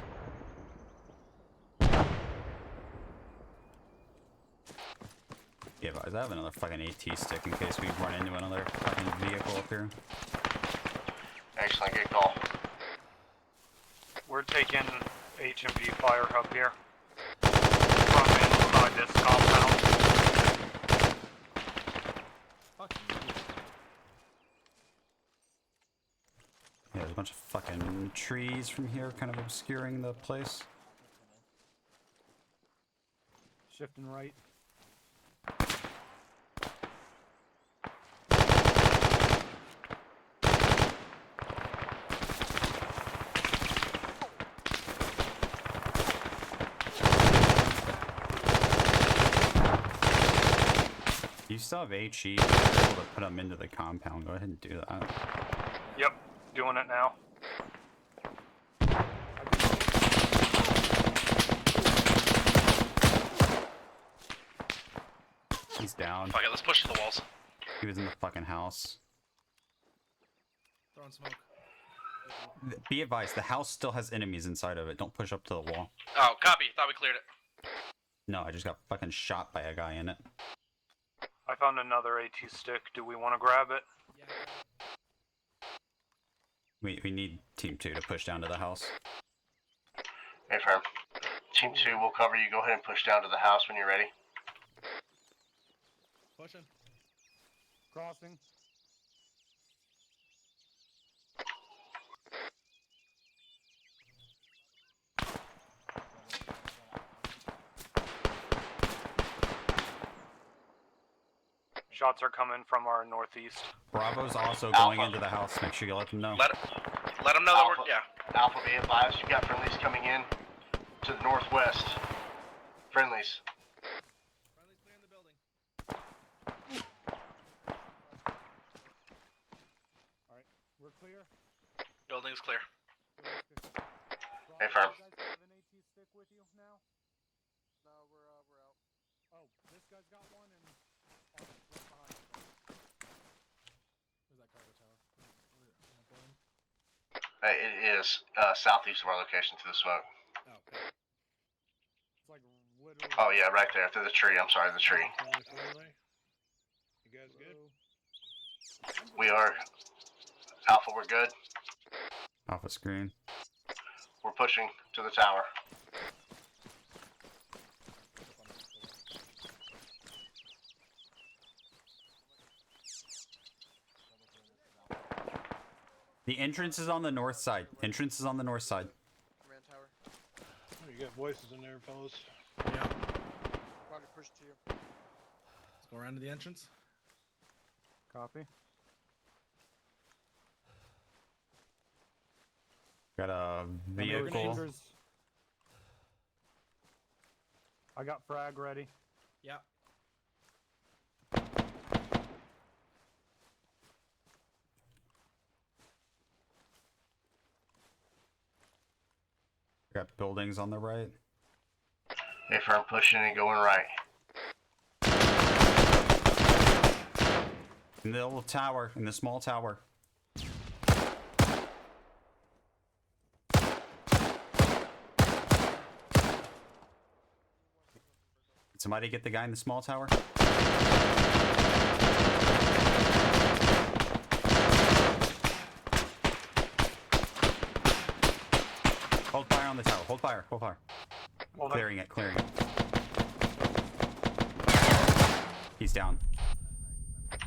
Yeah, guys, I have another fucking AT stick in case we run into another fucking vehicle up here. Excellent, good call. We're taking HMG fire hub here. From inside this compound. Yeah, there's a bunch of fucking trees from here kind of obscuring the place. Shifting right. You still have HE, you're able to put them into the compound. Go ahead and do that. Yep, doing it now. He's down. Fuck it, let's push to the walls. He was in the fucking house. Throwing smoke. Be advised, the house still has enemies inside of it. Don't push up to the wall. Oh, copy. Thought we cleared it. No, I just got fucking shot by a guy in it. I found another AT stick. Do we want to grab it? We need Team 2 to push down to the house. Affirm. Team 2 will cover you. Go ahead and push down to the house when you're ready. Pushing. Crossing. Shots are coming from our northeast. Bravo's also going into the house. Make sure you let them know. Let them know Alpha, that we're, yeah. Alpha, be advised. You got friendlies coming in to the northwest. Friendlies. Friendly's clearing the building. Alright, we're clear. Building's clear. Affirm. You guys have an AT stick with you now? No, we're out. Oh, this guy's got one and right behind him. Where's that cargo tower? Where in that building? It is southeast of our location to the smoke. Oh, okay. It's like literally. Oh yeah, right there, through the tree. I'm sorry, the tree. You guys good? We are. Alpha, we're good. Alpha screen. We're pushing to the tower. The entrance is on the north side. Entrance is on the north side. Command tower. Oh, you got voices in there, fellas. Yeah. Roger, push to you. Let's go around to the entrance. Copy. Got a vehicle. Shooters. I got frag ready. Yeah. Got buildings on the right. Affirm, pushing and going right. In the little tower, in the small tower. Did somebody get the guy in the small tower? Hold fire on the tower. Hold fire. Hold fire. Clearing it. Clearing it. He's down.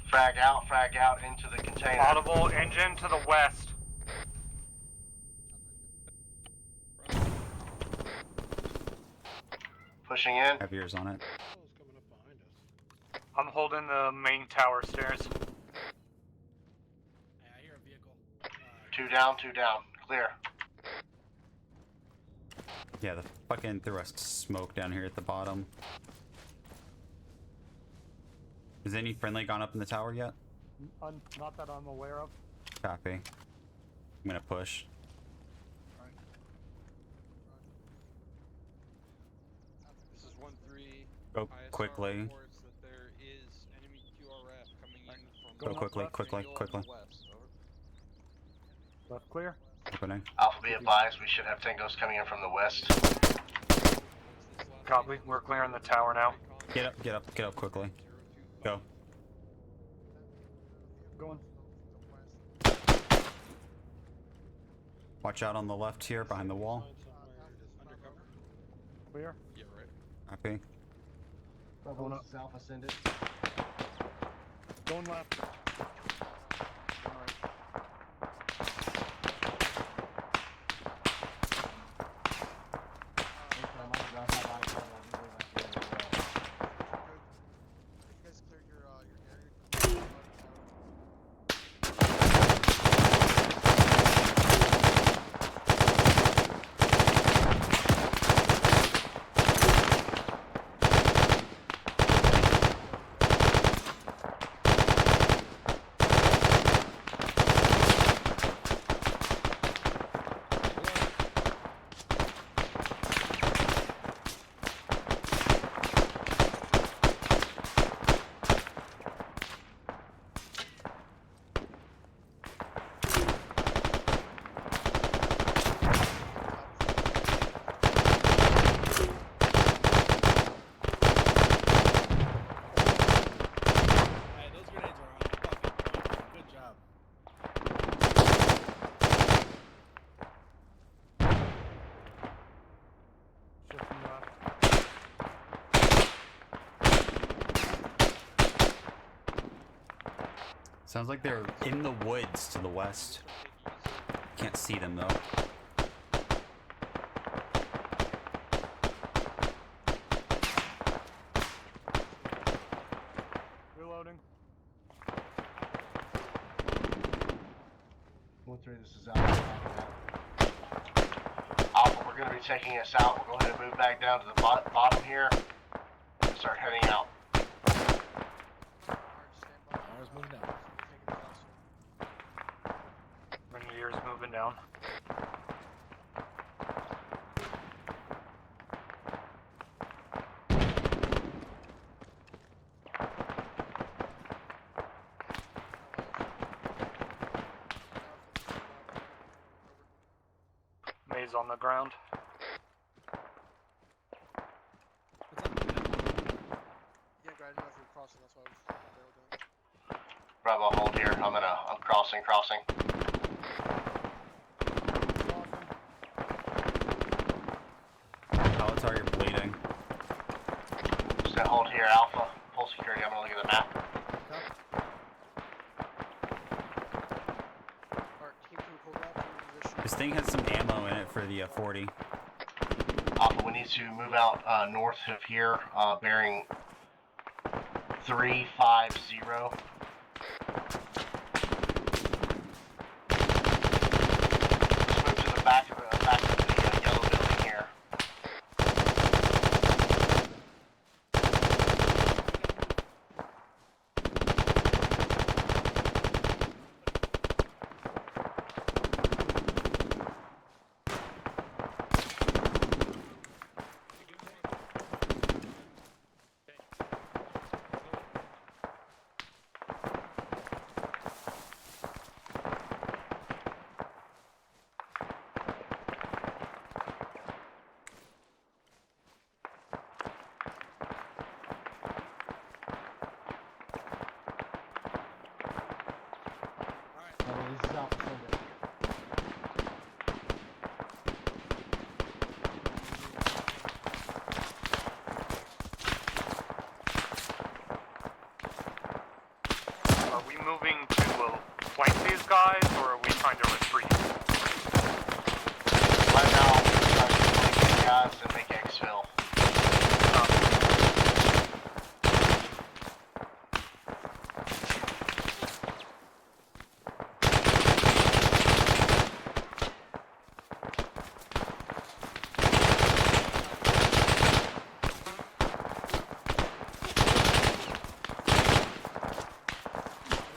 Frag out into the container. Audible engine to the west. Pushing in. Have yours on it. I'm holding the main tower stairs. Hey, I hear a vehicle. Two down. Clear. Yeah, the fucking threw us smoke down here at the bottom. Has any friendly gone up in the tower yet? Not that I'm aware of. Copy. I'm gonna push. This is 1-3. Go ISR quickly. reports that there is enemy QRF coming in from Go quickly, quickly, Triangle quickly. on the west. Over. Left clear. Opening. Alpha, be advised, we should have tangos coming in from the west. Copy. We're clearing the tower now. Get up quickly. Go. Going. Watch out on the left here, behind the wall. Clear. Yeah, right. Copy. Bravo, this is Alpha, send it. Going left. Sounds like they're in the woods to the west. Can't see them though. Reloading. 1-3, this is Alpha. Alpha, we're going to be taking us out. We'll go ahead and move back down to the bottom here and start heading out. Ours moving down. Engineers moving down. Maze on the ground. Yeah, I didn't know if you were crossing, that's why I was doing. Bravo, hold here. I'm crossing. Pallet target bleeding. Just gonna hold here, Alpha. Full security. I'm gonna look at the map. This thing has some ammo in it for the 40. Alpha, we need to move out north of here, bearing 350. Let's move to the back of the yellow building here. Bravo, this is Alpha, send it. Are we moving to flank these guys, or are we trying to retreat? Right now, we're trying to flank these guys and make exfil.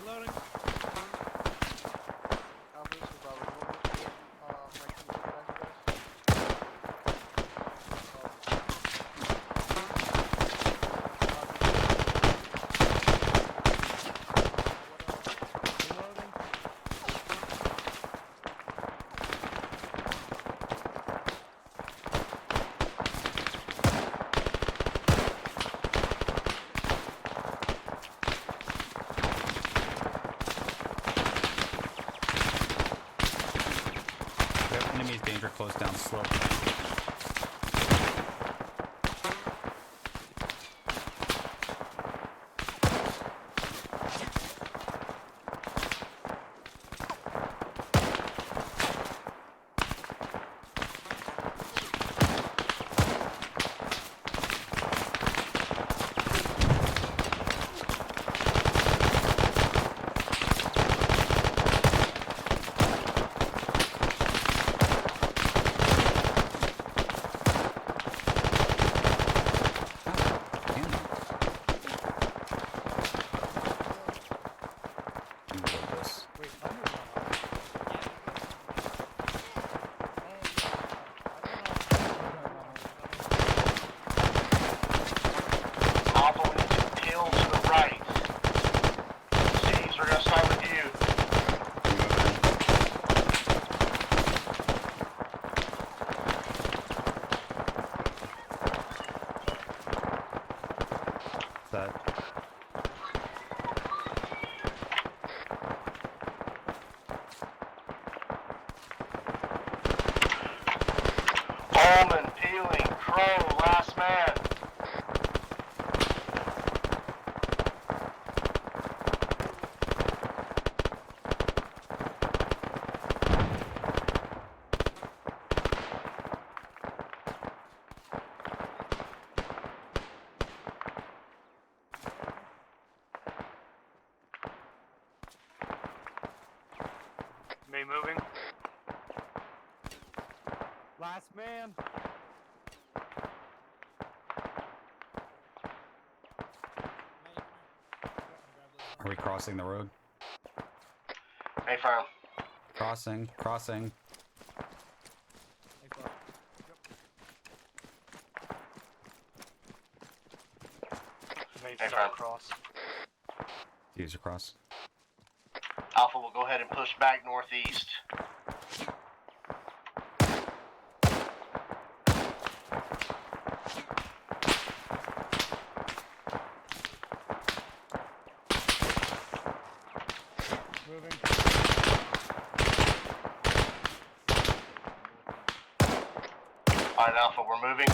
Reloading. Alpha, this is Bravo. Roger, close down slope. Coleman, Peeling, Crow, last man. Me moving. Last man. Are we crossing the road? Hey, firm. Crossing, crossing. Hey, firm. Cross. Use across. Alpha will go ahead and push back northeast. Moving. Alright, Alpha, we're moving.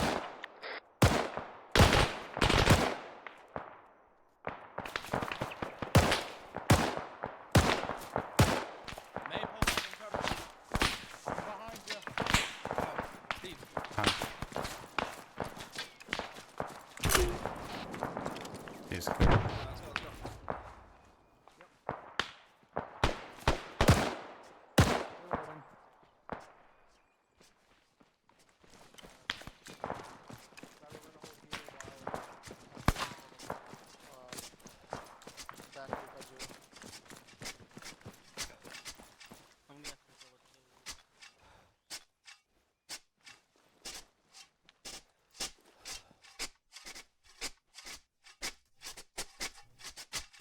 Is clear.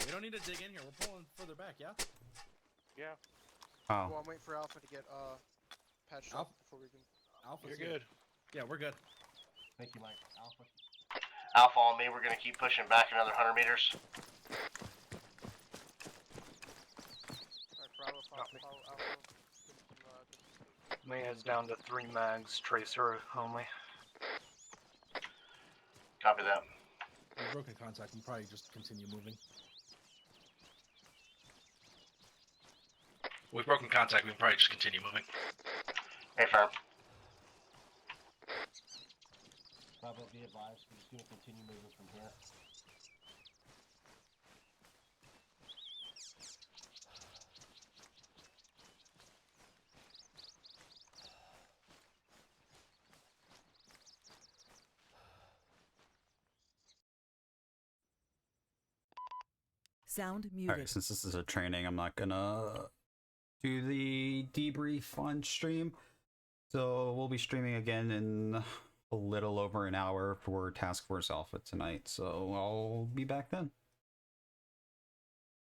We don't need to dig in here. We're pulling further back, yeah? Yeah. Oh. Well, I'm waiting for Alpha to get patched up before we can. Alpha's You're good. Yeah, we're good. Thank you, Mike. Alpha. Alpha on me, we're gonna keep pushing back another 100 meters. Alright, Bravo, follow Alpha. Me is down to 3 mags, tracer only. Copy that. We've broken contact. We'll probably just continue moving. We've broken contact. We can probably just continue moving. Hey, firm. Bravo, be advised. We're just going to continue moving from here. Sound muted. Alright, since this is a training, I'm not gonna do the debrief on stream. So we'll be streaming again in a little over an hour for Task Force Alpha tonight. So I'll be back then.